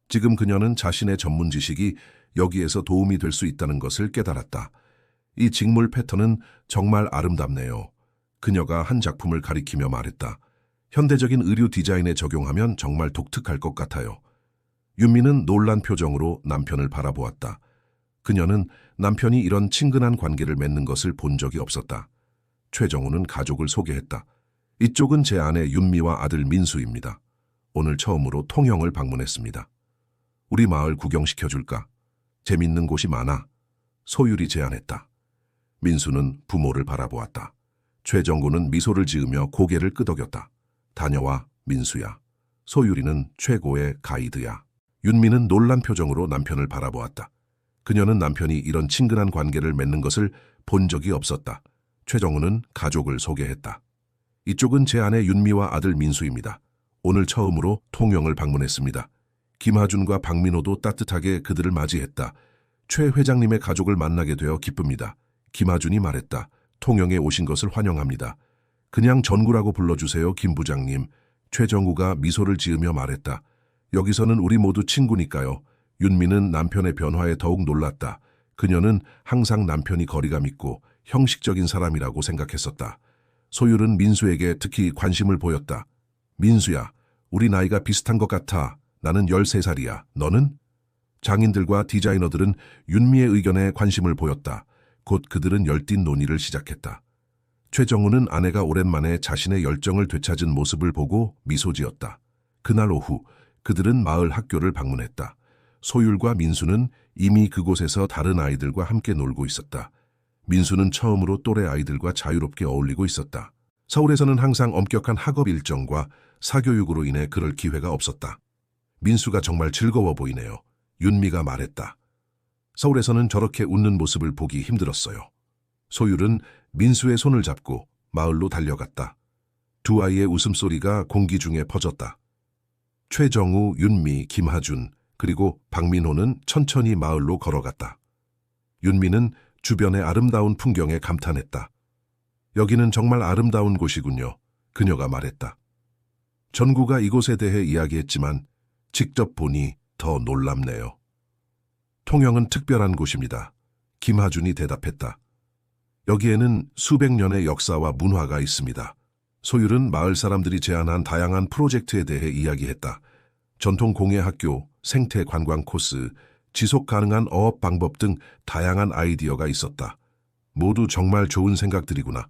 지금 그녀는 자신의 전문 지식이 여기에서 도움이 될 수 있다는 것을 깨달았다. 이 직물 패턴은 정말 아름답네요. 그녀가 한 작품을 가리키며 말했다. 현대적인 의류 디자인에 적용하면 정말 독특할 것 같아요. 윤미는 놀란 표정으로 남편을 바라보았다. 그녀는 남편이 이런 친근한 관계를 맺는 것을 본 적이 없었다. 최정우는 가족을 소개했다. 이쪽은 제 아내 윤미와 아들 민수입니다. 오늘 처음으로 통영을 방문했습니다. 우리 마을 구경시켜줄까? 재밌는 곳이 많아. 소율이 제안했다. 민수는 부모를 바라보았다. 최정구는 미소를 지으며 고개를 끄덕였다. 다녀와, 민수야. 소율이는 최고의 가이드야. 윤미는 놀란 표정으로 남편을 바라보았다. 그녀는 남편이 이런 친근한 관계를 맺는 것을 본 적이 없었다. 최정우는 가족을 소개했다. 이쪽은 제 아내 윤미와 아들 민수입니다. 오늘 처음으로 통영을 방문했습니다. 김하준과 박민호도 따뜻하게 그들을 맞이했다. 최 회장님의 가족을 만나게 되어 기쁩니다. 김하준이 말했다. 통영에 오신 것을 환영합니다. 그냥 전구라고 불러주세요, 김 부장님. 최정우가 미소를 지으며 말했다. 여기서는 우리 모두 친구니까요. 윤미는 남편의 변화에 더욱 놀랐다. 그녀는 항상 남편이 거리감 있고 형식적인 사람이라고 생각했었다. 소율은 민수에게 특히 관심을 보였다. 민수야, 우리 나이가 비슷한 것 같아. 나는 13살이야. 너는? 장인들과 디자이너들은 윤미의 의견에 관심을 보였다. 곧 그들은 열띤 논의를 시작했다. 최정우는 아내가 오랜만에 자신의 열정을 되찾은 모습을 보고 미소 지었다. 그날 오후 그들은 마을 학교를 방문했다. 소율과 민수는 이미 그곳에서 다른 아이들과 함께 놀고 있었다. 민수는 처음으로 또래 아이들과 자유롭게 어울리고 있었다. 서울에서는 항상 엄격한 학업 일정과 사교육으로 인해 그럴 기회가 없었다. 민수가 정말 즐거워 보이네요. 윤미가 말했다. 서울에서는 저렇게 웃는 모습을 보기 힘들었어요. 소율은 민수의 손을 잡고 마을로 달려갔다. 두 아이의 웃음소리가 공기 중에 퍼졌다. 최정우, 윤미, 김하준, 그리고 박민호는 천천히 마을로 걸어갔다. 윤미는 주변의 아름다운 풍경에 감탄했다. 여기는 정말 아름다운 곳이군요. 그녀가 말했다. 전구가 이곳에 대해 이야기했지만 직접 보니 더 놀랍네요. 통영은 특별한 곳입니다. 김하준이 대답했다. 여기에는 수백 년의 역사와 문화가 있습니다. 소율은 마을 사람들이 제안한 다양한 프로젝트에 대해 이야기했다. 전통 공예학교, 생태 관광 코스, 지속 가능한 어업 방법 등 다양한 아이디어가 있었다. 모두 정말 좋은 생각들이구나.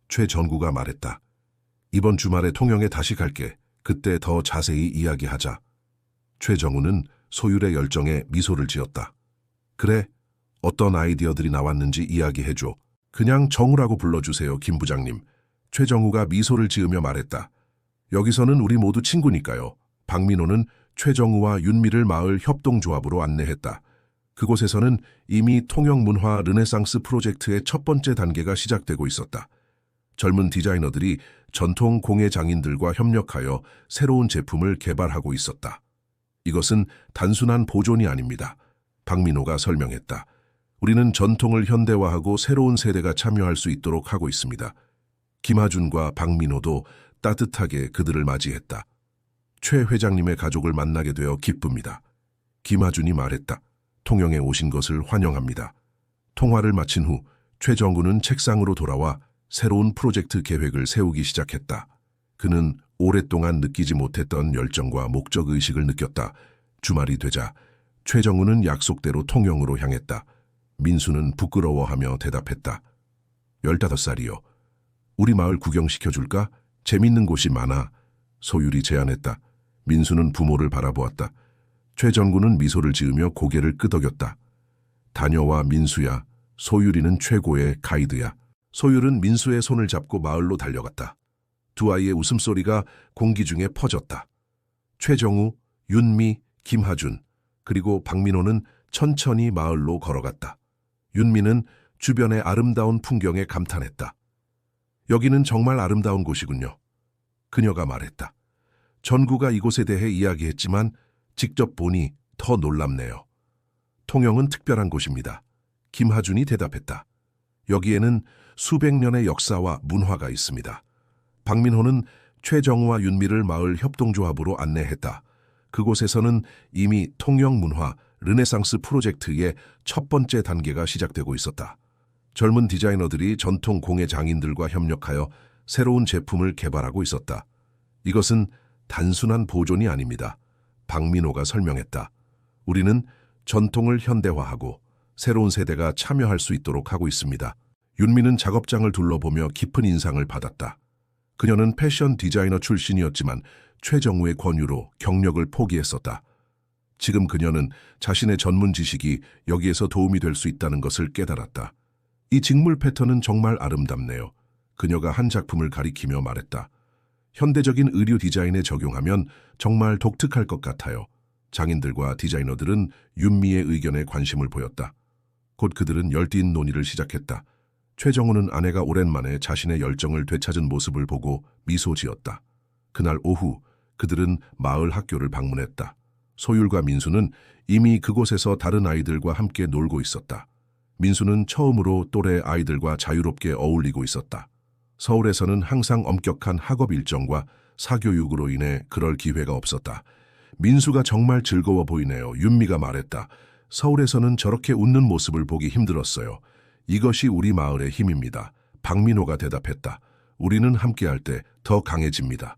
최전구가 말했다. 이번 주말에 통영에 다시 갈게. 그때 더 자세히 이야기하자. 최정우는 소율의 열정에 미소를 지었다. 그래, 어떤 아이디어들이 나왔는지 이야기해줘. 그냥 정우라고 불러주세요, 김 부장님. 최정우가 미소를 지으며 말했다. 여기서는 우리 모두 친구니까요. 박민호는 최정우와 윤미를 마을 협동조합으로 안내했다. 그곳에서는 이미 통영문화 르네상스 프로젝트의 첫 번째 단계가 시작되고 있었다. 젊은 디자이너들이 전통 공예 장인들과 협력하여 새로운 제품을 개발하고 있었다. 이것은 단순한 보존이 아닙니다. 박민호가 설명했다. 우리는 전통을 현대화하고 새로운 세대가 참여할 수 있도록 하고 있습니다. 김하준과 박민호도 따뜻하게 그들을 맞이했다. 최 회장님의 가족을 만나게 되어 기쁩니다. 김하준이 말했다. 통영에 오신 것을 환영합니다. 통화를 마친 후 최정구는 책상으로 돌아와 새로운 프로젝트 계획을 세우기 시작했다. 그는 오랫동안 느끼지 못했던 열정과 목적의식을 느꼈다. 주말이 되자 최정우는 약속대로 통영으로 향했다. 민수는 부끄러워하며 대답했다. 15살이요. 우리 마을 구경시켜줄까? 재밌는 곳이 많아. 소율이 제안했다. 민수는 부모를 바라보았다. 최정구는 미소를 지으며 고개를 끄덕였다. 다녀와 민수야. 소율이는 최고의 가이드야. 소율은 민수의 손을 잡고 마을로 달려갔다. 두 아이의 웃음소리가 공기 중에 퍼졌다. 최정우, 윤미, 김하준, 그리고 박민호는 천천히 마을로 걸어갔다. 윤미는 주변의 아름다운 풍경에 감탄했다. 여기는 정말 아름다운 곳이군요. 그녀가 말했다. 전구가 이곳에 대해 이야기했지만 직접 보니 더 놀랍네요. 통영은 특별한 곳입니다. 김하준이 대답했다. 여기에는 수백 년의 역사와 문화가 있습니다. 박민호는 최정우와 윤미를 마을 협동조합으로 안내했다. 그곳에서는 이미 통영문화 르네상스 프로젝트의 첫 번째 단계가 시작되고 있었다. 젊은 디자이너들이 전통 공예 장인들과 협력하여 새로운 제품을 개발하고 있었다. 이것은 단순한 보존이 아닙니다. 박민호가 설명했다. 우리는 전통을 현대화하고 새로운 세대가 참여할 수 있도록 하고 있습니다. 윤미는 작업장을 둘러보며 깊은 인상을 받았다. 그녀는 패션 디자이너 출신이었지만 최정우의 권유로 경력을 포기했었다. 지금 그녀는 자신의 전문 지식이 여기에서 도움이 될 수 있다는 것을 깨달았다. 이 직물 패턴은 정말 아름답네요. 그녀가 한 작품을 가리키며 말했다. 현대적인 의류 디자인에 적용하면 정말 독특할 것 같아요. 장인들과 디자이너들은 윤미의 의견에 관심을 보였다. 곧 그들은 열띤 논의를 시작했다. 최정우는 아내가 오랜만에 자신의 열정을 되찾은 모습을 보고 미소 지었다. 그날 오후 그들은 마을 학교를 방문했다. 소율과 민수는 이미 그곳에서 다른 아이들과 함께 놀고 있었다. 민수는 처음으로 또래 아이들과 자유롭게 어울리고 있었다. 서울에서는 항상 엄격한 학업 일정과 사교육으로 인해 그럴 기회가 없었다. 민수가 정말 즐거워 보이네요. 윤미가 말했다. 서울에서는 저렇게 웃는 모습을 보기 힘들었어요. 이것이 우리 마을의 힘입니다. 박민호가 대답했다. 우리는 함께할 때 더 강해집니다.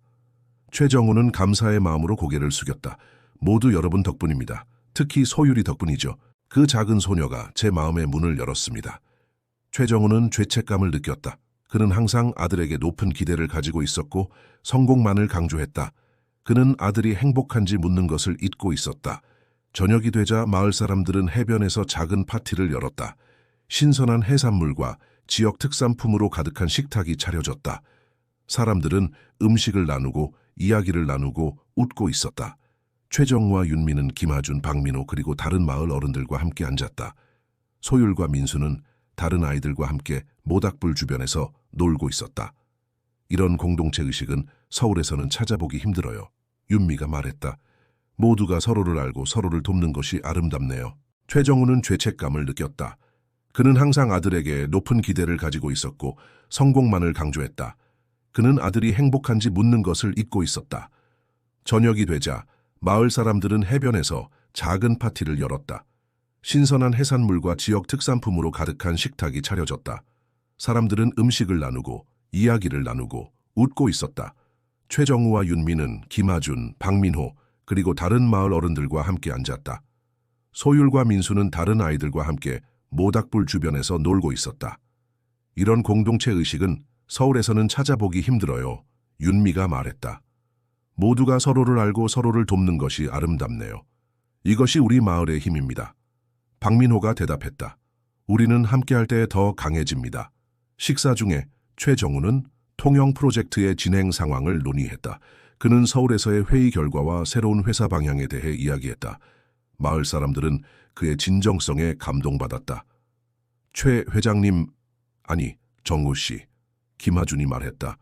최정우는 감사의 마음으로 고개를 숙였다. 모두 여러분 덕분입니다. 특히 소율이 덕분이죠. 그 작은 소녀가 제 마음의 문을 열었습니다. 최정우는 죄책감을 느꼈다. 그는 항상 아들에게 높은 기대를 가지고 있었고 성공만을 강조했다. 그는 아들이 행복한지 묻는 것을 잊고 있었다. 저녁이 되자 마을 사람들은 해변에서 작은 파티를 열었다. 신선한 해산물과 지역 특산품으로 가득한 식탁이 차려졌다. 사람들은 음식을 나누고 이야기를 나누고 웃고 있었다. 최정우와 윤미는 김하준, 박민호 그리고 다른 마을 어른들과 함께 앉았다. 소율과 민수는 다른 아이들과 함께 모닥불 주변에서 놀고 있었다. 이런 공동체 의식은 서울에서는 찾아보기 힘들어요. 윤미가 말했다. 모두가 서로를 알고 서로를 돕는 것이 아름답네요. 최정우는 죄책감을 느꼈다. 그는 항상 아들에게 높은 기대를 가지고 있었고 성공만을 강조했다. 그는 아들이 행복한지 묻는 것을 잊고 있었다. 저녁이 되자 마을 사람들은 해변에서 작은 파티를 열었다. 신선한 해산물과 지역 특산품으로 가득한 식탁이 차려졌다. 사람들은 음식을 나누고 이야기를 나누고 웃고 있었다. 최정우와 윤미는 김하준, 박민호 그리고 다른 마을 어른들과 함께 앉았다. 소율과 민수는 다른 아이들과 함께 모닥불 주변에서 놀고 있었다. 이런 공동체 의식은 서울에서는 찾아보기 힘들어요. 윤미가 말했다. 모두가 서로를 알고 서로를 돕는 것이 아름답네요. 이것이 우리 마을의 힘입니다. 박민호가 대답했다. 우리는 함께할 때 더 강해집니다. 식사 중에 최정우는 통영 프로젝트의 진행 상황을 논의했다. 그는 서울에서의 회의 결과와 새로운 회사 방향에 대해 이야기했다. 마을 사람들은 그의 진정성에 감동받았다. 최 회장님, 아니 정우 씨, 김하준이 말했다.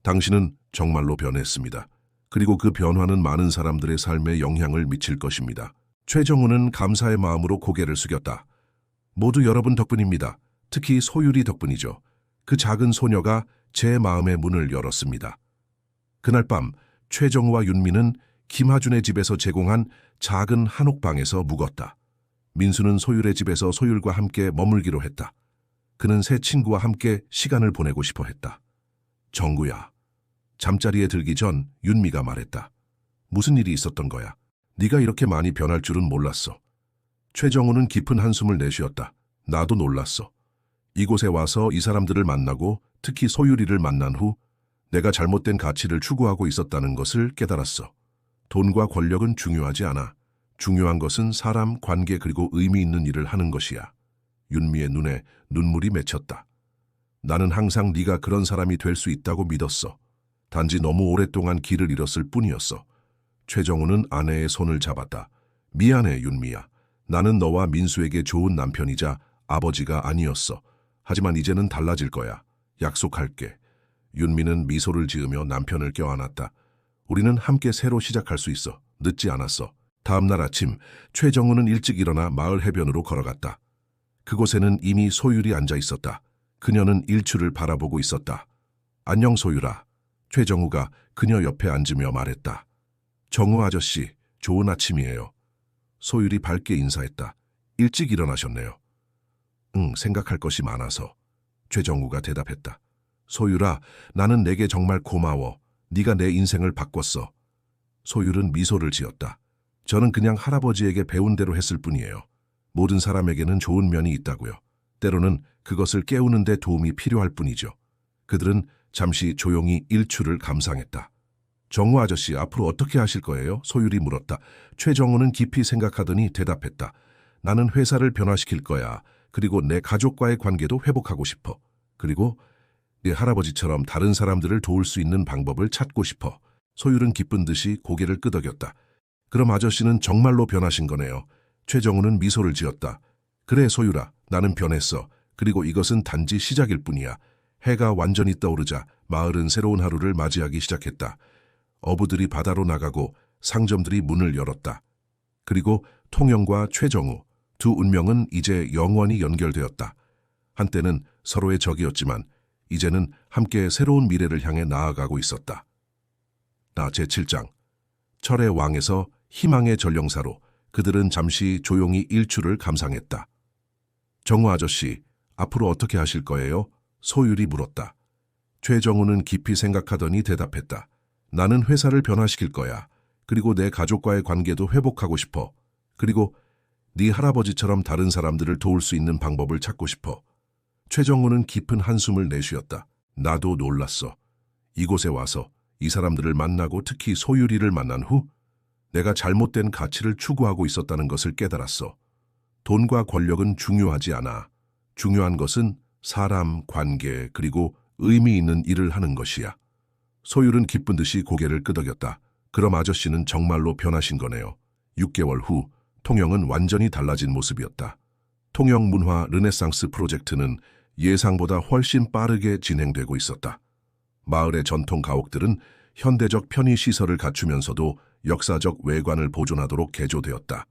당신은 정말로 변했습니다. 그리고 그 변화는 많은 사람들의 삶에 영향을 미칠 것입니다. 최정우는 감사의 마음으로 고개를 숙였다. 모두 여러분 덕분입니다. 특히 소율이 덕분이죠. 그 작은 소녀가 제 마음의 문을 열었습니다. 그날 밤 최정우와 윤미는 김하준의 집에서 제공한 작은 한옥방에서 묵었다. 민수는 소율의 집에서 소율과 함께 머물기로 했다. 그는 새 친구와 함께 시간을 보내고 싶어 했다. 정구야. 잠자리에 들기 전 윤미가 말했다. 무슨 일이 있었던 거야? 네가 이렇게 많이 변할 줄은 몰랐어. 최정우는 깊은 한숨을 내쉬었다. 나도 놀랐어. 이곳에 와서 이 사람들을 만나고 특히 소율이를 만난 후 내가 잘못된 가치를 추구하고 있었다는 것을 깨달았어. 돈과 권력은 중요하지 않아. 중요한 것은 사람, 관계 그리고 의미 있는 일을 하는 것이야. 윤미의 눈에 눈물이 맺혔다. 나는 항상 네가 그런 사람이 될 수 있다고 믿었어. 단지 너무 오랫동안 길을 잃었을 뿐이었어. 최정우는 아내의 손을 잡았다. 미안해, 윤미야. 나는 너와 민수에게 좋은 남편이자 아버지가 아니었어. 하지만 이제는 달라질 거야. 약속할게. 윤미는 미소를 지으며 남편을 껴안았다. 우리는 함께 새로 시작할 수 있어. 늦지 않았어. 다음 날 아침, 최정우는 일찍 일어나 마을 해변으로 걸어갔다. 그곳에는 이미 소율이 앉아 있었다. 그녀는 일출을 바라보고 있었다. 안녕, 소율아. 최정우가 그녀 옆에 앉으며 말했다. 정우 아저씨, 좋은 아침이에요. 소율이 밝게 인사했다. 일찍 일어나셨네요. 응, 생각할 것이 많아서. 최정우가 대답했다. 소율아, 나는 내게 정말 고마워. 네가 내 인생을 바꿨어. 소율은 미소를 지었다. 저는 그냥 할아버지에게 배운 대로 했을 뿐이에요. 모든 사람에게는 좋은 면이 있다고요. 때로는 그것을 깨우는 데 도움이 필요할 뿐이죠. 그들은 잠시 조용히 일출을 감상했다. 정우 아저씨, 앞으로 어떻게 하실 거예요? 소율이 물었다. 최정우는 깊이 생각하더니 대답했다. 나는 회사를 변화시킬 거야. 그리고 내 가족과의 관계도 회복하고 싶어. 그리고 네 할아버지처럼 다른 사람들을 도울 수 있는 방법을 찾고 싶어. 소율은 기쁜 듯이 고개를 끄덕였다. 그럼 아저씨는 정말로 변하신 거네요. 최정우는 미소를 지었다. 그래, 소율아, 나는 변했어. 그리고 이것은 단지 시작일 뿐이야. 해가 완전히 떠오르자 마을은 새로운 하루를 맞이하기 시작했다. 어부들이 바다로 나가고 상점들이 문을 열었다. 그리고 통영과 최정우, 두 운명은 이제 영원히 연결되었다. 한때는 서로의 적이었지만 이제는 함께 새로운 미래를 향해 나아가고 있었다. 나 제7장. 철의 왕에서 희망의 전령사로 그들은 잠시 조용히 일출을 감상했다. 정우 아저씨, 앞으로 어떻게 하실 거예요? 소율이 물었다. 최정우는 깊이 생각하더니 대답했다. 나는 회사를 변화시킬 거야. 그리고 내 가족과의 관계도 회복하고 싶어. 그리고 네 할아버지처럼 다른 사람들을 도울 수 있는 방법을 찾고 싶어. 최정우는 깊은 한숨을 내쉬었다. 나도 놀랐어. 이곳에 와서 이 사람들을 만나고 특히 소율이를 만난 후 내가 잘못된 가치를 추구하고 있었다는 것을 깨달았어. 돈과 권력은 중요하지 않아. 중요한 것은 사람, 관계, 그리고 의미 있는 일을 하는 것이야. 소율은 기쁜 듯이 고개를 끄덕였다. 그럼 아저씨는 정말로 변하신 거네요. 6개월 후 통영은 완전히 달라진 모습이었다. 통영 문화 르네상스 프로젝트는 예상보다 훨씬 빠르게 진행되고 있었다. 마을의 전통 가옥들은 현대적 편의시설을 갖추면서도 역사적 외관을 보존하도록 개조되었다.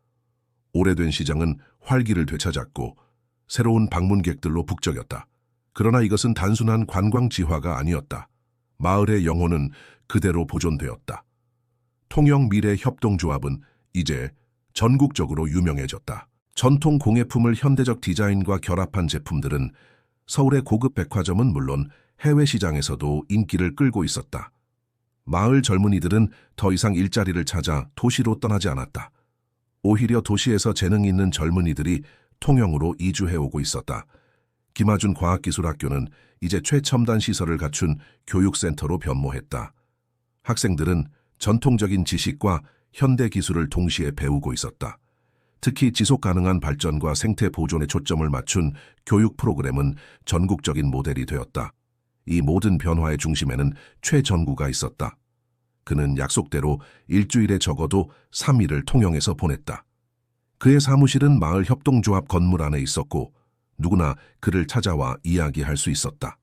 오래된 시장은 활기를 되찾았고 새로운 방문객들로 북적였다. 그러나 이것은 단순한 관광지화가 아니었다. 마을의 영혼은 그대로 보존되었다. 통영 미래협동조합은 이제 전국적으로 유명해졌다. 전통 공예품을 현대적 디자인과 결합한 제품들은 서울의 고급 백화점은 물론 해외 시장에서도 인기를 끌고 있었다. 마을 젊은이들은 더 이상 일자리를 찾아 도시로 떠나지 않았다. 오히려 도시에서 재능 있는 젊은이들이 통영으로 이주해오고 있었다. 김하준 과학기술학교는 이제 최첨단 시설을 갖춘 교육센터로 변모했다. 학생들은 전통적인 지식과 현대 기술을 동시에 배우고 있었다. 특히 지속가능한 발전과 생태 보존에 초점을 맞춘 교육 프로그램은 전국적인 모델이 되었다. 이 모든 변화의 중심에는 최전구가 있었다. 그는 약속대로 일주일에 적어도 3일을 통영에서 보냈다. 그의 사무실은 마을 협동조합 건물 안에 있었고 누구나 그를 찾아와 이야기할 수 있었다.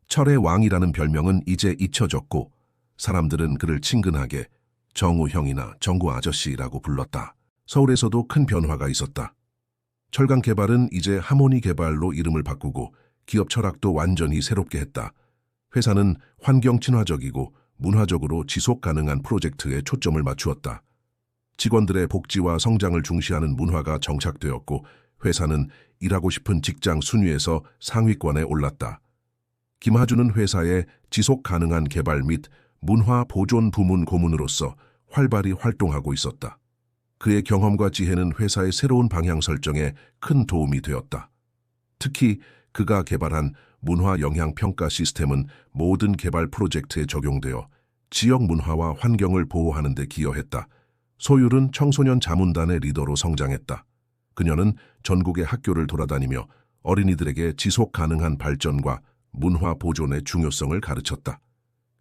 철의 왕이라는 별명은 이제 잊혀졌고 사람들은 그를 친근하게 정우 형이나 정구 아저씨라고 불렀다. 서울에서도 큰 변화가 있었다. 철강 개발은 이제 하모니 개발로 이름을 바꾸고 기업 철학도 완전히 새롭게 했다. 회사는 환경 친화적이고 문화적으로 지속 가능한 프로젝트에 초점을 맞추었다. 직원들의 복지와 성장을 중시하는 문화가 정착되었고 회사는 일하고 싶은 직장 순위에서 상위권에 올랐다. 김하준은 회사의 지속 가능한 개발 및 문화 보존 부문 고문으로서 활발히 활동하고 있었다. 그의 경험과 지혜는 회사의 새로운 방향 설정에 큰 도움이 되었다. 특히 그가 개발한 문화 영향 평가 시스템은 모든 개발 프로젝트에 적용되어 지역 문화와 환경을 보호하는 데 기여했다. 소율은 청소년 자문단의 리더로 성장했다. 그녀는 전국의 학교를 돌아다니며 어린이들에게 지속 가능한 발전과 문화 보존의 중요성을 가르쳤다.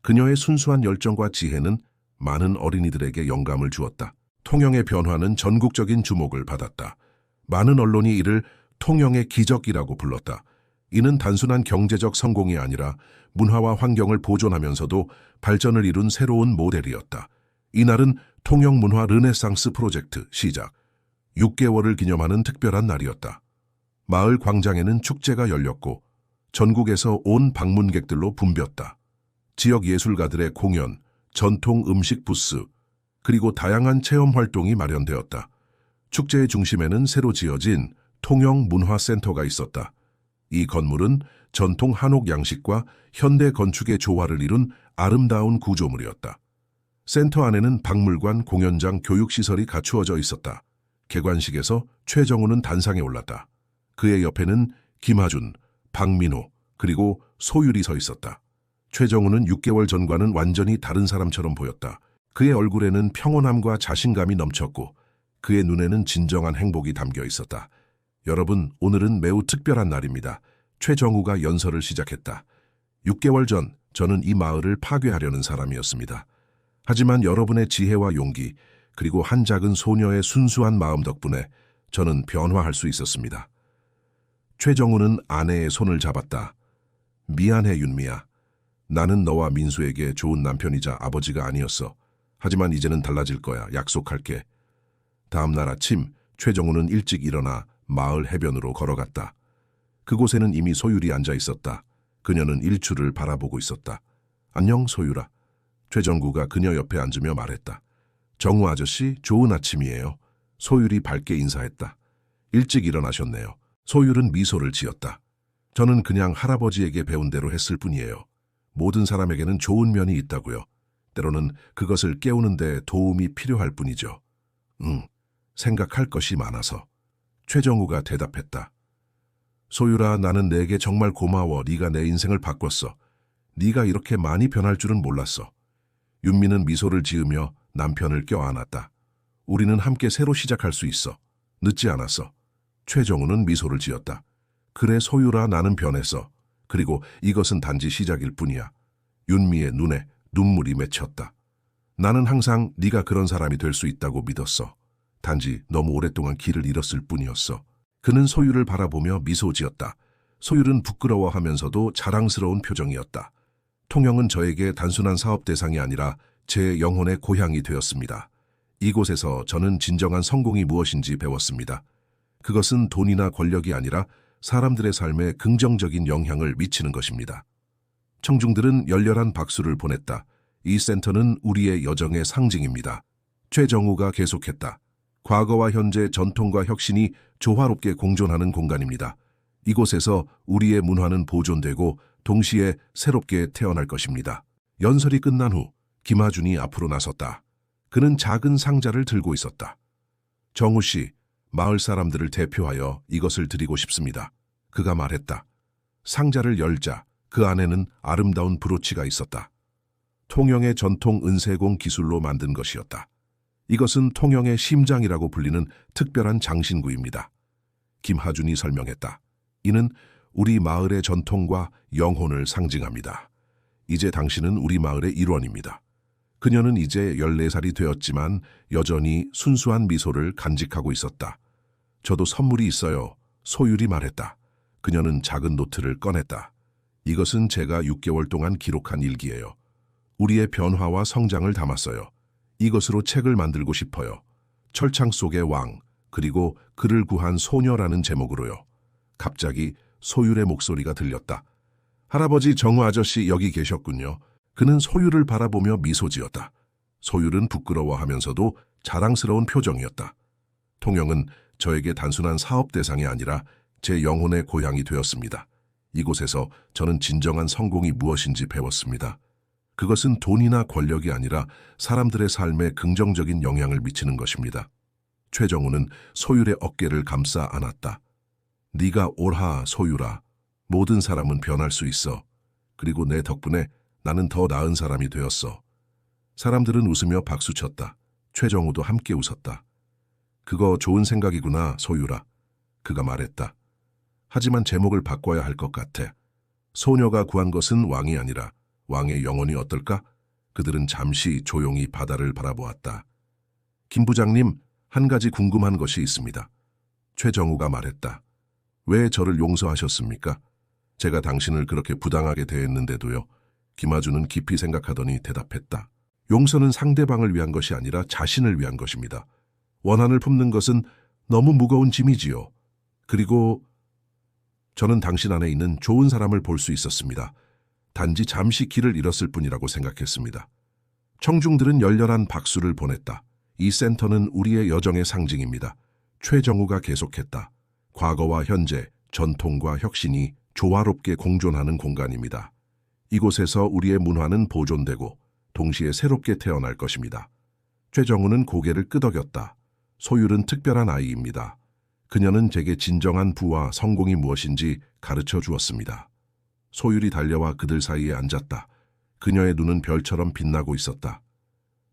그녀의 순수한 열정과 지혜는 많은 어린이들에게 영감을 주었다. 통영의 변화는 전국적인 주목을 받았다. 많은 언론이 이를 통영의 기적이라고 불렀다. 이는 단순한 경제적 성공이 아니라 문화와 환경을 보존하면서도 발전을 이룬 새로운 모델이었다. 이날은 통영 문화 르네상스 프로젝트 시작 6개월을 기념하는 특별한 날이었다. 마을 광장에는 축제가 열렸고 전국에서 온 방문객들로 붐볐다. 지역 예술가들의 공연, 전통 음식 부스, 그리고 다양한 체험 활동이 마련되었다. 축제의 중심에는 새로 지어진 통영 문화센터가 있었다. 이 건물은 전통 한옥 양식과 현대 건축의 조화를 이룬 아름다운 구조물이었다. 센터 안에는 박물관, 공연장, 교육시설이 갖추어져 있었다. 개관식에서 최정우는 단상에 올랐다. 그의 옆에는 김하준, 박민호, 그리고 소율이 서 있었다. 최정우는 6개월 전과는 완전히 다른 사람처럼 보였다. 그의 얼굴에는 평온함과 자신감이 넘쳤고 그의 눈에는 진정한 행복이 담겨 있었다. 여러분, 오늘은 매우 특별한 날입니다. 최정우가 연설을 시작했다. 6개월 전 저는 이 마을을 파괴하려는 사람이었습니다. 하지만 여러분의 지혜와 용기, 그리고 한 작은 소녀의 순수한 마음 덕분에 저는 변화할 수 있었습니다. 최정우는 아내의 손을 잡았다. 미안해, 윤미야. 나는 너와 민수에게 좋은 남편이자 아버지가 아니었어. 하지만 이제는 달라질 거야. 약속할게. 다음 날 아침, 최정우는 일찍 일어나 마을 해변으로 걸어갔다. 그곳에는 이미 소율이 앉아 있었다. 그녀는 일출을 바라보고 있었다. 안녕, 소율아. 최정구가 그녀 옆에 앉으며 말했다. 정우 아저씨, 좋은 아침이에요. 소율이 밝게 인사했다. 일찍 일어나셨네요. 소율은 미소를 지었다. 저는 그냥 할아버지에게 배운 대로 했을 뿐이에요. 모든 사람에게는 좋은 면이 있다고요. 때로는 그것을 깨우는 데 도움이 필요할 뿐이죠. 생각할 것이 많아서. 최정우가 대답했다. 소율아, 나는 내게 정말 고마워. 네가 내 인생을 바꿨어. 네가 이렇게 많이 변할 줄은 몰랐어. 윤미는 미소를 지으며 남편을 껴안았다. 우리는 함께 새로 시작할 수 있어. 늦지 않았어. 최정우는 미소를 지었다. 그래, 소율아, 나는 변했어. 그리고 이것은 단지 시작일 뿐이야. 윤미의 눈에 눈물이 맺혔다. 나는 항상 네가 그런 사람이 될 수 있다고 믿었어. 단지 너무 오랫동안 길을 잃었을 뿐이었어. 그는 소율을 바라보며 미소 지었다. 소율은 부끄러워하면서도 자랑스러운 표정이었다. 통영은 저에게 단순한 사업 대상이 아니라 제 영혼의 고향이 되었습니다. 이곳에서 저는 진정한 성공이 무엇인지 배웠습니다. 그것은 돈이나 권력이 아니라 사람들의 삶에 긍정적인 영향을 미치는 것입니다. 청중들은 열렬한 박수를 보냈다. 이 센터는 우리의 여정의 상징입니다. 최정우가 계속했다. 과거와 현재, 전통과 혁신이 조화롭게 공존하는 공간입니다. 이곳에서 우리의 문화는 보존되고 동시에 새롭게 태어날 것입니다. 연설이 끝난 후 김하준이 앞으로 나섰다. 그는 작은 상자를 들고 있었다. 정우 씨, 마을 사람들을 대표하여 이것을 드리고 싶습니다. 그가 말했다. 상자를 열자 그 안에는 아름다운 브로치가 있었다. 통영의 전통 은세공 기술로 만든 것이었다. 이것은 통영의 심장이라고 불리는 특별한 장신구입니다. 김하준이 설명했다. 이는 우리 마을의 전통과 영혼을 상징합니다. 이제 당신은 우리 마을의 일원입니다. 그녀는 이제 14살이 되었지만 여전히 순수한 미소를 간직하고 있었다. 저도 선물이 있어요. 소율이 말했다. 그녀는 작은 노트를 꺼냈다. 이것은 제가 6개월 동안 기록한 일기예요. 우리의 변화와 성장을 담았어요. 이것으로 책을 만들고 싶어요. 철창 속의 왕, 그리고 그를 구한 소녀라는 제목으로요. 갑자기 소율의 목소리가 들렸다. 할아버지 정우 아저씨 여기 계셨군요. 그는 소율을 바라보며 미소 지었다. 소율은 부끄러워하면서도 자랑스러운 표정이었다. 통영은 저에게 단순한 사업 대상이 아니라 제 영혼의 고향이 되었습니다. 이곳에서 저는 진정한 성공이 무엇인지 배웠습니다. 그것은 돈이나 권력이 아니라 사람들의 삶에 긍정적인 영향을 미치는 것입니다. 최정우는 소율의 어깨를 감싸 안았다. 네가 옳아, 소율아. 모든 사람은 변할 수 있어. 그리고 내 덕분에 나는 더 나은 사람이 되었어. 사람들은 웃으며 박수쳤다. 최정우도 함께 웃었다. 그거 좋은 생각이구나, 소율아. 그가 말했다. 하지만 제목을 바꿔야 할 것 같아. 소녀가 구한 것은 왕이 아니라 왕의 영혼이 어떨까? 그들은 잠시 조용히 바다를 바라보았다. 김 부장님, 한 가지 궁금한 것이 있습니다. 최정우가 말했다. 왜 저를 용서하셨습니까? 제가 당신을 그렇게 부당하게 대했는데도요. 김아주는 깊이 생각하더니 대답했다. 용서는 상대방을 위한 것이 아니라 자신을 위한 것입니다. 원한을 품는 것은 너무 무거운 짐이지요. 그리고 저는 당신 안에 있는 좋은 사람을 볼 수 있었습니다. 단지 잠시 길을 잃었을 뿐이라고 생각했습니다. 청중들은 열렬한 박수를 보냈다. 이 센터는 우리의 여정의 상징입니다. 최정우가 계속했다. 과거와 현재, 전통과 혁신이 조화롭게 공존하는 공간입니다. 이곳에서 우리의 문화는 보존되고 동시에 새롭게 태어날 것입니다. 최정우는 고개를 끄덕였다. 소율은 특별한 아이입니다. 그녀는 제게 진정한 부와 성공이 무엇인지 가르쳐 주었습니다. 소율이 달려와 그들 사이에 앉았다. 그녀의 눈은 별처럼 빛나고 있었다.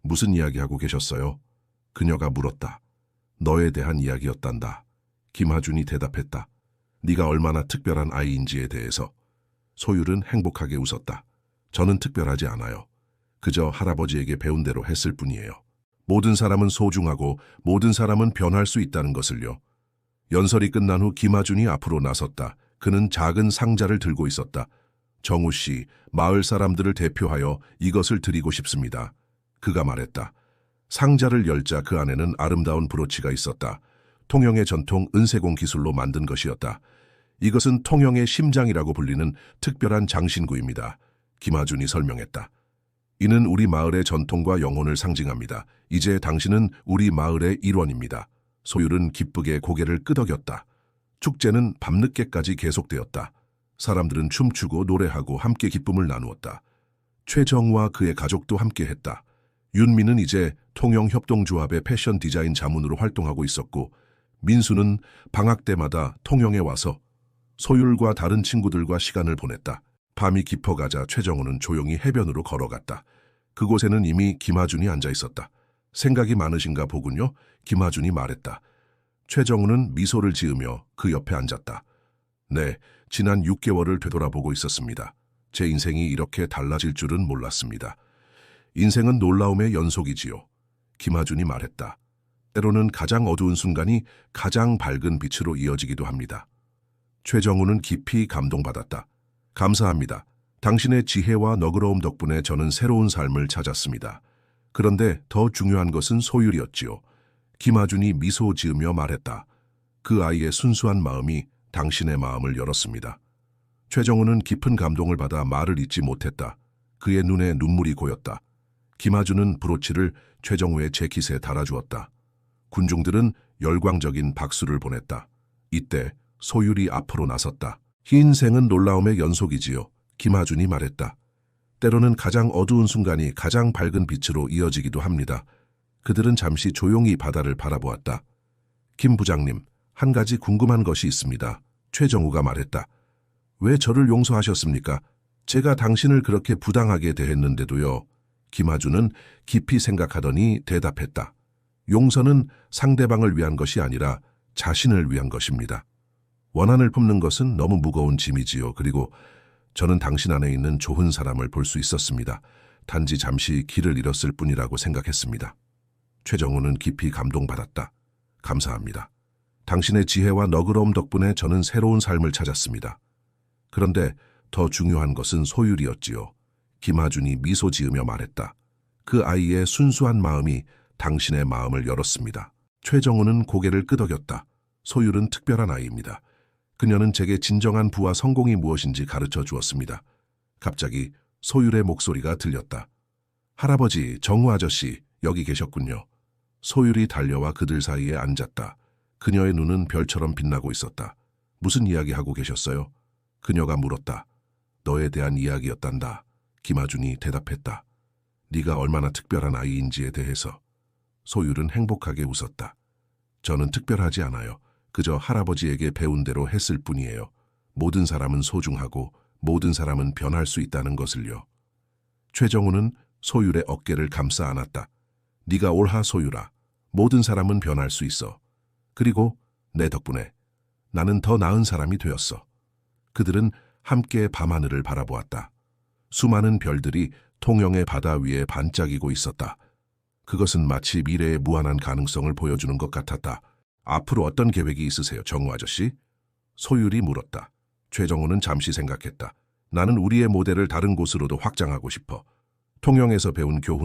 무슨 이야기하고 계셨어요? 그녀가 물었다. 너에 대한 이야기였단다. 김하준이 대답했다. 네가 얼마나 특별한 아이인지에 대해서. 소율은 행복하게 웃었다. 저는 특별하지 않아요. 그저 할아버지에게 배운 대로 했을 뿐이에요. 모든 사람은 소중하고 모든 사람은 변할 수 있다는 것을요. 연설이 끝난 후 김하준이 앞으로 나섰다. 그는 작은 상자를 들고 있었다. 정우 씨, 마을 사람들을 대표하여 이것을 드리고 싶습니다. 그가 말했다. 상자를 열자 그 안에는 아름다운 브로치가 있었다. 통영의 전통 은세공 기술로 만든 것이었다. 이것은 통영의 심장이라고 불리는 특별한 장신구입니다. 김하준이 설명했다. 이는 우리 마을의 전통과 영혼을 상징합니다. 이제 당신은 우리 마을의 일원입니다. 소율은 기쁘게 고개를 끄덕였다. 축제는 밤늦게까지 계속되었다. 사람들은 춤추고 노래하고 함께 기쁨을 나누었다. 최정우와 그의 가족도 함께했다. 윤미는 이제 통영협동조합의 패션 디자인 자문으로 활동하고 있었고 민수는 방학 때마다 통영에 와서 소율과 다른 친구들과 시간을 보냈다. 밤이 깊어가자 최정우는 조용히 해변으로 걸어갔다. 그곳에는 이미 김하준이 앉아 있었다. 생각이 많으신가 보군요. 김하준이 말했다. 최정우는 미소를 지으며 그 옆에 앉았다. 네, 지난 6개월을 되돌아보고 있었습니다. 제 인생이 이렇게 달라질 줄은 몰랐습니다. 인생은 놀라움의 연속이지요. 김하준이 말했다. 때로는 가장 어두운 순간이 가장 밝은 빛으로 이어지기도 합니다. 최정우는 깊이 감동받았다. 감사합니다. 당신의 지혜와 너그러움 덕분에 저는 새로운 삶을 찾았습니다. 그런데 더 중요한 것은 소율이었지요. 김하준이 미소 지으며 말했다. 그 아이의 순수한 마음이 당신의 마음을 열었습니다. 최정우는 깊은 감동을 받아 말을 잇지 못했다. 그의 눈에 눈물이 고였다. 김하준은 브로치를 최정우의 재킷에 달아주었다. 군중들은 열광적인 박수를 보냈다. 이때 소율이 앞으로 나섰다. 인생은 놀라움의 연속이지요. 김하준이 말했다. 때로는 가장 어두운 순간이 가장 밝은 빛으로 이어지기도 합니다. 그들은 잠시 조용히 바다를 바라보았다. 김 부장님, 한 가지 궁금한 것이 있습니다. 최정우가 말했다. 왜 저를 용서하셨습니까? 제가 당신을 그렇게 부당하게 대했는데도요. 김하준은 깊이 생각하더니 대답했다. 용서는 상대방을 위한 것이 아니라 자신을 위한 것입니다. 원한을 품는 것은 너무 무거운 짐이지요. 그리고 저는 당신 안에 있는 좋은 사람을 볼 수 있었습니다. 단지 잠시 길을 잃었을 뿐이라고 생각했습니다. 최정우는 깊이 감동받았다. 감사합니다. 당신의 지혜와 너그러움 덕분에 저는 새로운 삶을 찾았습니다. 그런데 더 중요한 것은 소율이었지요. 김하준이 미소 지으며 말했다. 그 아이의 순수한 마음이 당신의 마음을 열었습니다. 최정우는 고개를 끄덕였다. 소율은 특별한 아이입니다. 그녀는 제게 진정한 부와 성공이 무엇인지 가르쳐 주었습니다. 갑자기 소율의 목소리가 들렸다. 할아버지, 정우 아저씨, 여기 계셨군요. 소율이 달려와 그들 사이에 앉았다. 그녀의 눈은 별처럼 빛나고 있었다. 무슨 이야기하고 계셨어요? 그녀가 물었다. 너에 대한 이야기였단다. 김하준이 대답했다. 네가 얼마나 특별한 아이인지에 대해서. 소율은 행복하게 웃었다. 저는 특별하지 않아요. 그저 할아버지에게 배운 대로 했을 뿐이에요. 모든 사람은 소중하고 모든 사람은 변할 수 있다는 것을요. 최정우는 소율의 어깨를 감싸 안았다. 네가 옳아 소율아. 모든 사람은 변할 수 있어. 그리고 내 덕분에 나는 더 나은 사람이 되었어. 그들은 함께 밤하늘을 바라보았다. 수많은 별들이 통영의 바다 위에 반짝이고 있었다. 그것은 마치 미래의 무한한 가능성을 보여주는 것 같았다. 앞으로 어떤 계획이 있으세요, 정우 아저씨? 소율이 물었다. 최정우는 잠시 생각했다. 나는 우리의 모델을 다른 곳으로도 확장하고 싶어. 통영에서 배운 교훈